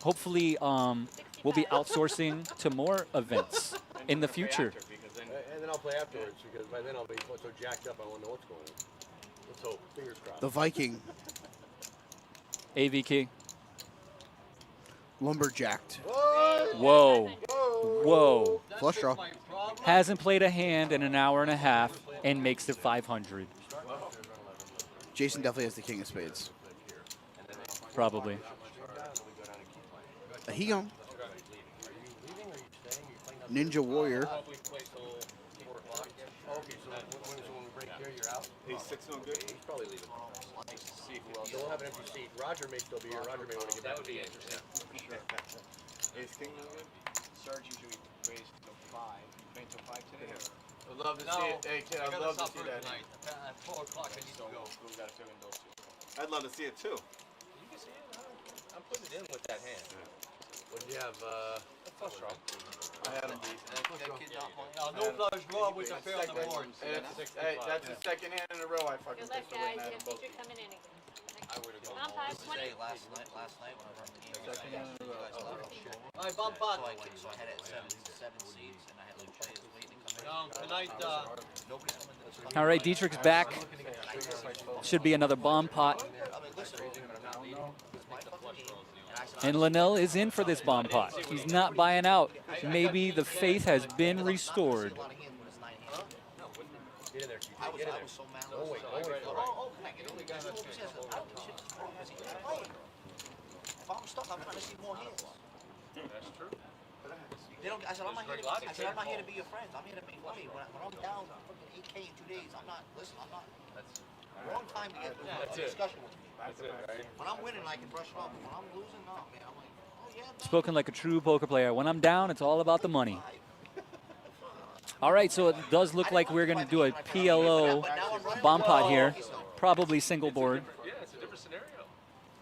Hopefully, we'll be outsourcing to more events in the future. And then I'll play afterwards because by then I'll be so jacked up I won't know what's going on. Let's hope. Fingers crossed. The Viking, AV key. lumberjacked. Whoa. Whoa. Flush draw. Hasn't played a hand in an hour and a half and makes it 500. Jason definitely has the king of spades. Probably. A Hegum. Ninja Warrior. Okay, so when we break here, you're out? He's 6 no good. He's probably leaving. So we'll have an empty seat. Roger may still be here. Roger may want to get back. That would be interesting. Ace king no good. Serge usually plays till 5. You playing till 5 today? I'd love to see it. Hey, kid, I'd love to see that. Tonight. At 4 o'clock, I need to go. We got to fill in those two. I'd love to see it too. You can see it. I'm putting it in with that hand. When you have Flush draw. I had him beat. No flush draw with the pair on the board. Hey, that's the second hand in a row I fucking Good luck, pissed away guys. and had You them both. have Dietrich coming in again. I would have gone Bump more. pot, 20. Say last night when I was on the game, Second hand in a row. All right, bump pot. so I had it seven seats, and I had like players waiting to come in. Down tonight, Nobody's coming to the All right, Dietrich's back. Should be another bomb pot. And Linnell is in for this bomb pot. He's not buying out. Maybe the faith has been restored. Get in there, TJ. I was so mad. Oh, wait. If I'm stuck, I'm trying to see more hands. That's true. They don't. I said I'm not here. I'm not here to be your friend. I'm here to make money. When I'm down fucking 8K in 2 days, I'm not. Listen, I'm not. Wrong time to get a discussion with me. That's it, right? When I'm winning, I can brush it off. When I'm losing, no, man. I'm like, oh yeah. Man. Spoken like a true poker player. When I'm down, it's all about the money. All right, so it does look like we're going to do a PLO bomb pot here. Probably single board. Yeah, it's a different scenario.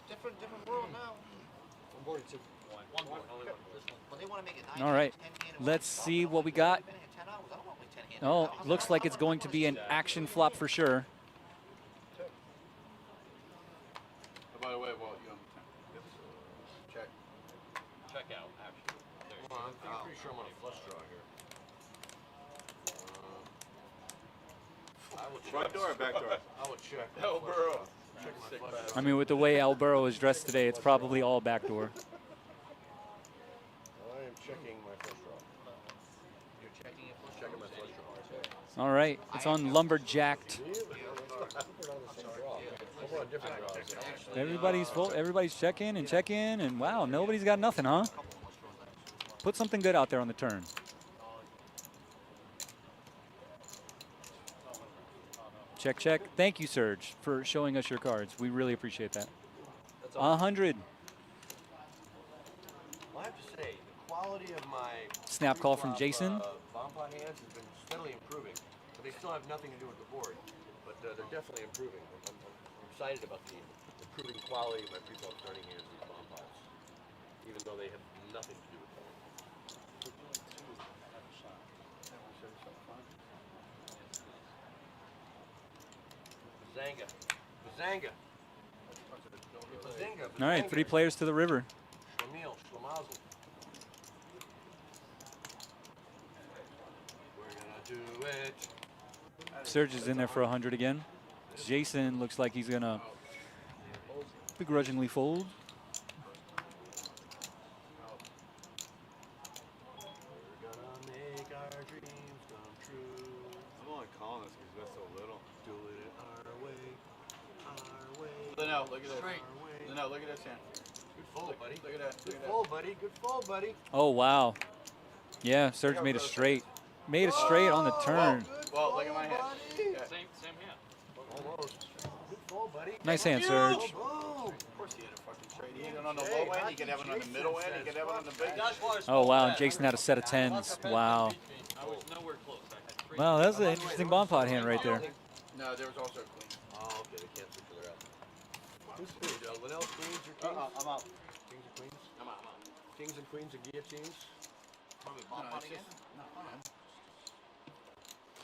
Different world now. One board, two. One board, only one. But they want to make it 9 All right, 10 hand, let's see what we got. 10 hours. I don't want to play 10 hand. Oh, looks like it's going to be an action flop for sure. By the way, well, you check. Check out, actually. Come on, I'm pretty sure I'm on a flush draw here. I will check. Front door or back door? I will check. Hell, bro. Check my flush. I mean, with the way Al Burrow is dressed today, it's probably all backdoor. I am checking my flush draw. You're checking it. Checking my flush draw. All right, it's on lumberjacked. We're on different draws. Everybody's full. Everybody's checking, and wow, nobody's got nothing, huh? Put something good out there on the turn. Check, check. Thank you, Serge, for showing us your cards. We really appreciate that. 100. Well, I have to say, the quality of my Snap call from Jason. bomb pot hands has been steadily improving, but they still have nothing to do with the board. But they're definitely improving. I'm excited about the improving quality of my pre-flop starting hands with bomb pots, even though they have nothing to do with them. Bazanga. All right, 3 players to the river. Schlemiel, Schlemazel. We're gonna do it. Serge is in there for 100 again. Jason looks like he's gonna begrudgingly fold. We're gonna make our dreams come true. I'm only calling this because that's so little. Do it our way. Our way. Linnell, look at this. Straight. Linnell, look at this hand. Good fold, buddy. Look at that. Good fold, buddy. Good fold, buddy. Oh, wow. Yeah, Serge made a straight. Made a straight on the turn. Well, look at my hand. Yeah. Same hand. Almost. Good fold, buddy. Nice hand, Serge. Boom. Of course he had a fucking straight. He had it on the low end. He could have it on the middle end. He could have it on the big end. Oh, wow, and Jason had a set of 10s. Wow. I was nowhere close. I had 3. Wow, that's an interesting bomb pot hand right there. No, there was also a queen. Oh, okay. They can't switch each other out. Who's queen? Linnell, queens or kings? I'm out. Kings or queens? I'm out. Kings and queens and guillotines? Probably bomb pot again.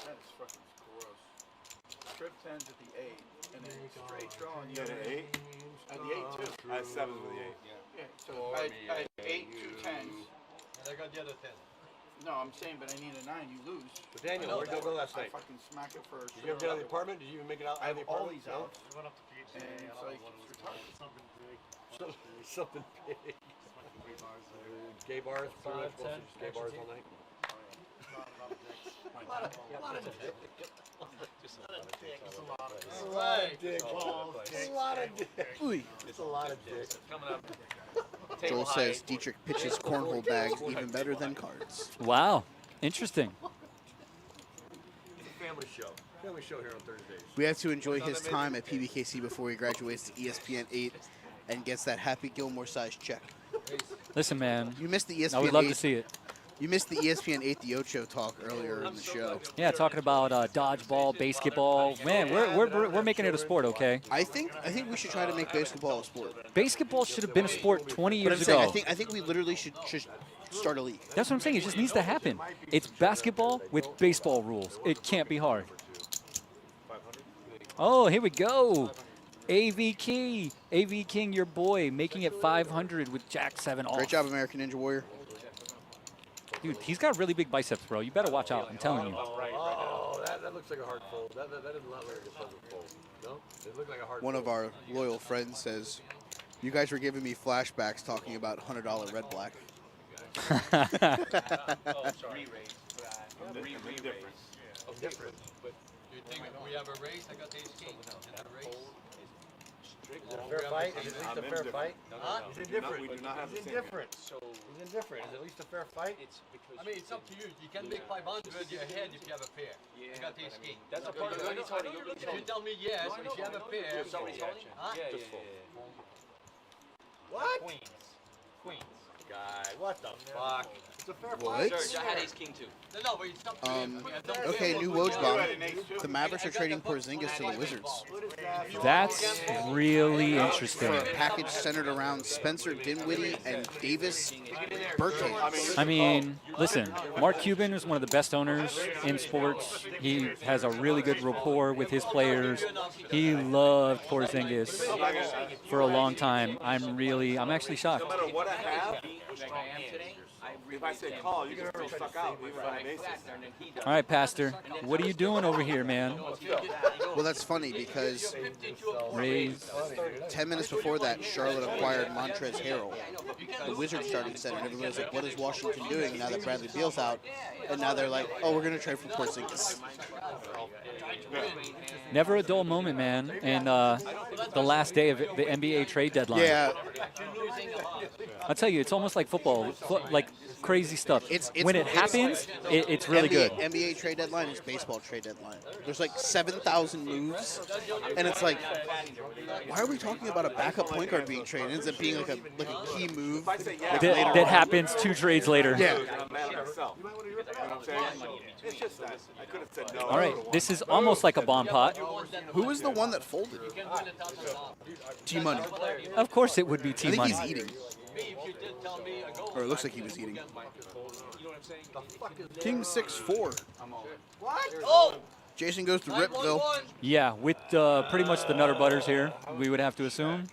That is fucking gross. Trip 10s at the 8, and then straight draw on You had an 8? At the 8 too. I had 7s with the 8. Yeah. So I had 8, 2 10s. And I got the other 10. No, I'm saying, but I need a 9. You lose. But Daniel, where'd you go last I night? fucking smack it first. Did you ever get out of the apartment? Did you even make it out I of have the all apartment? these out. We went up to PBKC. And it's like, it's retarded. Something big. Something big. Gay bars, pretty much mostly just gay bars all night. A lot of dicks. Just a lot of dicks. All right. It's a lot of dicks. It's a lot of dicks. Coming up. Joel says Dietrich pitches cornhole bags even better than cards. Wow. Interesting. It's a family show. Family show here on Thursdays. We have to enjoy his time at PBKC before he graduates to ESPN 8 and gets that Happy Gilmore-sized check. Listen, man. You missed the ESPN I would love 8. to see it. You missed the ESPN 8 The Ocho talk earlier in the show. Yeah, talking about dodgeball, basketball. Man, we're making it a sport, okay? I think we should try to make basketball a sport. Basketball should have been a sport 20 But years I'm saying, ago. I think we literally should start a league. That's what I'm saying. It just needs to happen. It's basketball with baseball rules. It can't be hard. Oh, here we go. AV King, your boy, making it 500 with Jack 7 off. Great job, American Ninja Warrior. Dude, he's got really big biceps, bro. You better watch out. I'm telling you. Oh, that looks like a hard fold. That does not look like a pleasant fold. No? It looked like a hard One fold. of our loyal friends says, you guys were giving me flashbacks talking about $100 red black. Different. But you think we have a race? I got the ace king. Is it a race? Is it a fair fight? Is it at least a fair fight? Huh? Is it different? We do not have the same indifferent. So it's indifferent. Is it at least a fair fight? It's because I mean, it's up to you. You can make 500 you're ahead if you have a pair. I got the ace king. that's a part of it. If you tell me yes, if you have a pair, huh? What? Queens. Guy, what the fuck? It's a fair What? fight. Serge, I had ace king too. No, but it's up to you. Okay, new Woj bomb. The Mavericks are trading Porzingis to the Wizards That's really interesting. for a package centered around Spencer Dinwiddie and Davis Bertans. I mean, listen, Mark Cuban is one of the best owners in sports. He has a really good rapport with his players. He loved Porzingis for a long time. I'm actually shocked. No matter what I have, if I say call, you can still suck out. Leave it on the bases. All right, Pastor, what are you doing over here, man? Well, that's funny because Raise. 10 minutes before that, Charlotte acquired Montrezl Harrell, the Wizards starting center. And everyone was like, what is Washington doing now that Bradley Beal's out? And now they're like, oh, we're going to trade for Porzingis. Never a dull moment, man. And the last day of the NBA trade deadline. Yeah. I'll tell you, it's almost like football, like crazy stuff. It's when it happens, it's really good. NBA trade deadline is baseball trade deadline. There's like 7,000 moves, and it's like, why are we talking about a backup point guard being traded? It ends up being like a key move That happens 2 trades later. Yeah. It's just that I could have said no. All right, this is almost like a bomb pot. Who was the one that folded? T-Money. Of course it would be I T-Money. think he's eating. Or it looks like he was eating. King 6-4. What? Oh! Jason goes to Ripville. Yeah, with pretty much the Nutter Butters here, we would have to assume.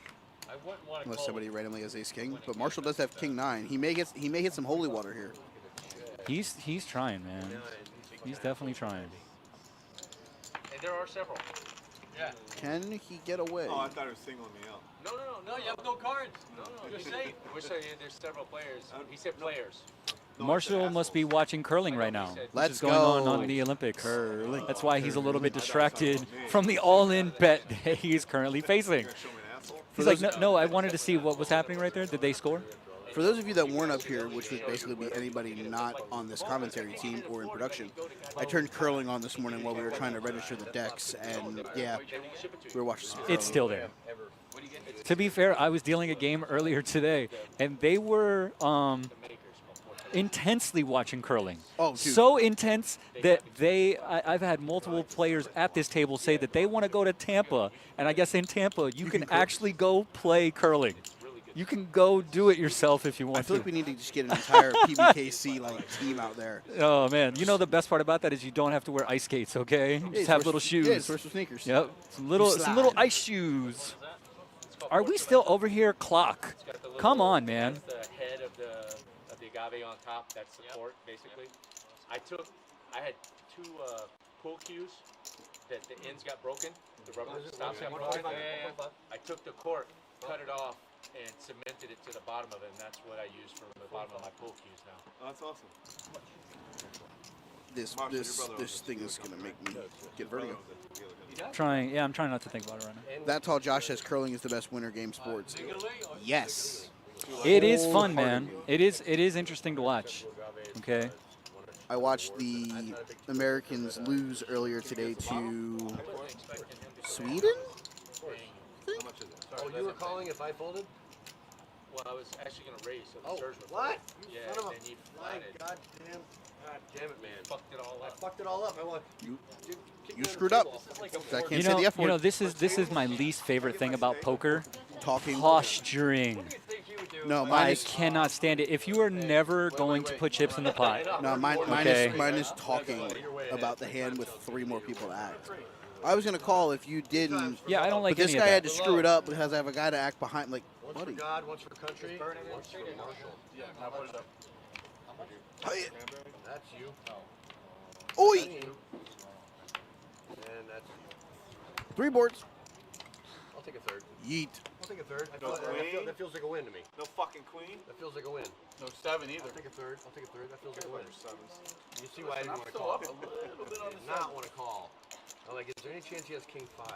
Unless somebody randomly has ace king, but Marshall does have king 9. He may get some holy water here. He's trying, man. He's definitely trying. And there are several. Yeah. Can he get away? Oh, I thought he was singling me out. No, you have no cards. You're safe. We're saying there's several players. He said players. Marshall must be watching curling right now, which Let's is going on the Olympics. Curling. That's why he's a little bit distracted from the all-in bet that he's currently facing. He's like, no, I wanted to see what was happening right there. Did they score? For those of you that weren't up here, which would basically be anybody not on this commentary team or in production, I turned curling on this morning while we were trying to register the decks, and yeah, we were watching some curling. It's still there. To be fair, I was dealing a game earlier today, and they were intensely watching curling. Oh, dude. So intense that I've had multiple players at this table say that they want to go to Tampa, and I guess in Tampa you can actually go play curling. You can go do it yourself if you want to. I feel like we need to just get an entire PBKC team out there. Oh man, you know the best part about that is you don't have to wear ice skates, okay? You just have little shoes. Yeah, it's worse with sneakers. Yep, some little ice shoes. Are we still over here? Clock. Come on, man. That's the head of the agave on top. That's the cork, basically. I had 2 pool cues that the ends got broken. The rubber stops got broken. I took the cork, cut it off, and cemented it to the bottom of it, and that's what I use for the bottom of my pool cues now. Oh, that's awesome. This thing is gonna make me get vertigo. I'm trying not to think about it right now. That tall Josh says curling is the best winter game sports. Yes. It is fun, man. It is interesting to watch. Okay. I watched the Americans lose earlier today to Sweden. Oh, you were calling if I folded? Well, I was actually gonna raise, so the Oh, surge was what? Yeah, Son of a and then you flying flatted. God damn it, man. Fucked it all I up. fucked it all up. I want You kick me you on the screwed up. table. This is like I a can't say the F You word. know, this is my least favorite thing about poker. Talking. Posturing. What do you think he would do? No, mine I is cannot stand it. If you are never going to put chips in the pot, no, mine Okay. is talking about the hand with 3 more people to act. I was gonna call if you didn't. yeah, I don't like But this any guy of had that. to screw it up because I have a guy to act behind. Like, Once buddy. for God, once for country, once for Marshall. Yeah, now put it up. Hey, That's you. oi! And that's you. 3 boards. I'll take a third. Yeet. I'll take a third. No queen? That feels like a win to me. No fucking queen. That feels like a win. No 7 either. I'll take a third. I'll take a third. That feels like a win. Sevens. You see why I didn't want to Still call? up a little bit on Did the not want to call. I'm like, is there any chance he has king 5?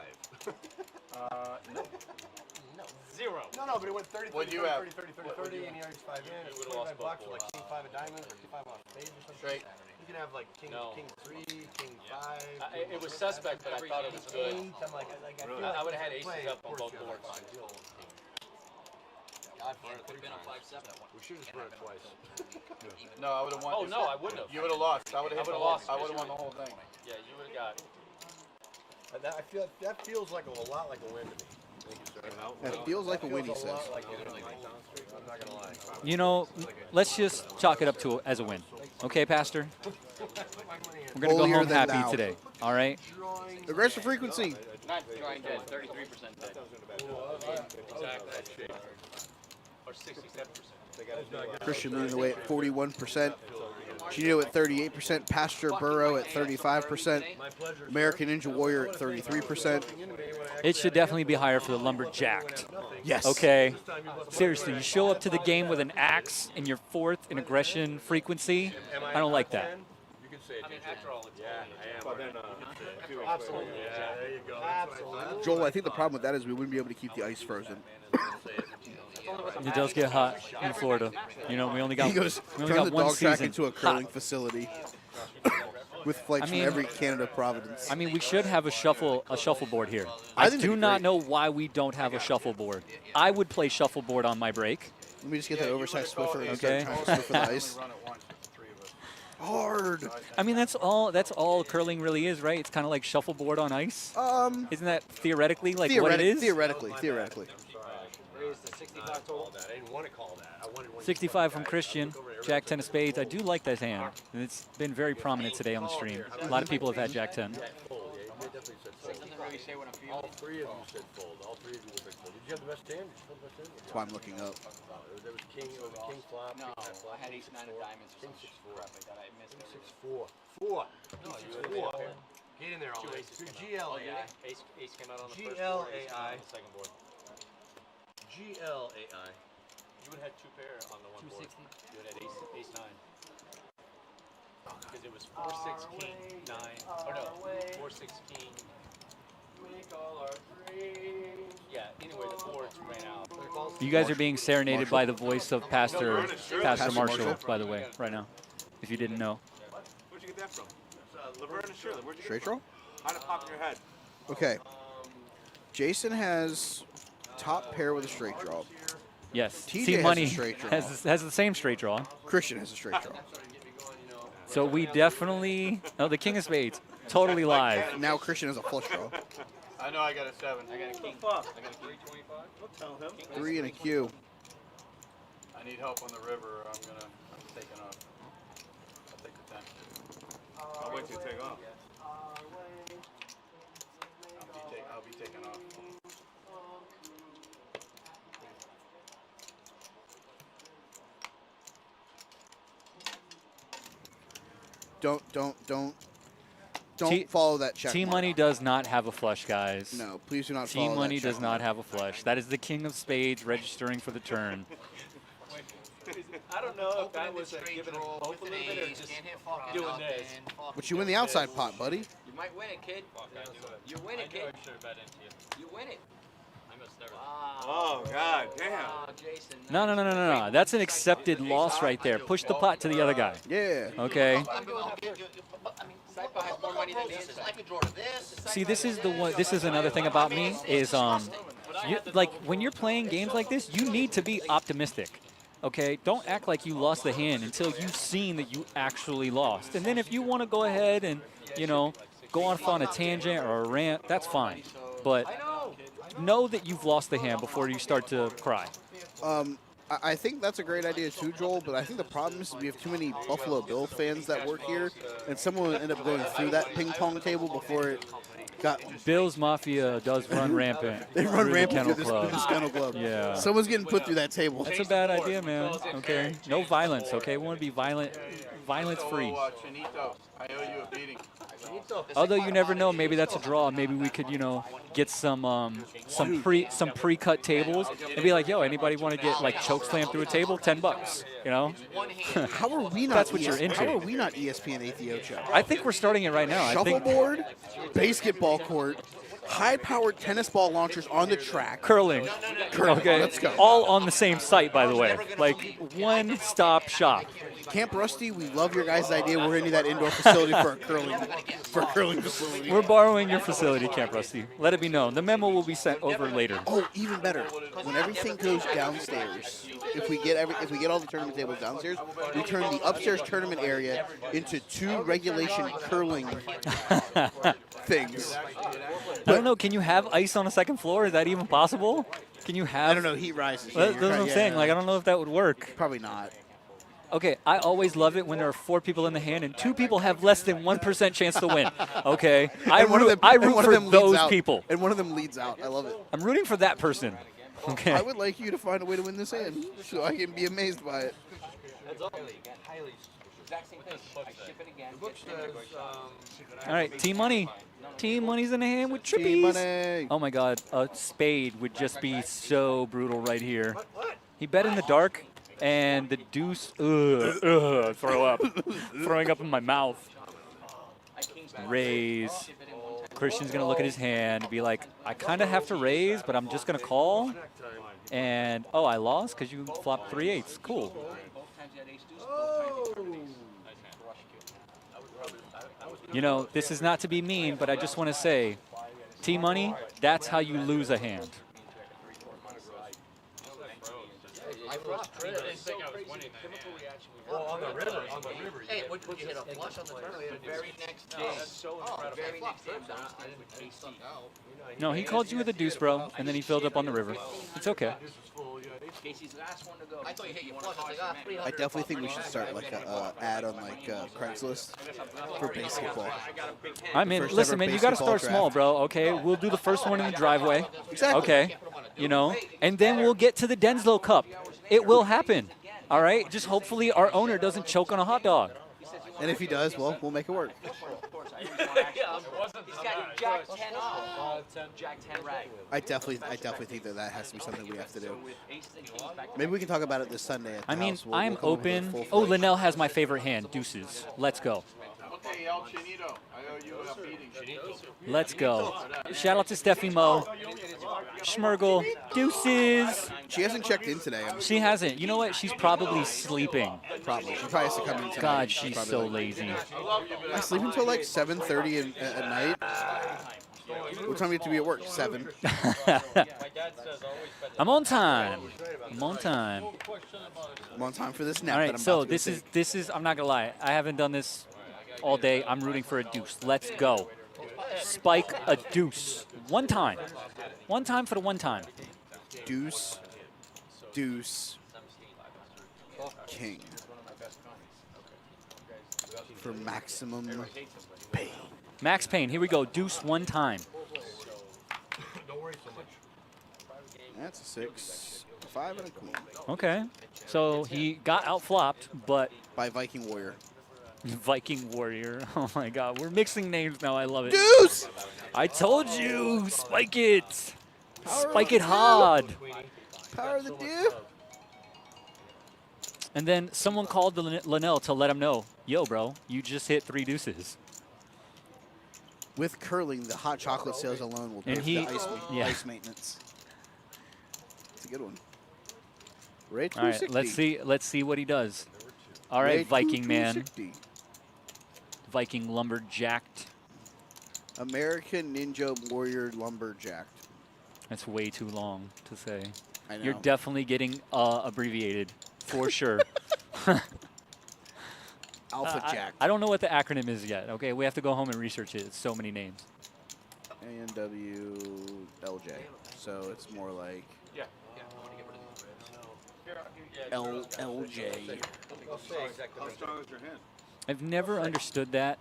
No. Zero. No, but it went 30, 30, What'd you 30, have? 30, 30, 30, What'd 30, you and he already 5 in. You It's would've 25 lost bucks both for like boards. king 5 of diamonds or king 5 off spades or something. Straight. You can have like king, No. king 3, king 5. It was suspect, but I thought it was good. I'm like, I feel I like would have had he's aces playing up on both Portugal. boards. God, it could have been a 5-7 at one. We should have run it twice. No, I would have won. Oh no, I wouldn't have. You would have lost. I would have lost. I would have won the whole thing. Yeah, you would have got. I feel that feels like a lot like a win to me. Thank you, sir. That feels like a win, he says. Like a win. I'm not gonna lie. You know, let's just chalk it up to as a win. Okay, Pastor? We're going to go Holier home than happy thou. today. All right? Aggressive frequency. Not drawing dead. 33% dead. Exactly. Or 67%. Christian leading the way at 41%. Gino at 38%. Pastor Burrow at 35%. American Ninja Warrior at 33%. It should definitely be higher for the lumberjacked. Yes. Okay? Seriously, you show up to the game with an axe and you're 4th in aggression frequency. I don't like that. You can say it. I mean, after all, it's Absolutely. Yeah, there you go. Absolutely. Joel, I think the problem with that is we wouldn't be able to keep the ice frozen. It does get hot in Florida. You know, we only got, He goes, we only turn got the one dog track season. into a curling facility with flights mean- from every Canada province. I mean, we should have a shuffleboard here. I I think do that'd be not great. know why we don't have a shuffleboard. I would play shuffleboard on my break. Let me just get that oversized Swiffer and Okay. start trying to Swiffer the ice. Run it once with the 3 of us. Hard. I mean, that's all curling really is, right? It's kind of like shuffleboard on ice. Isn't that theoretically like what it is? Theoretically. Raised to 65 total. I didn't want to call that. I wanted one. 65 from Christian, Jack 10 of spades. I do like that hand, and it's been very prominent today on the stream. A lot of people have had Jack 10. Fold. Yeah, you definitely said fold. Doesn't really say what I'm feeling. All 3 of you said fold. All 3 of you said fold. Did you have the best hand? Did you have the best hand? That's why I'm looking up. There was king. It was a king flop. No, king high flop, I had king ace 9 of 6-4. diamonds or King some 6-4. crap like that. I missed King everything. 6-4. 4. No, you would have 4. been there. Get in there, all Two right. aces Your came out. Oh, GLAI. yeah. Ace came out on the first board. Ace came out on the second board. GLAI. You would have had 2 pair on the one board. You would have had ace 9. Because it was 4-6 king 9. Or no, 4-6 king. Yeah. Anyway, the boards ran out. You guys are being serenaded by the voice of Pastor Marshall, by the way, right now, if you didn't know. Where'd you get that from? Laverne and Shirley. Where'd you get Straight it draw? from? How'd it pop in your head? Okay. Jason has top pair with a straight draw. Yes. TJ Team has Money a straight draw. has the same straight draw. Christian has a straight draw. So we definitely, no, the King of Spades, totally live. Now Christian has a flush draw. I know I got a 7. I got a king. Fuck. I got a 325. Don't tell him. 3 and a Q. I need help on the river. I'm taking off. I'll take the 10. I'll wait till you take off. I'll be taking off. Don't follow that check Team mark. Money does not have a flush, guys. No, please do not follow Team that Money check does not have a flush. That is the King of Spades registering for the turn. I don't know if that was giving him hope a little bit or just doing this. But you win the outside pot, buddy. You might win it, kid. You win it, kid. I should have bet into you. You win it. I must never. Oh, God damn. Oh, Jason. No. That's an accepted loss right there. Push the pot to the other guy. Yeah. Okay. Saipa has more money than the inside. I could draw to this. See, this is the one. This is another thing about me is like when you're playing games like this, you need to be optimistic. Okay, don't act like you lost the hand until you've seen that you actually lost. And then if you want to go ahead and, go off on a tangent or a rant, that's fine. But know that you've lost the hand before you start to cry. I think that's a great idea too, Joel, but I think the problem is we have too many Buffalo Bill fans that work here, and someone will end up going through that ping pong table before it got... Bill's Mafia does run rampant. They run rampant through through this kennel club. Yeah. Someone's getting put through that table. That's a bad idea, man. Okay. No violence, okay? We want to be violence-free. I owe you a beating. Although you never know, maybe that's a draw. Maybe we could, get some pre-cut tables and be like, yo, anybody want to get like choke slam through a table? $10, How are we not? That's what you're into. How are we not ESPN Ethiopia? I think we're starting it right now. Shuffleboard, basketball court, high-powered tennis ball launchers on the track. Curling. Okay. Let's go. All on the same site, by the way. Like one-stop shop. Camp Rusty, we love your guys' idea. We're going to need that indoor facility for a curling facility. We're borrowing your facility, Camp Rusty. Let it be known. The memo will be sent over later. Oh, even better. When everything goes downstairs, if we get all the tournament tables downstairs, we turn the upstairs tournament area into 2 regulation curling things. I don't know. Can you have ice on a second floor? Is that even possible? Can you have? I don't know. Heat rises. That's what I'm saying. Like, I don't know if that would work. Probably not. Okay, I always love it when there are 4 people in the hand and 2 people have less than 1% chance to win. Okay, I root for those people. And one of them leads out. I love it. I'm rooting for that person. Okay. I would like you to find a way to win this hand so I can be amazed by it. All right, Team Money. Team Money's in the hand with trippies. Team Money. Oh my God, a spade would just be so brutal right here. He bet in the dark. And the deuce, throw up. Throwing up in my mouth. Raise. Christian's going to look at his hand and be like, I kind of have to raise, but I'm just going to call. And, oh, I lost because you flopped 3/8. Cool. This is not to be mean, but I just want to say, T-Money, that's how you lose a hand. On the river. Hey, would you hit a flush on the tournament? The very next day. Very next day. No, he called you with a deuce, bro, and then he filled up on the river. It's okay. I thought you hit your flush. I definitely think we should start like a ad on like Craigslist for basketball. I mean, listen, man, you got to start small, bro. Okay, we'll do the first one in the driveway. Exactly. Okay, and then we'll get to the Denslow Cup. It will happen. All right, just hopefully our owner doesn't choke on a hot dog. And if he does, well, we'll make it work. He's got Jack 10 off. Jack 10 rag. I definitely think that has to be something we have to do. Maybe we can talk about it this Sunday at the house. I'm open. Oh, Linnell has my favorite hand, deuces. Let's go. Okay, El Chinito, I owe you a beating. Let's go. Shout out to Steffi Mo. Schmergle. Deuces. She hasn't checked in today. She hasn't. You know what? She's probably sleeping. Probably. She probably has to come in tonight. God, she's so lazy. I sleep until like 7:30 at night. What time do you have to be at work? 7. I'm on time. I'm on time. I'm on time for this nap. All right, so this is. I'm not gonna lie. I haven't done this all day. I'm rooting for a deuce. Let's go. Spike a deuce. One time. One time for the one time. Deuce. Deuce. King. For maximum pain. Max Payne. Here we go. Deuce one time. Don't worry so much. That's a 6, 5, and a queen. Okay. So he got outflopped, but by Viking Warrior. Viking Warrior. Oh my God. We're mixing names now. I love it. Deuce! I told you. Spike it. Spike it hard. Power of the dew. And then someone called Linnell to let him know, yo, bro, you just hit 3 deuces. With curling, the hot chocolate sales alone will pay for the ice maintenance. It's a good one. Ray 260. All right, let's see what he does. All right, Viking man. Viking lumberjacked. American Ninja Warrior lumberjacked. That's way too long to say. I know. You're definitely getting abbreviated, for sure. Alpha Jack. I don't know what the acronym is yet. Okay, we have to go home and research it. It's so many names. ANWLJ. So it's more like LJ. How strong is your hand? I've never understood that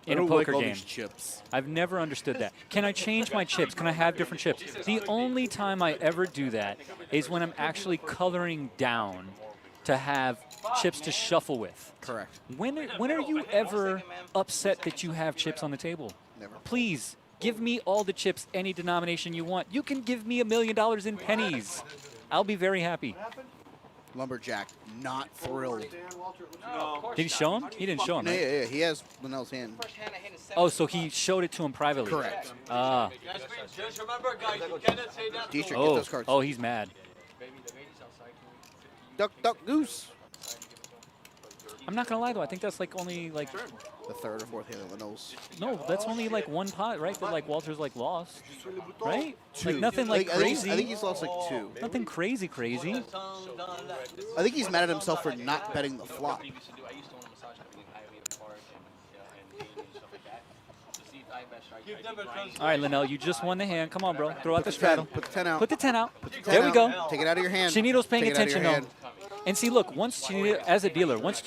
I in a don't like poker all game. these chips. I've never understood that. Can I change my chips? Can I have different chips? The only time I ever do that is when I'm actually coloring down to have chips to shuffle with. Correct. When are you ever upset that you have chips on the table? Never. Please, give me all the chips, any denomination you want. You can give me $1 million in pennies. I'll be very happy. Lumberjack, not thrilled. Did he show him? He didn't show him, No, right? yeah. He has Linnell's hand. Oh, so he showed it to him privately. Correct. Ah. Just remember, guys, you cannot say that. Dietrich, get Oh, those cards. oh, he's mad. Duck, duck, goose. I'm not gonna lie though. I think that's like only like The third or fourth hand of Linnell's. no. That's only like one pot, right? That like Walter's like lost, right? Two. Like nothing like I think crazy. he's lost like 2. Nothing crazy, crazy. I think he's mad at himself for not betting the flop. All right, Linnell, you just won the hand. Come on, bro. Throw out the straddle. Put the 10 out. Put the 10 out. Put the 10 There we out. go. Take it out of your hand. Chinito's paying Take it out of attention your though. hand. And see, look, once Chinito, as a dealer, once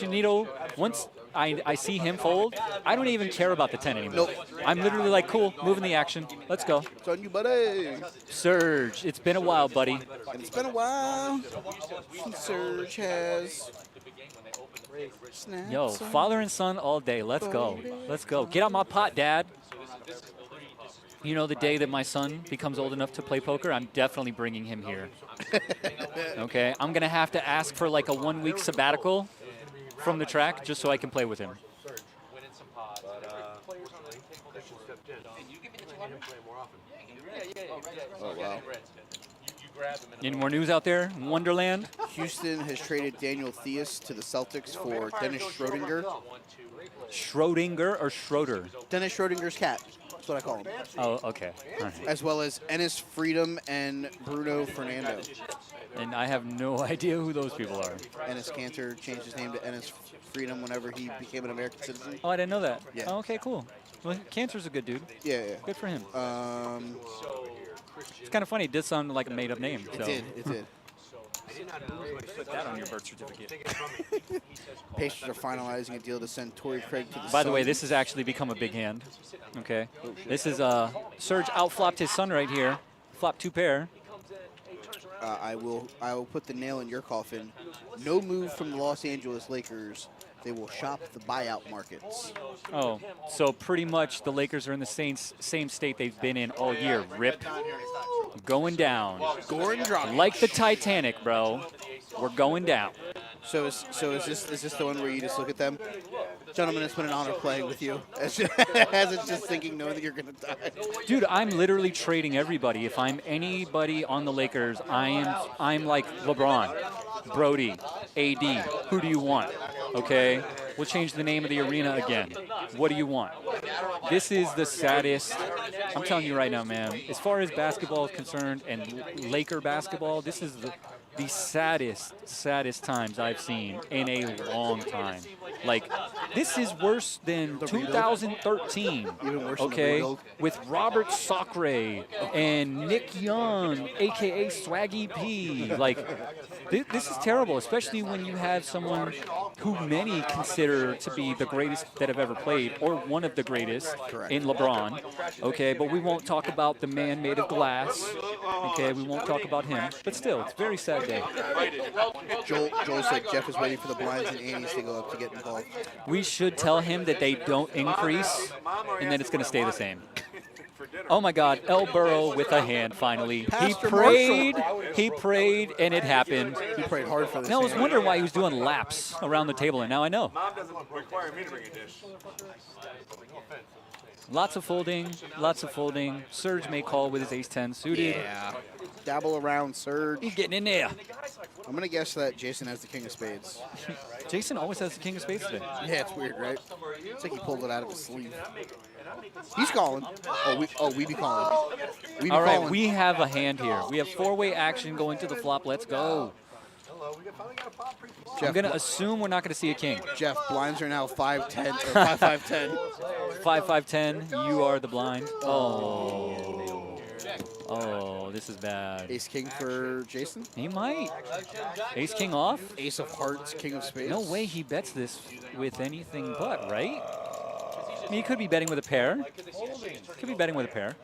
I see him fold, I don't even care about the 10 anymore. Nope. I'm literally like, cool, moving the action. Let's go. It's on you, buddy. Surge. It's been a while, buddy. It's been a while. Surge has. Yo, father and son all day. Let's go. Let's go. Get out my pot, Dad. You know, the day that my son becomes old enough to play poker, I'm definitely bringing him here. Okay? I'm going to have to ask for like a 1-week sabbatical from the track just so I can play with him. Oh, wow. Any more news out there? Wonderland? Houston has traded Daniel Theus to the Celtics for Dennis Schrodinger. Schrodinger or Schroeder? Dennis Schrodinger's cat. That's what I call him. Oh, okay. All right. As well as Ennis Freedom and Bruno Fernando. And I have no idea who those people are. Ennis Cantor changed his name to Ennis Freedom whenever he became an American citizen. Oh, I didn't know that. Yeah. Oh, okay, cool. Well, Cantor's a good dude. Yeah, yeah. Good for him. It's kind of funny. It did sound like a made-up name. It So. did. It did. Put that on your birth certificate. Pacers are finalizing a deal to send Torrey Craig to the By the way, Suns. this has actually become a big hand. Okay. This is Serge outflopped his son right here. Flopped 2 pair. I will put the nail in your coffin. No move from the Los Angeles Lakers. They will shop the buyout markets. Oh, so pretty much the Lakers are in the same state they've been in all year. Rip. Going down. Goran Dragic. Like the Titanic, bro. We're going down. So is this the one where you just look at them? Gentlemen, it's been an honor playing with you. As it's just thinking, knowing that you're going to die. Dude, I'm literally trading everybody. If I'm anybody on the Lakers, I'm like LeBron, Brody, AD. Who do you want? Okay? We'll change the name of the arena again. What do you want? This is the saddest. I'm telling you right now, man. As far as basketball is concerned and Laker basketball, this is the saddest times I've seen in a long time. Like, this is worse than 2013, Even worse okay, than the with Robert Sacre and Nick Young, a.k.a. Swaggy P. Like, this is terrible, especially when you have someone who many consider to be the greatest that have ever played, or one of the greatest in LeBron, okay? But we won't talk about the man made of glass, okay? We won't talk about him. But still, it's a very sad day. Joel said Jeff is waiting for the blinds and Annie's to go up to get involved. We should tell him that they don't increase, and then it's going to stay the same. Oh my God, El Burrow with a hand finally. Pastor He prayed, and it happened. He prayed hard for this. Now I was wondering why he was doing laps around the table, and now I know. Mom doesn't require me to bring a dish. Lots of folding, lots of folding. Surge may call with his ace-10 suited. Yeah. Dabble around, Surge. He's getting in there. I'm going to guess that Jason has the king of spades. Jason always has the king of spades today. Yeah, it's weird, right? It's like he pulled it out of his sleeve. He's calling. We be calling. We be All right, calling. we have a hand here. We have four-way action going to the flop. Let's go. Jeff, I'm going to assume we're not going to see a king. Jeff, blinds are now 5-10 or 5-5-10. 5-5-10. You are the blind. Oh. Oh, this is bad. Ace king for Jason? He might. Ace king off? Ace of hearts, king of spades? No way he bets this with anything but, right? I mean, he could be betting with a pair. Could be betting with a pair.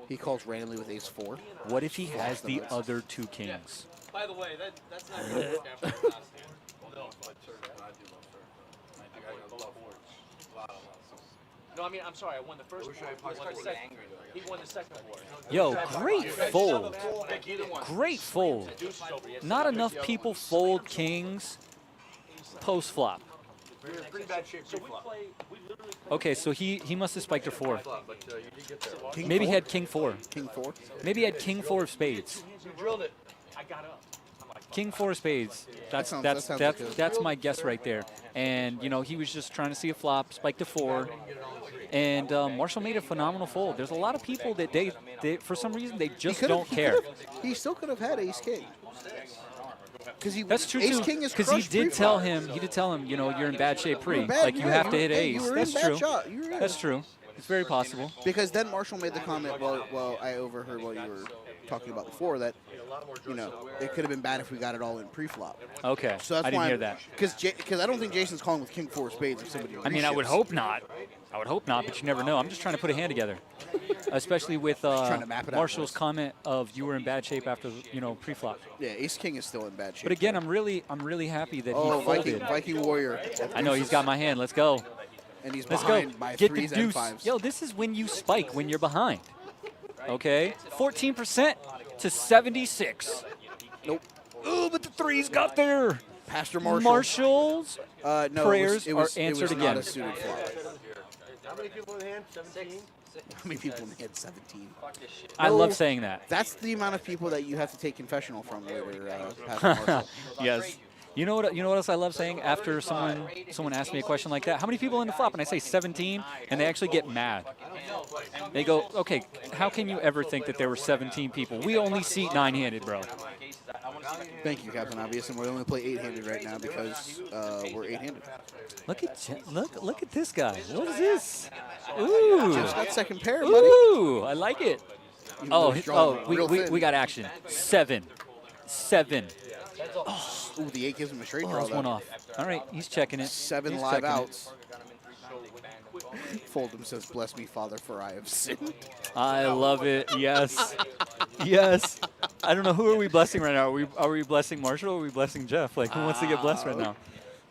He calls randomly with ace 4. What if he has the other two kings? By the way, that's not No, I mean, I'm sorry. I won the first board. He won the second board. Yo, great fold. Great fold. Not enough people fold kings post-flop. You're in pretty bad shape pre-flop. Okay, so he must have spiked a 4. But you did get there. King Maybe he 4? had king 4. King 4? Maybe he had king 4 of spades. You drilled it. I got up. King 4 of spades. That sounds good. That's my guess right there. And, you know, he was just trying to see a flop, spiked a 4. And Marshall made a phenomenal fold. There's a lot of people that they for some reason, they just don't care. He still could have had ace king. That's true ace too. king is Because he crushed did pre-flop. tell him, you know, you're in bad shape pre. Bad, Like you have to hit hey, ace. you were That's in bad true. shot. You were in. That's true. It's very possible. Because then Marshall made the comment, well, I overheard while you were talking about before that, you know, it could have been bad if we got it all in pre-flop. Okay, So that's I didn't why hear that. Because I don't think Jason's calling with king 4 of spades if somebody. I mean, I would reships. hope not. I would hope not, but you never know. I'm just trying to put a hand together, especially with trying to map it out Marshall's for us. comment of you were in bad shape after, you know, pre-flop. Yeah, ace king is still in bad shape. But again, I'm really happy that he folded. Viking warrior. I know he's got my hand. Let's go. And he's Let's behind go. by Get the 3s and deuce. 5s. Yo, this is when you spike when you're behind. Okay, 14% to 76. Nope. Ooh, but the 3s got there. Pastor Marshall. Marshall's no, prayers it was are answered it was again. Not a suited flop. How many people in the hand? 17? How many people in the head? 17. I love saying that. That's the amount of people that you have to take confessional from later, Pastor Marshall. Yes. You know what else I love saying after someone asks me a question like that? How many people in the flop? And I say 17, and they actually get mad. They go, okay, how can you ever think that there were 17 people? We only seat 9-handed, bro. Thank you, Captain Obvious, and we only play 8-handed right now because we're 8-handed. Look at this guy. What is this? Ooh. Jeff's got second pair, buddy. Ooh, I like it. Even though he's drawn real We thin. got action. 7. Ooh, the 8 gives him a straight Oh, draw. that's one though. off. All right, he's checking it. 7 He's live checking it. outs. Foldham says, "Bless me, Father, for I have sinned." I love it. Yes. Yes. I don't know, who are we blessing right now? Are we blessing Marshall or are we blessing Jeff? Like, who wants to get blessed right now?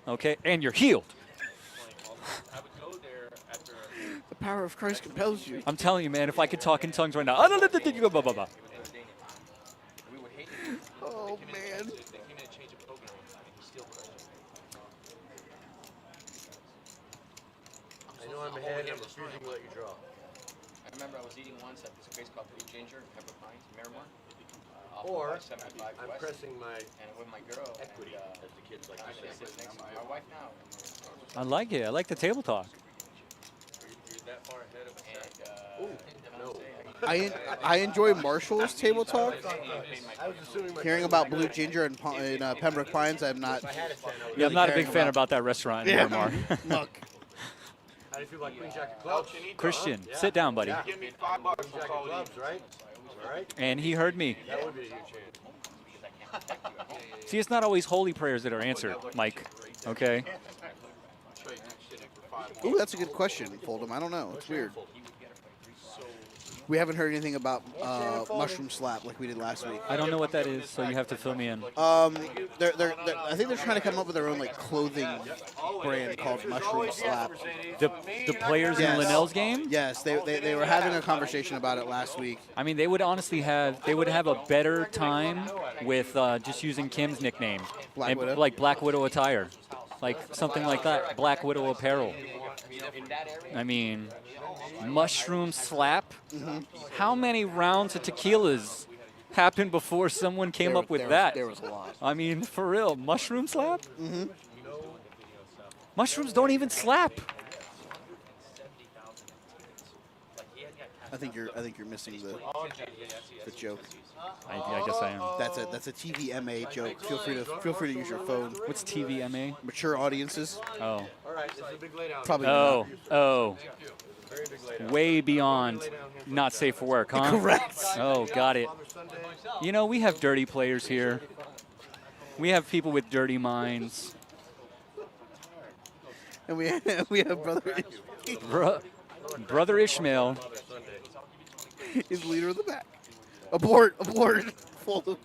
Okay, and you're healed. The power of Christ compels you. I'm telling you, man, if I could talk in tongues right now. Oh, man. I know I'm ahead and I'm refusing to let you draw. I remember I was eating once at this place called Blue Ginger in Pepper Pines, Miramar. Or 75 I'm West, pressing my and with my girl. equity, and, as the kids like I'm to gonna say. sit next to my wife now. I like it. I like the table talk. You're that far ahead of us. And, No. I enjoy Marshall's table talk. I was assuming my Hearing about Blue Ginger in Pembroke Pines, I'm not. Yeah, I'm not a big fan about that restaurant in Miramar. Look, How do you feel about Queen Jack of Clubs? Christian, sit down, buddy. Yeah. Give me $5 Queen Jack of Clubs, right? All right. And he heard me. That would be a huge change. See, it's not always holy prayers that are answered, Mike. Okay? ooh, that's a good question, Foldham. I don't know. It's weird. We haven't heard anything about mushroom slap like we did last week. I don't know what that is, so you have to fill me in. I think they're trying to come up with their own like clothing brand called Mushroom Slap. The players in Linnell's game? Yes, they were having a conversation about it last week. I mean, they would honestly have a better time with just using Kim's nickname, Black Widow? like Black Widow attire, like something like that, Black Widow apparel. in that area. I mean, mushroom slap. How many rounds of tequilas happened before someone came up with that? There was a lot. I mean, for real, mushroom slap? Mushrooms don't even slap. I think you're missing the joke. I guess I am. That's a TVMA joke. Feel free to use your phone. What's TVMA? Mature audiences. Oh. All right, this is a big laydown. Probably. Oh. Very big laydown. Way beyond not safe for work, huh? Correct. Oh, got it. You know, we have dirty players here. We have people with dirty minds. And we have Brother Ishmael. Is leader of the pack. Abort. Full of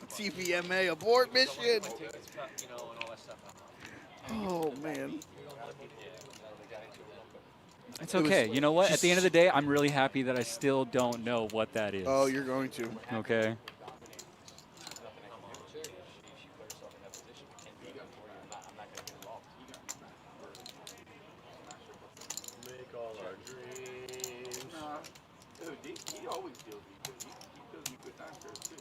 TVMA. Abort mission. Oh, man. It's okay. You know what? At the end of the day, I'm really happy that I still don't know what that is. Oh, you're going to. Okay. Make all our dreams. Dude, he always deals with you. He does me good times too.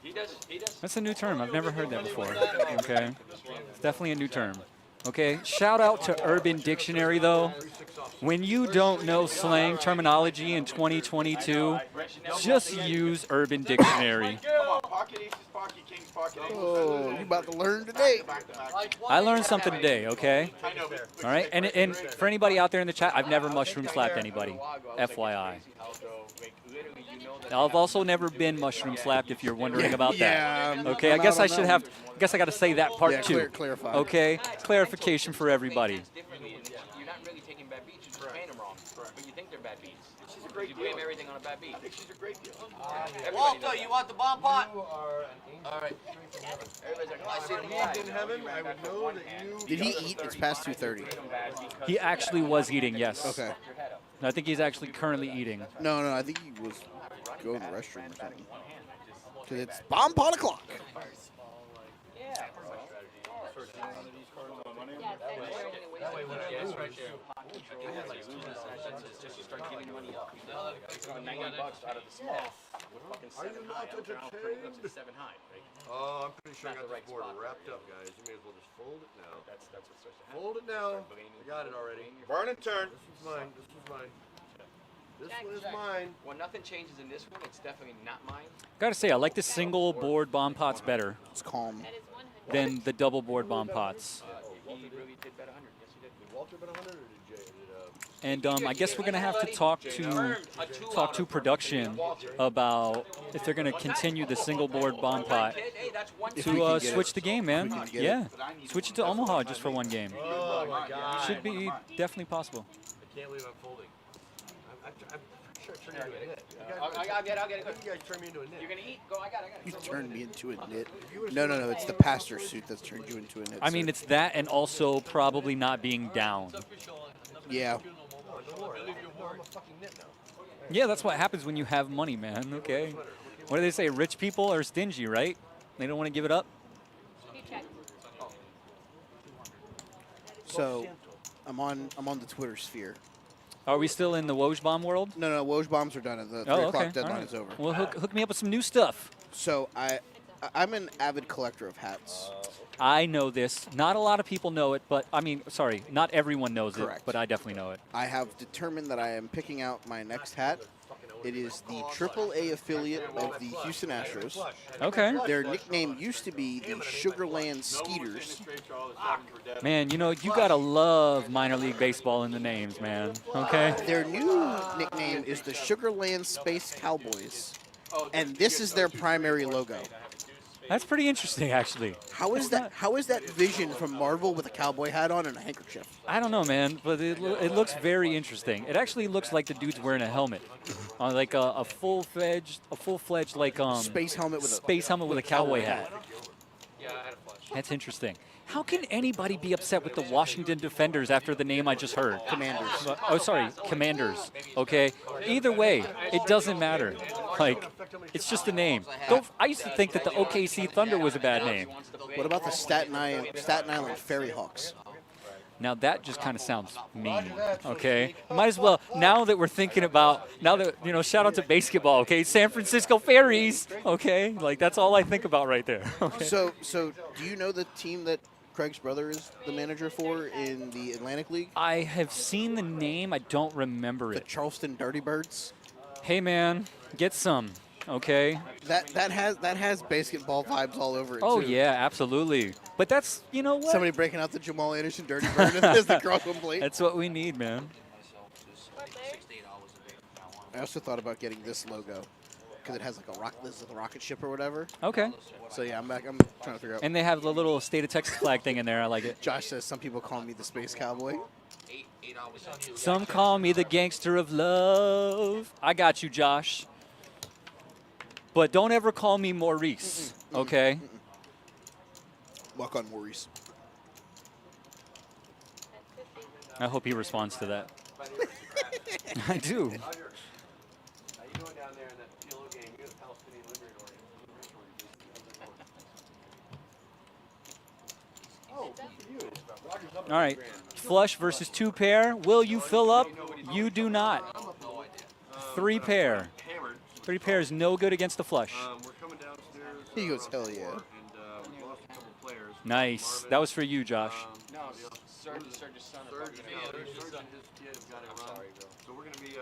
He does. That's a new term. I've never heard that before. Okay. It's definitely a new term. Okay. Shout out to Urban Dictionary, though. When you don't know slang terminology in 2022, just use Urban Dictionary. Oh, you about to learn today. I learned something today, okay? All right? And for anybody out there in the chat, I've never mushroom slapped anybody, FYI. I've also never been mushroom slapped, if you're wondering about that. Okay, I guess I should have, I guess I got to say that part too. Clarify. Okay, clarification for everybody. You're not really taking bad beats, you're just paying them wrong. But you think they're bad beats. She's a great deal. You blame everything on a bad beat. I think she's a great deal. Walter, you want the bomb pot? All right. Everybody's like, I see in heaven, I would know that you... Did he eat? It's past 2:30. He actually was eating, yes. Okay. I think he's actually currently eating. No, I think he was going to the restroom or something. Because it's bomb pot o'clock. Oh, I'm pretty sure I got this board wrapped up, guys. You may as well just fold it now. That's what's supposed to happen. Fold it now. I got it already. Burn and turn. This is mine. This one is mine. When nothing changes in this one, it's definitely not mine. Gotta say, I like the single board bomb pots better It's calm. than the double board bomb pots. He really did bet 100. Yes, he did. Did Walter bet 100 or did Jay? And I guess we're gonna have to talk to production about if they're gonna continue the single board bomb pot to switch the game, man. Yeah, switch it to Omaha just for one game. Oh my God. Should be definitely possible. I can't believe I'm folding. I'm sure turning into a nit. I'll get it. You guys turn me into a nit. You're going to eat? Go, I got it. You turned me into a nit. No, it's the pastor suit that's turned you into a nit. I mean, it's that and also probably not being down. Yeah. I'm a fucking nit now. Yeah, that's what happens when you have money, man. Okay. What do they say? Rich people are stingy, right? They don't want to give it up. So, I'm on the Twitter sphere. Are we still in the Woj bomb world? No, Woj bombs are done. The 3 o'clock deadline is over. Well, hook me up with some new stuff. So I'm an avid collector of hats. I know this. Not a lot of people know it, but I mean, sorry, not everyone knows Correct. it, but I definitely know it. I have determined that I am picking out my next hat. It is the AAA affiliate of the Houston Astros. Okay. Their nickname used to be the Sugarland Skeeters. Man, you know, you got to love minor league baseball in the names, man. Okay? Their new nickname is the Sugarland Space Cowboys. And this is their primary logo. That's pretty interesting, actually. How is that Vision from Marvel with a cowboy hat on and a handkerchief? I don't know, man, but it looks very interesting. It actually looks like the dude's wearing a helmet, like a full-fledged like space helmet with a cowboy hat. That's interesting. How can anybody be upset with the Washington Defenders after the name I just heard? Commanders. Oh, sorry, Commanders. Okay. Either way, it doesn't matter. Like, it's just a name. I used to think that the OKC Thunder was a bad name. What about the Staten Island Ferry Hawks? Now that just kind of sounds mean, okay? Might as well, now that we're thinking about, shout out to basketball, okay? San Francisco Fairies, okay? Like, that's all I think about right there. Okay? So do you know the team that Craig's brother is the manager for in the Atlantic League? I have seen the name. I don't remember it. The Charleston Dirty Birds? Hey, man, get some, okay? That has basketball vibes all over it, Oh, too. yeah, absolutely. But that's, you know what? Somebody breaking out the Jamal Anderson Dirty Bird as the cross-home plate. That's what we need, man. I also thought about getting this logo because it has like a rocket ship or whatever. Okay. So yeah, I'm trying to figure out. And they have the little state of Texas flag thing in there. I like it. Josh says some people call me the Space Cowboy. Some call me the gangster of love. I got you, Josh. But don't ever call me Maurice, okay? Walk on Maurice. I hope he responds to that. I do. All right, flush versus 2 pair. Will you fill up? You do not. 3 pair. 3 pair is no good against the flush. He goes, hell yeah. Nice. That was for you, Josh. No, Serge's son. Serge and his kid got it wrong. So we're going to be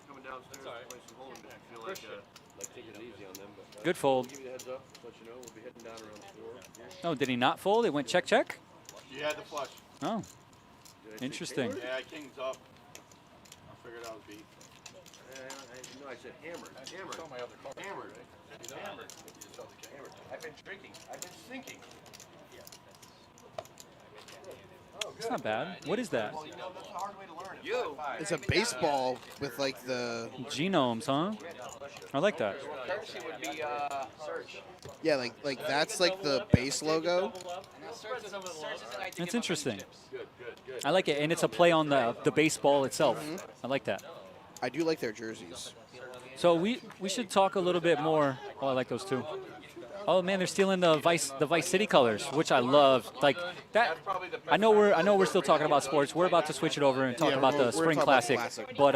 coming downstairs to play some hold'em if you feel like taking it easy on them. But, Good fold. Give you the heads up, let you know. We'll be heading down around the store. Oh, did he not fold? It went check, check? You had the flush. Oh, interesting. Yeah, king's up. I figured out beat. No, I said hammered. Hammered. Saw my other card. Hammered. Hammered. Hammered. I've been drinking. I've been thinking. It's not bad. What is that? Well, that's a hard way to learn it. It's a baseball with like the Genomes, huh? I like that. Courtesy would be Serge. yeah, like that's like the base logo. That's interesting. I like it, and it's a play on the baseball itself. I like that. I do like their jerseys. So we should talk a little bit more. Oh, I like those too. Oh man, they're stealing the Vice City colors, which I love. Like that. I know we're still talking about sports. We're about to switch it over and talk about the Spring Classic. But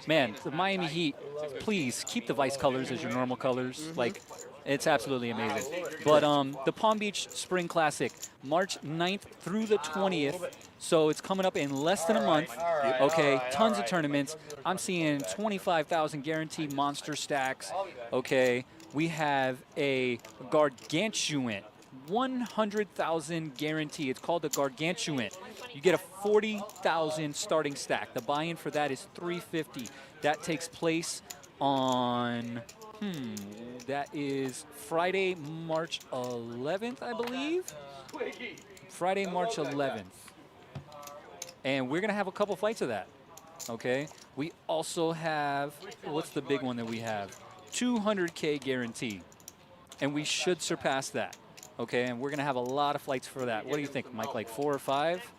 man, the Miami Heat, please keep the Vice colors as your normal colors. Like, it's absolutely amazing. But the Palm Beach Spring Classic, March 9th through the 20th. So it's coming up in less than a month. Okay, tons of tournaments. I'm seeing 25,000 guaranteed monster stacks. Okay. We have a gargantuan, 100,000 guarantee. It's called the gargantuan. You get a 40,000 starting stack. The buy-in for that is $350. That takes place on, that is Friday, March 11th, I believe. Friday, March 11th. And we're going to have a couple fights of that, okay? We also have, what's the big one that we have? 200K guarantee, and we should surpass that, okay? And we're going to have a lot of flights for that. What do you think, Mike, like 4 or 5?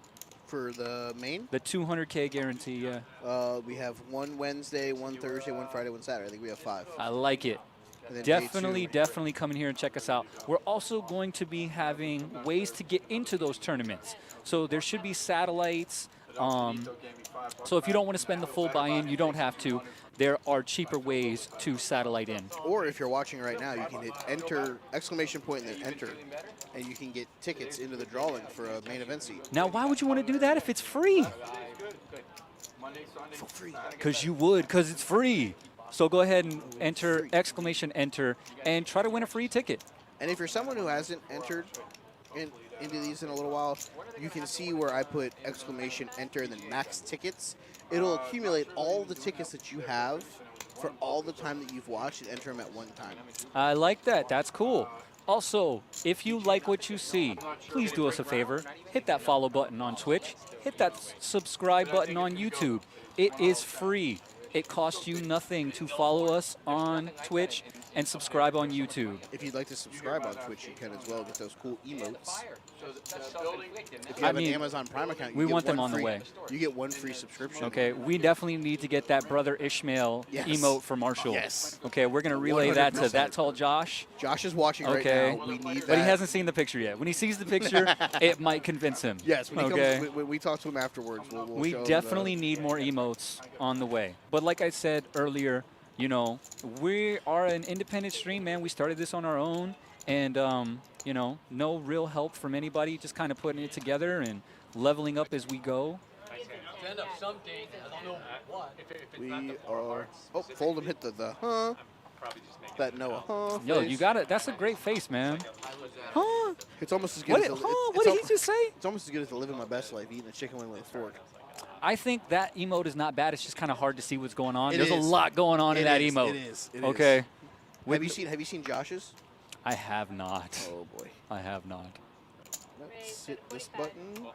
For the main? The 200K guarantee, yeah. We have 1 Wednesday, 1 Thursday, 1 Friday, 1 Saturday. I think we have 5. I like it. Definitely come in here and check us out. We're also going to be having ways to get into those tournaments. So there should be satellites. So if you don't want to spend the full buy-in, you don't have to. There are cheaper ways to satellite in. Or if you're watching right now, you can hit enter, exclamation point, and then enter, and you can get tickets into the drawing for a main event seat. Now, why would you want to do that if it's free? For free. Because you would, because it's free. So go ahead and enter, exclamation enter, and try to win a free ticket. And if you're someone who hasn't entered into these in a little while, you can see where I put exclamation enter and then max tickets. It'll accumulate all the tickets that you have for all the time that you've watched and enter them at one time. I like that. That's cool. Also, if you like what you see, please do us a favor. Hit that follow button on Twitch. Hit that subscribe button on YouTube. It is free. It costs you nothing to follow us on Twitch and subscribe on YouTube. If you'd like to subscribe on Twitch, you can as well. Get those cool emotes. If you I have mean, an Amazon Prime account, we you get want them one on the free- way. You get one free subscription. Okay, we definitely need to get that Brother Ishmael Yes. emote for Marshall. Yes. Okay, we're going to relay that to 100%. That Tall Josh. Josh is watching Okay. right now. We need that. But he hasn't seen the picture yet. When he sees the picture, it might convince him. Yes, when, okay. he comes, when we talk to him afterwards, we'll We show him definitely need more emotes on the way. But like I said earlier, you know, we are an independent stream, man. We started this on our own, and you know, no real help from anybody. Just kind of putting it together and leveling up as we go. Stand up someday. I don't know what. We are. Oh, Fold'em hit the huh. That Noah huh. Yo, face. you got it. That's a great face, man. Huh? It's almost as good What as did- the, huh? it's What did al- he just say? It's almost as good as living my best life, eating a chicken wing with a fork. I think that emote is not bad. It's just kind of hard to see what's going on. It There's is. a lot going on in It that is, emote. it is, it is. Okay. Have you seen Josh's? I have not. Oh boy. I have not. Let's hit this button.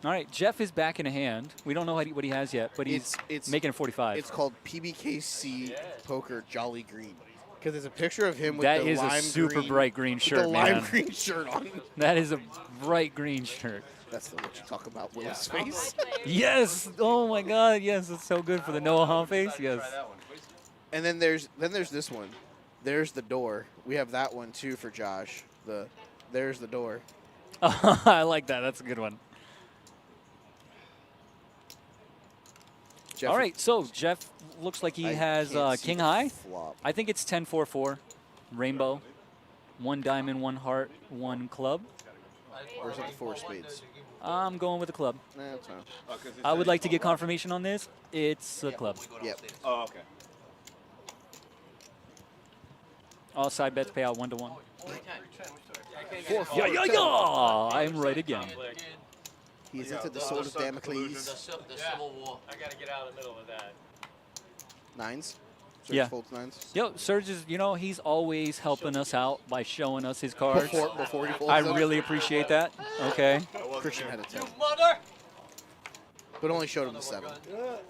All right, Jeff is back in a hand. We don't know what he has yet, but he's It's making a 45. It's called PBKC Poker Jolly Green. Because there's a picture of him with That the is lime a super green, bright green with shirt, the lime man. green shirt on. That is a bright green shirt. That's the what you talk about, Will's face. Yes. Oh my God. Yes, it's so good for the Noah Hahn face. Yes. And then there's this one. There's the door. We have that one too for Josh. There's the door. I like that. That's a good one. Jeff, All right, so Jeff looks like he I has can't see King the High. flop. I think it's 10-4-4, rainbow, 1 diamond, 1 heart, 1 club. Or is it the 4 spades? I'm going with the club. Nah, that's fine. I would like to get confirmation on this. It's a club. Yep. Oh, okay. All side bets pay out 1-1. 4 Yeah, yeah, yeah! I'm right again. He's into the sword of Damocles. The Civil War. I gotta get out of the middle of that. 9s. Surge Yeah. folds 9s. Yo, Serge is, you know, he's always helping us out by showing us his cards. Before he folds I them. really appreciate that. Okay. Christian had a 10. Mother! But only showed him the 7.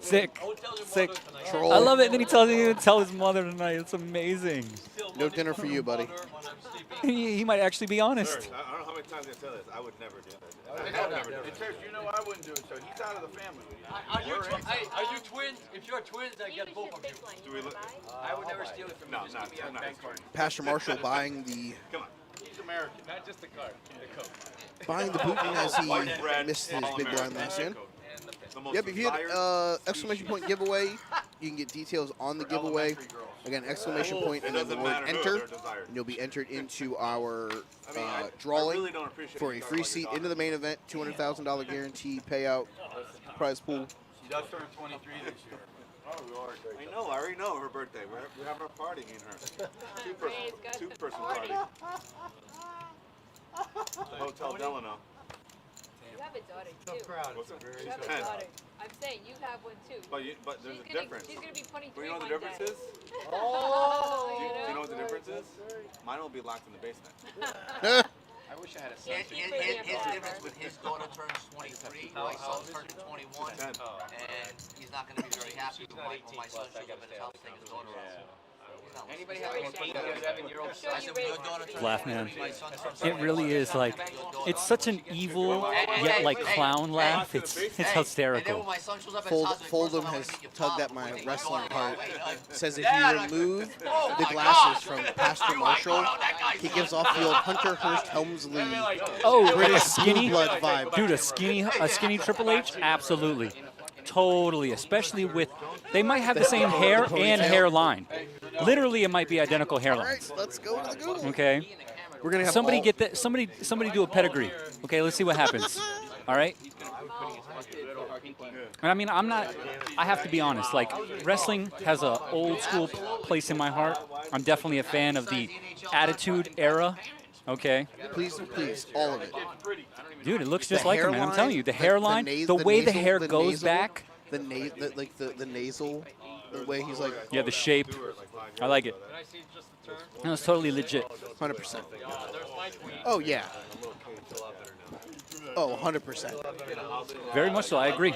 Sick. Sick. Troll. I love it. And then he tells you to tell his mother tonight. It's amazing. No dinner for you, buddy. He might actually be honest. I don't know how many times I tell this. I would never do that. I would never do it. Church, you know I wouldn't do it. So he's out of the family. Are you twins? If you're twins, I get both of you. Do we look? I would never steal it from you. No, Just not give me a not bank card. Pastor Marshall buying the Come on. He's American. Not just the card, the coat. buying the Putin as he White bread, missed his all big blind American. last hand. The most Yep, if you hit desired exclamation point giveaway, you can get details on the giveaway. Again, exclamation point and then the doesn't word matter who enter, they're desired. and you'll be entered into our I drawing really don't appreciate for you a talking free about seat your into the main event, $200,000 guarantee payout prize pool. She does turn 23 this year. I know. I already know her birthday. We're having a party, me and her. Two-person party. Hotel Delano. You have a daughter too. What's that? You She's have a 10. daughter. I'm saying you have one too. But there's a She's gonna- difference. She's gonna be 23 Do you know what one the difference day. is? Oh, Do you you know know? what the difference is? Mine will be locked in the basement. I wish I had a son. His difference when his daughter turns 23, my son turns 21, Ten. and he's not going to be very happy when my son shows up at his house to take his daughter out. Anybody have an 8 or 7-year-old son? I said, when your daughter turns Laugh, man. 23, my son turns It really is like, it's such an evil yet like clown laugh. It's And then hysterical. when my son shows up at his house, Fold'em has tugged at my wrestling heart. Says if Dad, you I- remove Oh the my glasses God. from Pastor Marshall, he gives off the old Hunter Hearst Helmsley Oh, British skinny Blue Blood vibe. Dude, a skinny Triple H? Absolutely. Totally. Especially with, they might have the same hair and hairline. Literally, it might be identical All hairlines. right, let's go to the Google. Okay. We're gonna have Somebody all- get that. Somebody do a pedigree. Okay, let's see what happens. All right. And I mean, I have to be honest. Like, wrestling has a old school place in my heart. I'm definitely a fan of the Attitude Era. Okay. Please, all of it. Dude, it looks just The like him, man. I'm hairline, telling you, the hairline, the way the hair goes back. the nasal, the way he's like. Yeah, the shape. I like it. No, it's totally legit. 100%. Oh yeah. Oh, 100%. Very much so. I agree.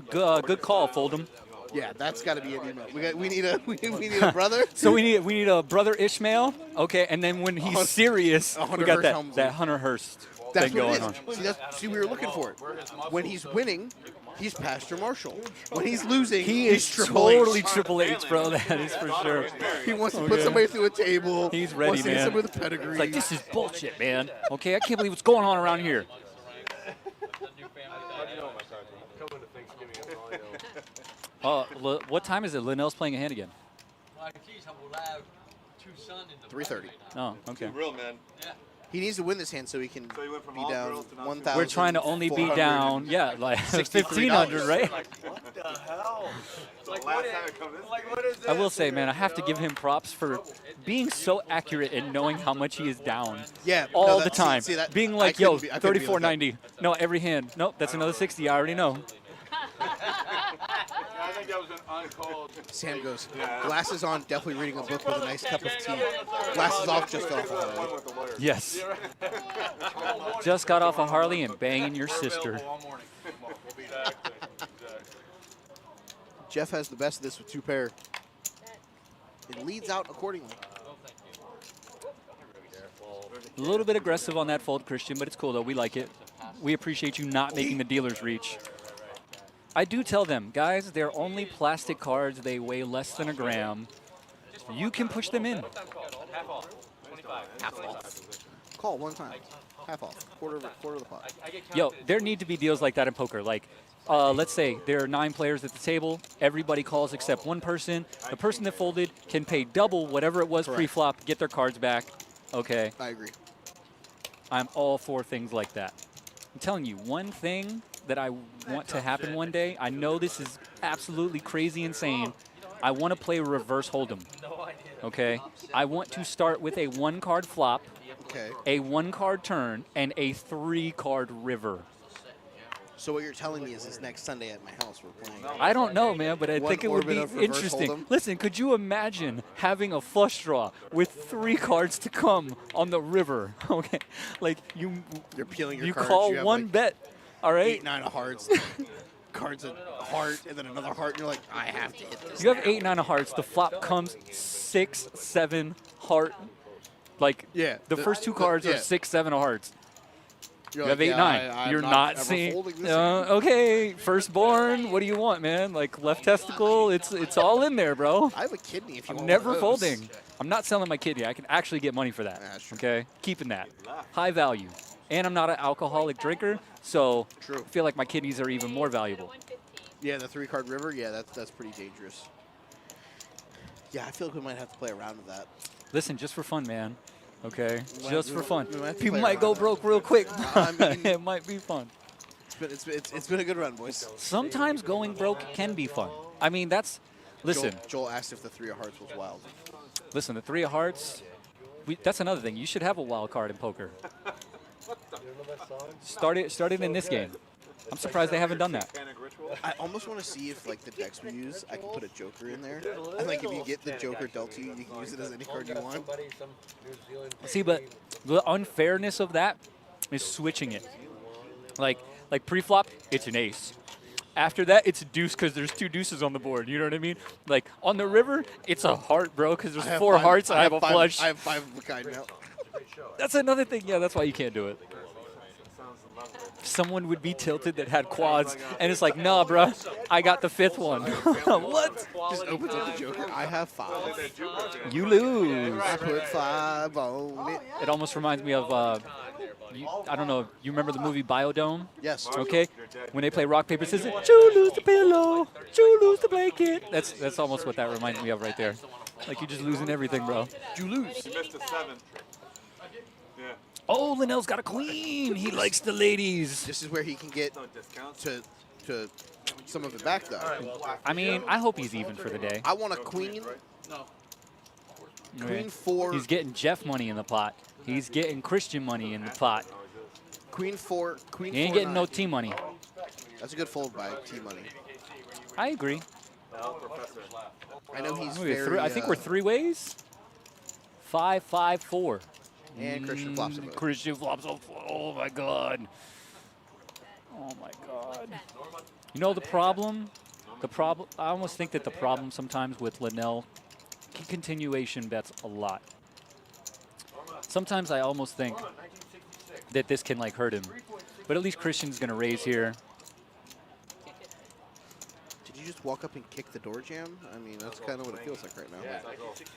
Good call, Fold'em. Yeah, that's got to be an email. We need a brother. So we need a brother Ishmael. Okay, and then when he's serious, we got that Hunter Hearst that's thing what going it is. on. See, we were looking for it. When he's winning, he's Pastor Marshall. When he's losing, He he's is Triple H. totally Triple H, bro. That is for sure. He wants to put somebody through a table. He's ready, wants to get man. somebody with a pedigree. It's like, this is bullshit, man. Okay, I can't believe what's going on around here. Coming to Thanksgiving, that's all I know. What time is it? Linnell's playing a hand again. My keys will have 2 sun in the 3:30. Oh, okay. Real man. Yeah. He needs to win this hand so he can So you went from be all down girls to now 1,000. We're trying to only be down, like $63, 1,500, right? What the hell? I will say, man, I have to give him props for being so accurate and knowing how much he is down. Yeah, all no, the time. See that, being I like, yo, couldn't be- I couldn't be like that. 34.90. No, every hand. Nope, that's another 60. I already know. I think that was an uncalled. Sam goes, glasses on, definitely reading a book with a nice cup of tea. Glasses off, just got off a Harley. Yes. Just got off a Harley and banging your sister. Jeff has the best of this with 2 pair. It leads out accordingly. A little bit aggressive on that fold, Christian, but it's cool, though. We like it. We appreciate you not making the dealer's reach. I do tell them, guys, they're only plastic cards. They weigh less than a gram. You can push them in. Half off. Call one time. Half off. Quarter of the pot. Yo, there need to be deals like that in poker. Like, let's say there are 9 players at the table. Everybody calls except one person. The person that folded can pay double whatever it was pre-flop, get their cards back. Okay. I agree. I'm all for things like that. I'm telling you, one thing that I want to happen one day, I know this is absolutely crazy insane. I want to play reverse hold'em. Okay? I want to start with a 1-card flop, a 1-card turn, and a 3-card river. So what you're telling me is this next Sunday at my house we're playing. I don't know, man, but I think it would be orbit of reverse interesting. hold'em. Listen, could you imagine having a flush draw with 3 cards to come on the river? Okay, like you're peeling your you cards. call You have one like bet, all right? 8, 9 of hearts, cards of heart, and then another heart, and you're like, I have to hit this. You have 8, 9 of hearts. The flop comes 6, 7 heart. Like the first 2 cards are 6, 7 of hearts. You're you have like, 8, 9. I'm You're not not ever seeing. folding this Okay, firstborn. What do you want, man? Like left testicle. It's all in there, bro. I have a kidney. If you I'm want never one of those. folding. I'm not selling my kidney. I can actually get money for that. Okay, keeping that high value, and I'm not an alcoholic drinker, so I feel like my kidneys are even more valuable. Yeah, the 3-card river. Yeah, that's pretty dangerous. Yeah, I feel like we might have to play around with that. Listen, just for fun, man. Okay, We just might- for fun. we might have to People play might around go with that. broke real quick. I mean- It might be fun. It's been a good run, boys. Sometimes going broke can be fun. I mean, that's listen. Joel asked if the 3 of hearts was wild. Listen, the 3 of hearts. That's another thing. You should have a wild card in poker. Start it in this game. I'm surprised they haven't done that. I almost want to see if, like, the decks we use, I can put a joker in there. And, like, if you get the joker dealt to you, you can use it as any card you want. See, but the unfairness of that is switching it. Like pre-flop, it's an ace. After that, it's a deuce because there's 2 deuces on the board. You know what I mean? Like on the river, it's a heart, bro, because there's 4 hearts. I have a flush. I have 5 of a kind now. That's another thing. Yeah, that's why you can't do it. Someone would be tilted that had quads, and it's like, nah, bro, I got the 5th one. What? Just opens up the joker. I have 5. You lose. I put 5 on it. It almost reminds me of, I don't know, you remember the movie Biodome? Yes. Okay? When they play rock, paper, scissors, you lose the pillow, you lose the blanket. That's almost what that reminds me of right there. Like you're just losing everything, bro. You lose. You missed a 7. Yeah. Oh, Linnell's got a queen. He likes the ladies. This is where he can get to some of it back, though. I mean, I hope he's even for the day. I want a queen. Queen 4. He's getting Jeff money in the pot. He's getting Christian money in the pot. Queen 4. Queen 4. He ain't getting 9. no T money. That's a good fold by T money. I agree. I know he's Maybe very. I think we're 3 ways. 5, 5, 4. And Christian flops it. Christian flops a 4. Oh my god. Oh my god. You know the problem? The problem, I almost think that the problem sometimes with Linnell, he continuation bets a lot. Sometimes I almost think that this can like hurt him, but at least Christian's gonna raise here. Did you just walk up and kick the door jam? I mean, that's kind of what it feels like right now. Yeah,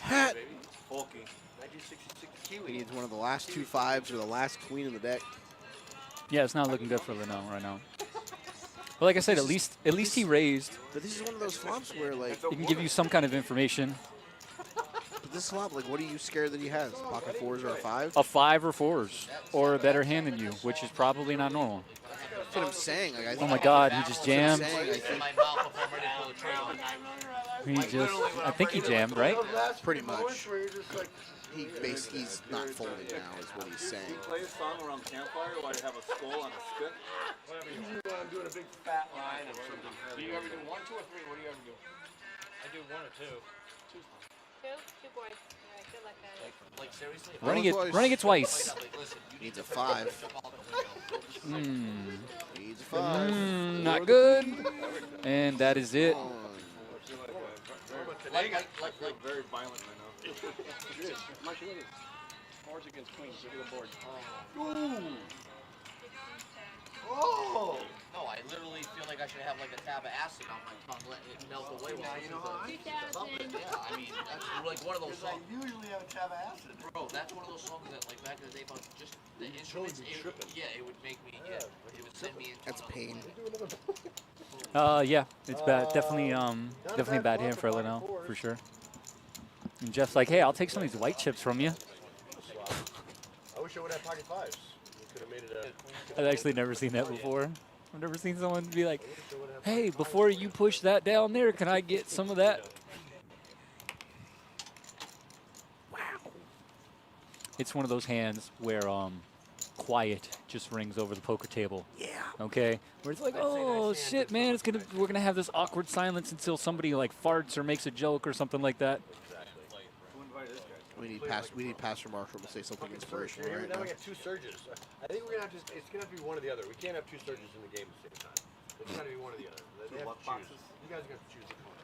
Hat. Bulky. He needs one of the last 2 5s or the last queen in the deck. Yeah, it's not looking good for Linnell right now. But like I said, at least he raised. But this is one of those flops where like he can give you some kind of information. But this flop, like, what are you scared that he has? Pocket 4s or a 5? A 5 or 4s, or a better hand than you, which is probably not normal. That's what I'm saying. Like, I think Oh my God, he just jammed. I think he jammed, right? Pretty much. He's not folding now, is what he's saying. You play a song around campfire while you have a skull on a stick? Usually when I'm doing a big fat line of something. Do you ever do 1, 2, or 3? What do you ever do? I do 1 or 2. Two boards. Yeah, good luck, guys. Like seriously? Running it twice. Needs a 5. Needs a 5. Not good. And that is it. Like very violent right now. Fours against queens. Look at the board. Oh! No, I literally feel like I should have like a tab of acid on my tongue, let it melt away. Now you know how I feel. Yeah, I mean, that's like one of those songs. I usually have a tab of acid. Bro, that's one of those songs that like back in the day, about just the instruments, it would make me, it would send me into That's pain. Yeah, it's bad. Definitely a bad hand for Linnell, for sure. And Jeff's like, hey, I'll take some of these white chips from you. I wish I would have pocket 5s. We could have made it I've actually never seen that before. I've never seen someone be like, hey, before you push that down there, can I get some of that? Wow. It's one of those hands where quiet just rings over the poker table. Yeah. Okay? Where it's like, oh, shit, man, we're going to have this awkward silence until somebody like farts or makes a joke or something like that. We need Pastor Marshall to say something inspirational right now. now. We got 2 surges. I think we're gonna have to. It's gonna have to be one or the other. We can't have 2 surges in the game at the same time. It's gotta be one or the other. They have to choose. You guys are gonna have to choose the one.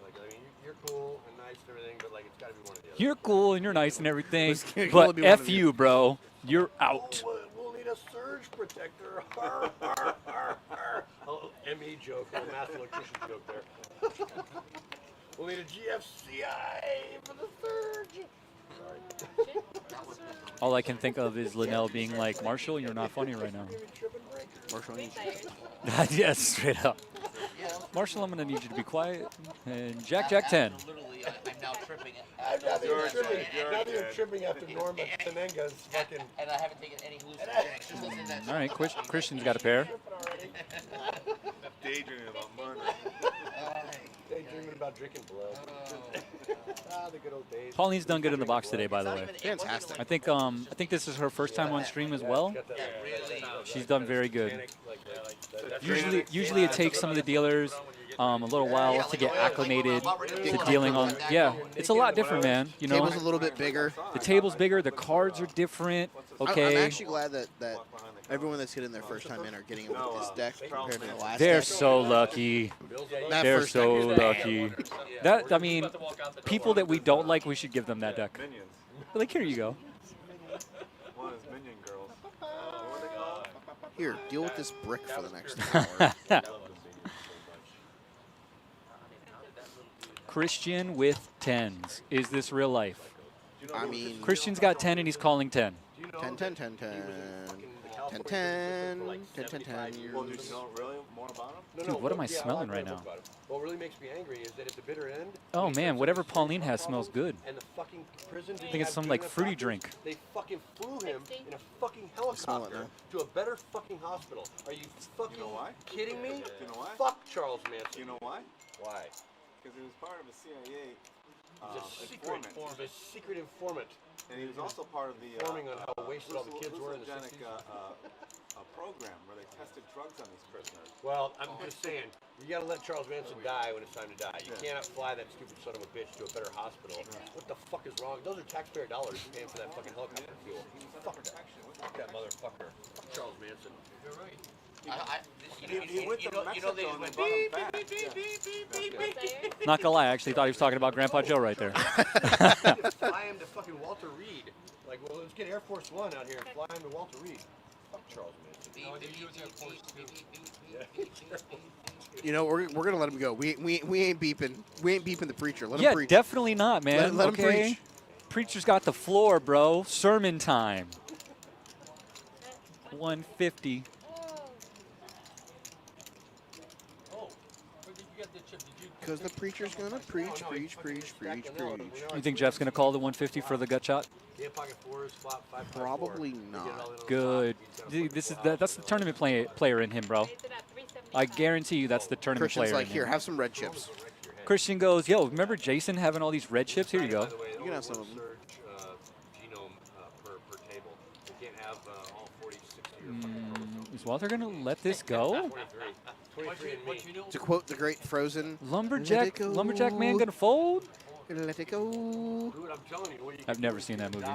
Like, I mean, you're cool and nice and everything, but like, it's gotta be one or the other. You're cool and you're nice and everything, but F you, bro. You're out. We'll need a surge protector. ME joke, a master electrician joke there. We'll need a GFCI for the surge. All I can think of is Linnell being like, Marshall, you're not funny right now. Marshall, yes, straight up. Marshall, I'm going to need you to be quiet. And Jack 10. Literally, I'm now tripping. I'm not even tripping after Norma Tenenga's fucking. And I haven't taken any hallucinogens. All right, Christian's got a pair. Daydreaming about money. Daydreaming about drinking blood. The good old days. Pauline's done good in the box today, by the way. Fantastic. I think this is her first time on stream as well. She's done very good. Usually it takes some of the dealers a little while to get acclimated to dealing on. Yeah, it's a lot different, man. You know, table's a little bit bigger. The table's bigger. The cards are different. Okay. I'm actually glad that everyone that's getting their first time in are getting it with this deck compared to the last. They're deck. so lucky. They're so lucky. That, I mean, people that we don't like, we should give them that deck. Like, here you go. One is Minion Girls. Here, deal with this brick for the next hour. Christian with 10s. Is this real life? I mean, Christian's got 10 and he's calling 10. 10, 10, 10, 10. 10, 10, 10, 10, 10. Well, do you know really more about them? Dude, what am I smelling right now? What really makes me angry is that at the bitter end. Oh man, whatever Pauline has smells good. And the fucking prison. I think it's some like fruity drink. They fucking flew him in a fucking helicopter to a better fucking hospital. Are you fucking kidding me? Do you know why? Fuck Charles Manson. Do you know why? Why? Because he was part of a CIA informant. He's a secret informant. And he was also part of the informing on how wasted all the kids were in the 60s. Program where they tested drugs on these prisoners. Well, I'm just saying, you gotta let Charles Manson die when it's time to die. You cannot fly that stupid son of a bitch to a better hospital. What the fuck is wrong? Those are taxpayer dollars paying for that fucking helicopter fuel. Fuck that. Fuck that motherfucker. Fuck Charles Manson. You're right. This He went to Mexico they and went they brought him back. Not gonna lie, I actually thought he was talking about Grandpa Joe right there. Fly him to fucking Walter Reed. Like, well, let's get Air Force One out here and fly him to Walter Reed. Fuck Charles Manson. You know, we're gonna let him go. We ain't beeping. We ain't beeping the preacher. Let him Yeah, preach. definitely not, man. Let him okay? preach. Preacher's got the floor, bro. Sermon time. 150. Because the preacher's gonna preach. You think Jeff's gonna call the 150 for the gut shot? Probably not. Good. Dude, that's the tournament player in him, bro. I guarantee you that's the tournament Christian's player like, in here, him. have some red chips. Christian goes, yo, remember Jason having all these red chips? Here you go. You can have some of them. Genome per table. You can't have all 40, 60 Is Walter gonna let this go? 23 and me. To quote the great Frozen, Lumberjack man gonna fold? Let it go. Dude, I'm telling you, I've never seen that movie.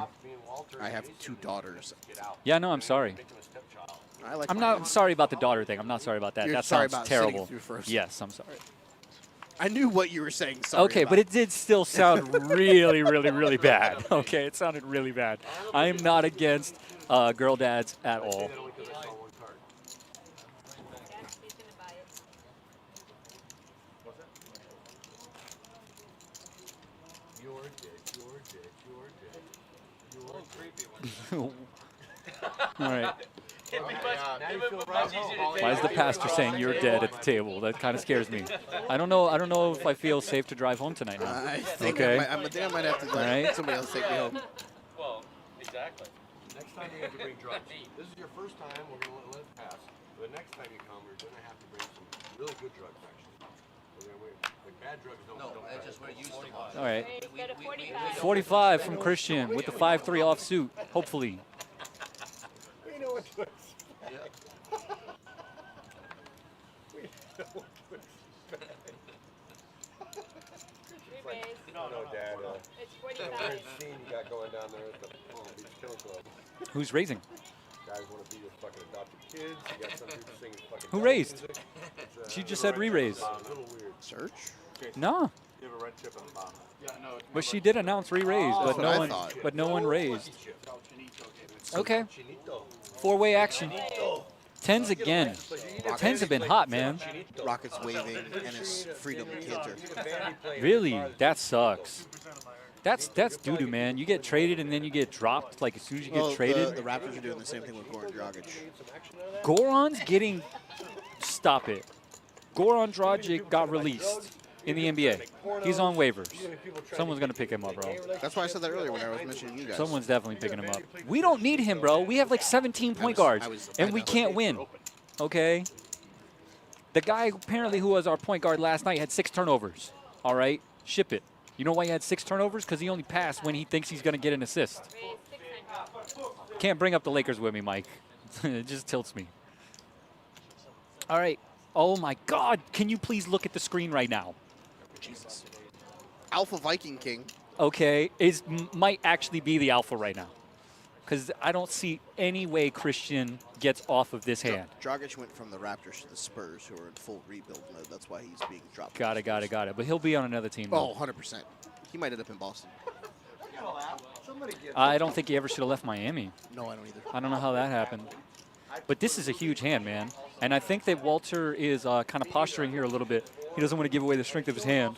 I have 2 daughters. Yeah, no, I'm sorry. I'm not sorry about the daughter thing. I'm not sorry about that. You're That sorry sounds about sitting terrible. through Frozen. Yes, I'm sorry. I knew what you were saying. Sorry Okay, about. but it did still sound really, really, really bad. Okay, it sounded really bad. I am not against girl dads at all. All right. Why is the pastor saying you're dead at the table? That kind of scares me. I don't know if I feel safe to drive home tonight. Now. I think okay. I might have to let somebody else take me home. Well, exactly. Next time you have to bring drugs. This is your first time. We're going to let it pass. The next time you come, we're going to have to bring some really good drugs, actually. Like bad drugs don't. No, that's just what you used to. All right. 45 from Christian with the 5-3 offsuit, hopefully. We know what to expect. Yeah. We know what to expect. No, Dad. It's 45. Weird scene you got going down there at the Palm Beach Killer Club. Who's raising? Guys want to be with fucking adopted kids. You got some people singing fucking. Who dance raised? music. She just said re-raise. A little weird. Search? No. You have a red chip on the bottom. Yeah, no. But she did announce re-raise, That's but what I no one, thought. but no one raised. Okay. 4-way action. 10s again. 10s have been hot, man. Rockets waving and his freedom canter. Really? That sucks. That's doo-doo, man. You get traded and then you get dropped like as soon as you get traded. The Raptors are doing the same thing with Goran Dragic. Goran's getting... Stop it. Goran Dragic got released in the NBA. He's on waivers. Someone's going to pick him up, bro. That's why I said that earlier when I was mentioning you guys. Someone's definitely picking him up. We don't need him, bro. We have like 17 point guards, and we can't win. Okay? The guy apparently who was our point guard last night had 6 turnovers. All right? Ship it. You know why he had 6 turnovers? Because he only passed when he thinks he's going to get an assist. Can't bring up the Lakers with me, Mike. It just tilts me. All right. Oh, my God. Can you please look at the screen right now? Jesus. Alpha Viking King. Okay, might actually be the alpha right now. Because I don't see any way Christian gets off of this hand. Dragic went from the Raptors to the Spurs, who are in full rebuild mode. That's why he's being dropped. Got it. But he'll be on another team. Oh, 100%. He might end up in Boston. I don't think he ever should have left Miami. No, I don't either. I don't know how that happened. But this is a huge hand, man. And I think that Walter is kind of posturing here a little bit. He doesn't want to give away the strength of his hand.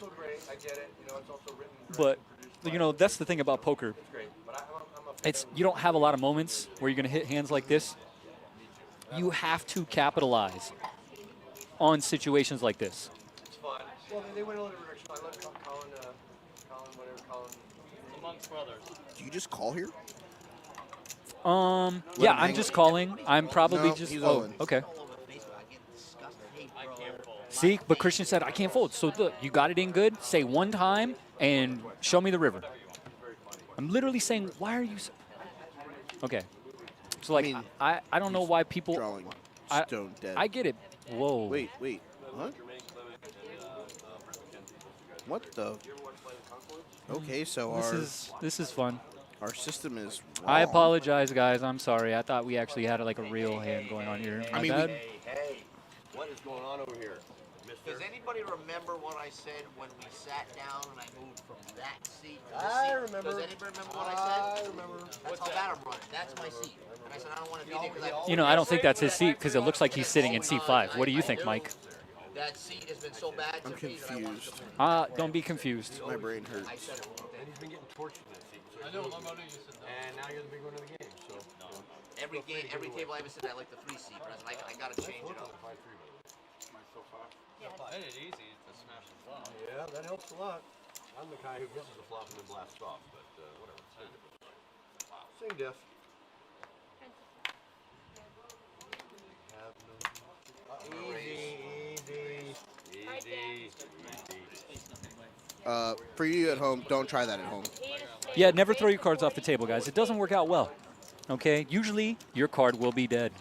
But, you know, that's the thing about poker. You don't have a lot of moments where you're going to hit hands like this. You have to capitalize on situations like this. It's fun. Well, they went a little direction. I let Colin, Colin. Amongst brothers. Do you just call here? Yeah, I'm just calling. I'm probably No, just. he's Oh, Owen. okay. See, but Christian said I can't fold. So look, you got it in good. Say one time and show me the river. I'm literally saying, why are you? Okay. So like, I don't know why people. Drawing stone dead. I get it. Whoa. Wait. What? What the? Okay, so this is fun. Our system is wrong. I apologize, guys. I'm sorry. I thought we actually had like a real hand going on here. My bad. What is going on over here, mister? Does anybody remember what I said when we sat down and I moved from that seat to this I seat? remember. Does anybody remember what I said? I remember. That's how bad I'm running. That's my seat. And I said, I don't want to be there because I... You know, I don't think that's his seat because it looks like he's sitting in seat 5. What do you think, Mike? That seat has been so bad to me that I want to... Don't be confused. My brain hurts. I said it wrong. And he's been getting torched in that seat. So I know, I'm you said no. and now you're the big one of the game. So Every table I ever said I like the 3 seat, but I said, I got to change it up. It is easy to smash the flop. Yeah, that helps a lot. I'm the guy who misses the flop and then blasts off, but whatever. Same diff. Easy. For you at home, don't try that at home. Yeah, never throw your cards off the table, guys. It doesn't work out well. Okay? Usually, your card will be dead.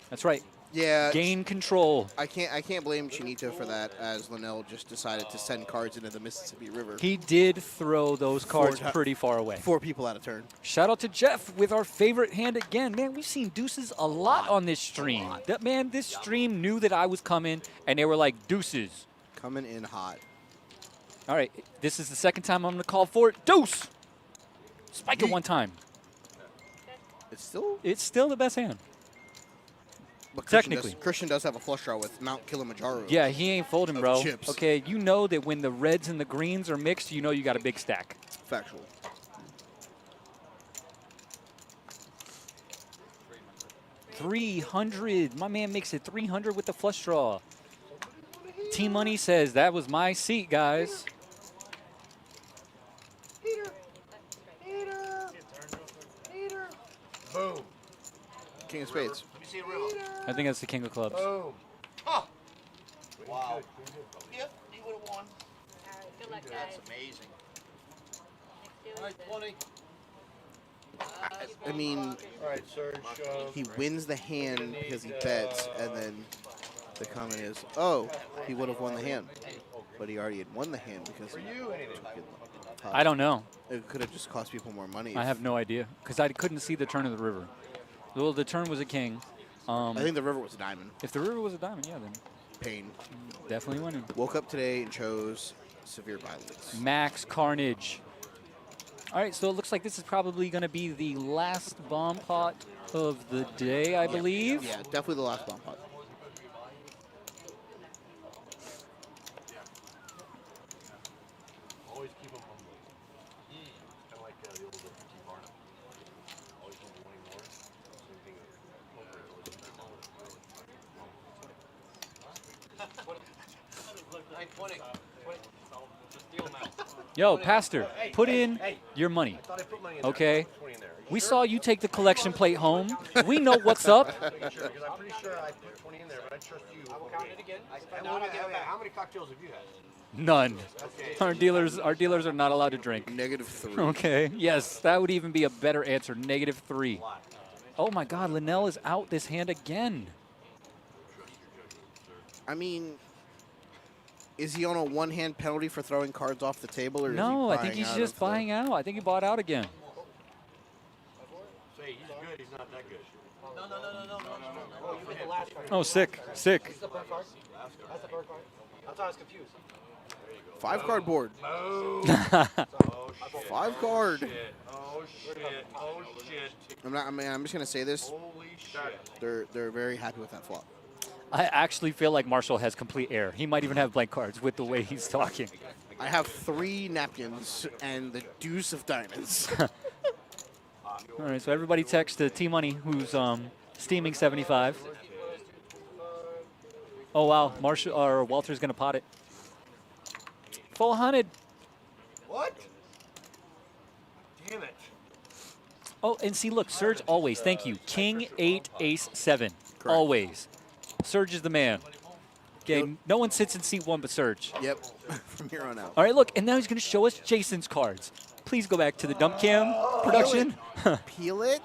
That's right. Yeah. Gain control. I can't blame Chinito for that, as Linnell just decided to send cards into the Mississippi River. He did throw those cards pretty far away. 4 people at a turn. Shout out to Jeff with our favorite hand again. Man, we've seen deuces a lot on this stream. This stream knew that I was coming, and they were like, deuces. Coming in hot. All right, this is the second time I'm going to call for it. Deuce! Spike it one time. It's still the best hand. But Technically. Christian does have a flush draw with Mount Kilimanjaro. Yeah, he ain't folding, bro. Chips. Okay, you know that when the reds and the greens are mixed, you know you got a big stack. Factual. $300. My man makes it 300 with the flush draw. T-Money says, that was my seat, guys. Boom. King of spades. Let me see a river. I think that's the king of clubs. Boom. Oh. Wow. Yep, he would have won. Good luck, That's guys. amazing. All right, 20. I mean, All right, Serge. he wins the hand because he bets, and then the comment is, oh, he would have won the hand. But he already had won the hand because he I don't know. It could have just cost people more money. I have no idea because I couldn't see the turn of the river. Well, the turn was a king. I think the river was a diamond. If the river was a diamond, yeah, then Pain. definitely winning. Woke up today and chose severe violence. Max Carnage. All right, so it looks like this is probably going to be the last bomb pot of the day, I believe. Yeah, definitely the last bomb pot. Always keep them humble. Kind of like the old T. Barnum. Always keep wanting more. Same thing with poker. Always 920. Yo, Pastor, put in your money. Okay? We saw you take the collection plate home. We know what's up. Because I'm pretty sure I put 20 in there, but I trust you. I will count it again. How many cocktails have you had? None. Our dealers are not allowed to drink. -3. Okay. Yes, that would even be a better answer. -3. Oh my God, Linnell is out this hand again. I mean, is he on a one-hand penalty for throwing cards off the table, or No, is he I think he's buying just out of buying out. I think he bought out again. Say, he's good, he's not that good. No. Oh, you hit the last card. Oh, sick. Sick. That's the bird card. That's the bird card. That's why I was confused. the 5-card board? Oh, 5-card. Oh, shit. I'm just gonna say this. Holy shit. They're very happy with that flop. I actually feel like Marshall has complete air. He might even have blank cards with the way he's talking. I have 3 napkins and the deuce of diamonds. All right, so everybody text to T-Money, who's steaming 75. Oh, wow. Marshall or Walter's going to pot it. Full 100. What? Damn it. Oh, and see, look, Serge always. Thank you. King, 8, ace, 7. Correct. Always. Serge is the man. Okay, Yep. no one sits in seat 1 but Serge. Yep, from here on out. All right, look, and now he's going to show us Jason's cards. Please go back to the dump cam production. Peel it.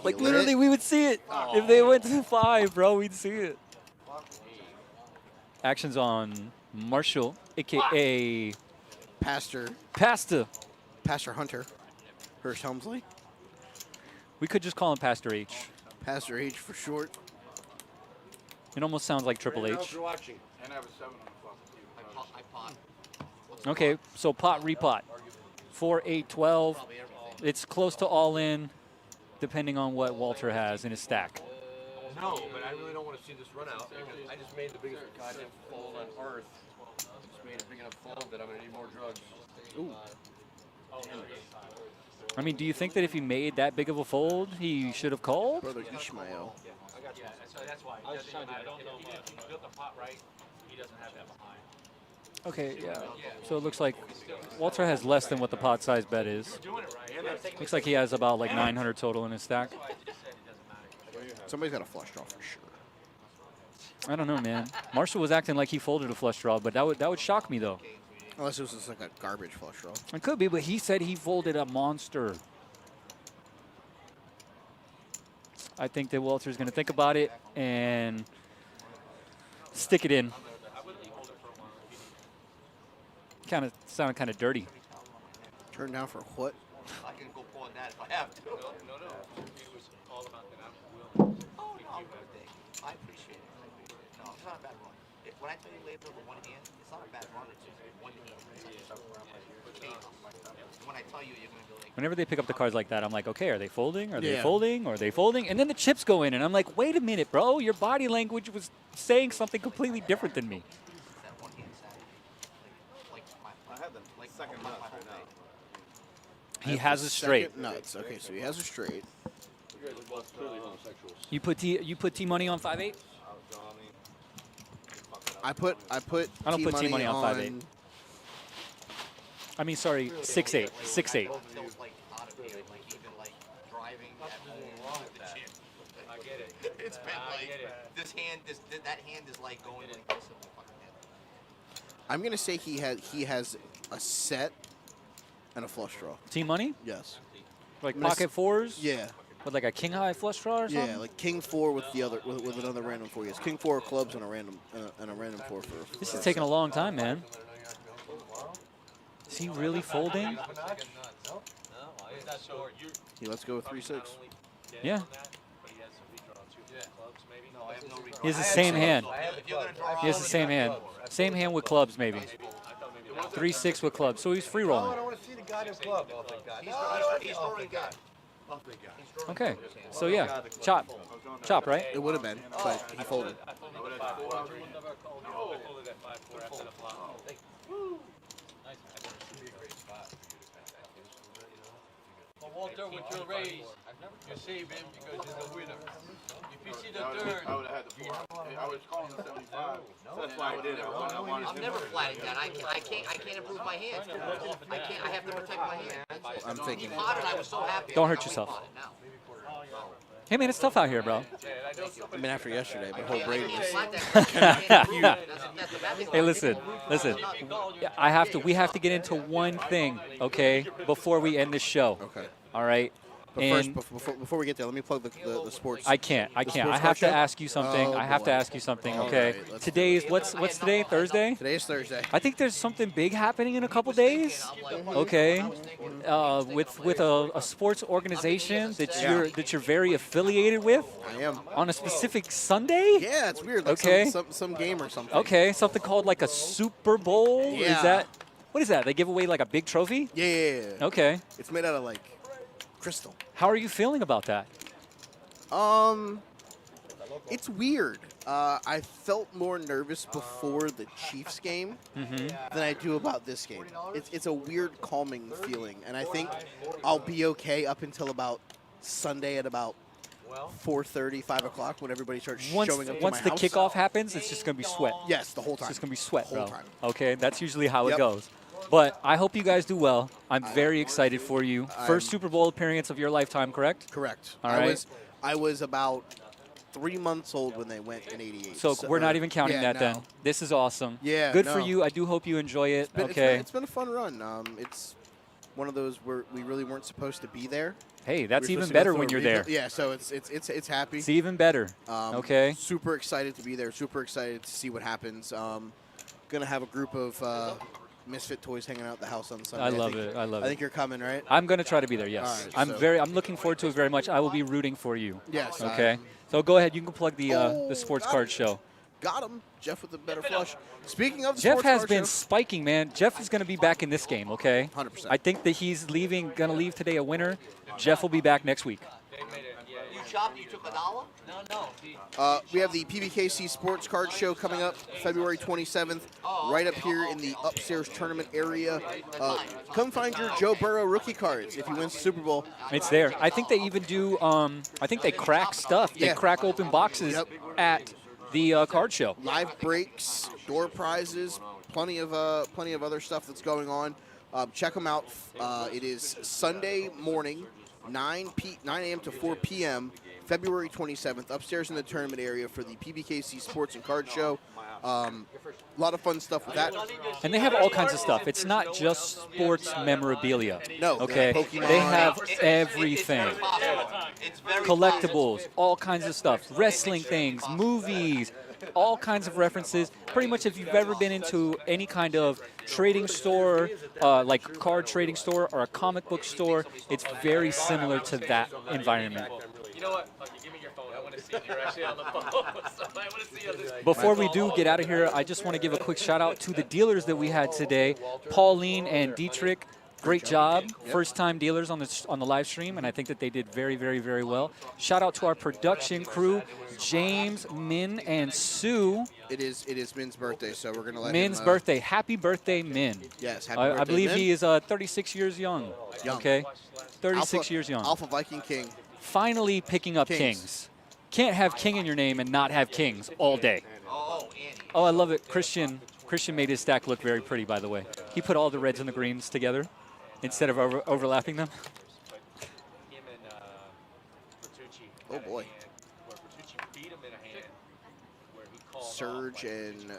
Like, literally, we would see it. If they went to 5, bro, we'd see it. Actions on Marshall, a.k.a. Pastor Pasta. Pastor Hunter. Hirsch Helmsley. We could just call him Pastor H. Pastor H for short. It almost sounds like Triple If H. you're watching. And I have a 7 on the clock. I pot. Okay, so pot, repot. 4, 8, 12. It's close to all in, depending on what Walter has in his stack. No, but I really don't want to see this run out. I just made the biggest goddamn fold on earth. Just made a big enough fold that I'm going to need more drugs. Ooh. I mean, do you think that if he made that big of a fold, he should have called? Brother Ishmael. Yeah, so that's why. It doesn't matter. Even if you built the pot right, he doesn't have that behind. Okay, yeah. So it looks like Walter has less than what the pot size bet is. Looks like he has about like 900 total in his stack. Somebody's got a flush draw for sure. I don't know, man. Marshall was acting like he folded a flush draw, but that would shock me though. Unless it was just like a garbage flush draw. It could be, but he said he folded a monster. I think that Walter's going to think about it and stick it in. Kind of sounded kind of dirty. Turn down for what? I can go pull on that if I have to. No. It was all about that I'm willing. Oh, I appreciate it. No, it's not a bad run. When I tell you label with one hand, it's not a bad run. It's just one hand. When I tell you, you're going to go like. Whenever they pick up the cards like that, I'm like, okay, are they folding? Are they Yeah. folding? Are they folding? And then the chips go in, and I'm like, wait a minute, bro. Your body language was saying something completely different than me. That one hand side. I have the second nuts right now. He has a straight. Second nuts. Okay, so he has a straight. You guys are both clearly homosexuals. You put T money on 5-8? I put I don't put T money on 5-8. I mean, sorry, 6-8. 6-8. Like out of here, like even like driving at home with the chip. I get it. It's been like this hand, that hand is like going like this. In the fucking hand. I'm gonna say he has a set and a flush draw. T money? Yes. Like I'm gonna pocket fours? Yeah. With like a king high flush draw or something? Yeah, like king 4 with the other with another random 4. Yes, king 4 of clubs and a random 4 for. This is taking a long time, man. Is he really folding? Yeah, let's go with 3-6. Yeah. No, I have no regret. He has the same hand. If you're gonna draw He has the same hand. Same hand with clubs, maybe. 3-6 with clubs. So he's free I rolling. want to see the goddamn club. Oh, thank God. He's throwing God. Oh, thank God. Okay. So yeah, chop. Chop, right? It would have been, but he folded. Well, Walter, with your raise, you save him because he's the winner. If you see the turn, I would have had the 4. I was calling the 75. That's why I did it. I'm never flatting that. I can't improve my hand. I have to protect my hand. I'm thinking. He potted, I was so happy. Don't hurt Now he yourself. potted now. Hey man, it's tough out here, bro. I mean, after yesterday, but whole Brady was. Hey, listen. Yeah, we have to get into one thing, okay, before we end this show. Okay. All right. But And first, before we get there, let me plug the sports. I can't. I have to ask you something. I have to ask you something. Okay. Today is what's today? Thursday. Today is Thursday. I think there's something big happening in a couple days. Okay. With a sports organization that you're very affiliated with. I am. On a specific Sunday. Yeah, it's weird. Like Okay. Some game or something. Okay. Something called like a Super Bowl. Yeah. Is that? What is that? They give away like a big trophy? Yeah. Okay. It's made out of like crystal. How are you feeling about that? It's weird. I felt more nervous before the Chiefs game than I do about this game. It's a weird calming feeling, and I think I'll be okay up until about Sunday at about 4:30, 5 o'clock when everybody starts showing up to my house. Once the kickoff happens, it's just going to be sweat. Yes, the whole time. It's just going to be sweat, The whole bro. time. Okay, that's usually how it Yep. goes. But I hope you guys do well. I'm very excited for you. First Super Bowl appearance of your lifetime, correct? Correct. All right. I was about 3 months old when they went in '88. So we're not even counting that no. then. This is awesome. Yeah, Good for no. you. I do hope you enjoy it. It's Okay. it's been a fun run. It's one of those where we really weren't supposed to be there. Hey, that's We were even supposed to go better through when a you're there. rebuild. Yeah, so it's happy. It's even better. Okay. Super excited to be there. Super excited to see what happens. Gonna have a group of Misfit Toys hanging out at the house on Sunday. I love it. I love it. I think you're coming, right? I'm going to try to be there, yes. All right, I'm looking forward to it very much. I will be rooting for you. Yes. Okay. So go ahead. You can plug the sports card show. Got him. Jeff with the better flush. Speaking of the Jeff sports has card been show, spiking, man. Jeff is going to be back in this game, okay? 100%. I think that he's going to leave today a winner. Jeff will be back next week. You chopped, you took $1? No. we have the PBKC Sports Card Show coming up February 27th, right up here in the upstairs tournament area. Come find your Joe Burrow rookie cards if he wins the Super Bowl. It's there. I think they even do, I think they crack stuff. They crack open boxes at the card show. Live breaks, door prizes, plenty of other stuff that's going on. Check them out. It is Sunday morning, 9 a.m. to 4 p.m., February 27th, upstairs in the tournament area for the PBKC Sports and Card Show. A lot of fun stuff with that. And they have all kinds of stuff. It's not just sports memorabilia. No. Okay. They have everything. Collectibles, all kinds of stuff. Wrestling things, movies, all kinds of references. Pretty much if you've ever been into any kind of trading store, like card trading store or a comic book store, it's very similar to that environment. You know what? Okay, give me your phone. I want to see if you're actually on the phone. So I want to see on this. Before we do get out of here, I just want to give a quick shout out to the dealers that we had today, Pauline and Dietrich. Great job. First time dealers on the live stream, and I think that they did very, very, very well. Shout out to our production crew, James, Min, and Sue. It is Min's birthday, so we're gonna let Min's him, birthday. Happy birthday, Min. Yes, happy birthday, I believe Min. he is 36 years young. Okay, 36 years young. Alpha Viking King. Finally picking up kings. Can't have king in your name and not have kings all day. Oh, I love it. Christian made his stack look very pretty, by the way. He put all the reds and the greens together instead of overlapping them. Oh boy. Serge and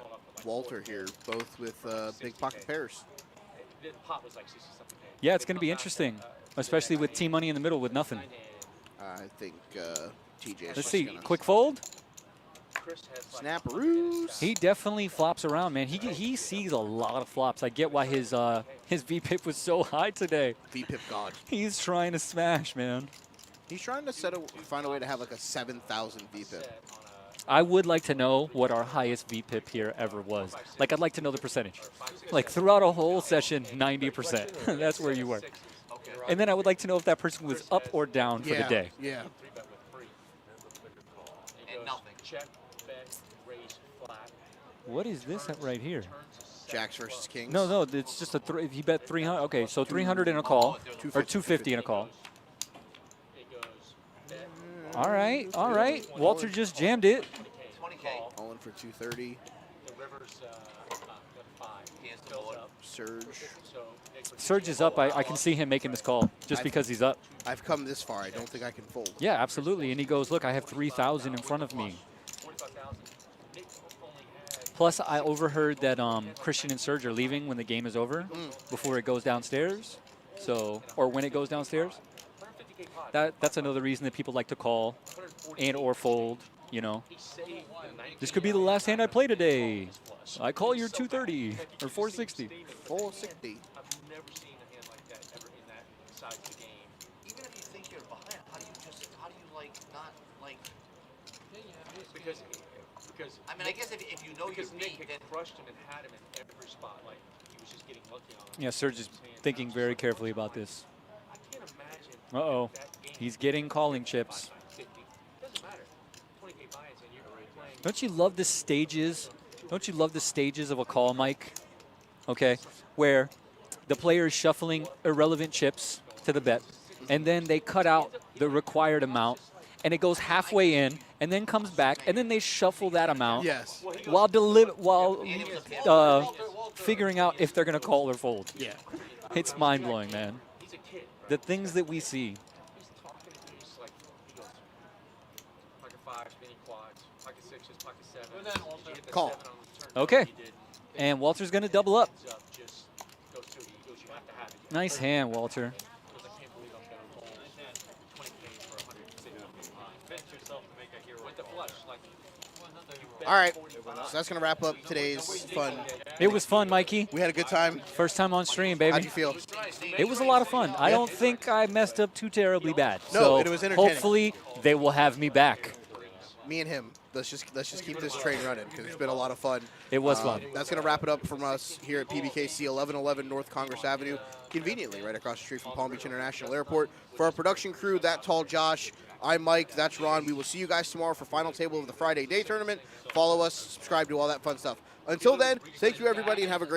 Walter here, both with big pocket pairs. Yeah, it's going to be interesting, especially with T-Money in the middle with nothing. I think TJ. Let's see. Quick fold. Snapperoos. He definitely flops around, man. He sees a lot of flops. I get why his VPIP was so high today. VPIP God. He's trying to smash, man. He's trying to find a way to have like a 7,000 VPIP. I would like to know what our highest VPIP here ever was. Like, I'd like to know the percentage. Like, throughout a whole session, 90%. That's where you were. And then I would like to know if that person was up or down for the day. Yeah. What is this right here? Jacks versus Kings. No, it's just he bet 300. Okay, so 300 in a call, or 250 in a call. All right. Walter just jammed it. 20K. All in for 230. Surge is up. I can see him making this call just because he's up. I've come this far. I don't think I can fold. Yeah, absolutely. And he goes, look, I have 3,000 in front of me. Plus, I overheard that Christian and Surge are leaving when the game is over, before it goes downstairs. So, or when it goes downstairs. That's another reason that people like to call and or fold, you know. This could be the last hand I play today. I call your 230 or 460. 460. I've never seen a hand like that ever in that side of the game. Even if you think you're behind, how do you like not like? Because I mean, I guess if you know you're Nick beat, had crushed him and had him in every spot. Like he was just getting lucky on him. Yeah, Surge is thinking very carefully about this. I can't imagine. Uh-oh. He's getting calling chips. Doesn't matter. 20K buy-ins and you're playing. Don't you love the stages? Don't you love the stages of a call, Mike? Okay, where the player is shuffling irrelevant chips to the bet, and then they cut out the required amount, and it goes halfway in, and then comes back, and then they shuffle that amount. Yes. While figuring out if they're going to call or fold. Yeah. It's mind-blowing, man. He's a kid. The things that we see. He's talking to you just like he goes pocket fives, mini quads, pocket sixes, pocket sevens. Did you hit the Call. 7 on the turn? Okay. He did. And Walter's going to double up. Just goes to it. He goes, you have to have it. Nice hand, Walter. Because I can't believe I'm going to roll 20K for 160. Bet yourself to make a hero with the flush. Like, All right, so that's going to wrap up today's fun. It was fun, Mikey. We had a good time. First time on stream, baby. How'd you feel? It was a lot of fun. I don't think I messed up too terribly bad. No, so it was entertaining. hopefully they will have me back. Me and him. Let's just keep this train running because it's been a lot of fun. It was fun. That's going to wrap it up from us here at PBKC 1111 North Congress Avenue, conveniently right across the street from Palm Beach International Airport. For our production crew, that tall Josh, I'm Mike, that's Ron. We will see you guys tomorrow for final table of the Friday day tournament. Follow us, subscribe to all that fun stuff. Until then, thank you everybody and have a great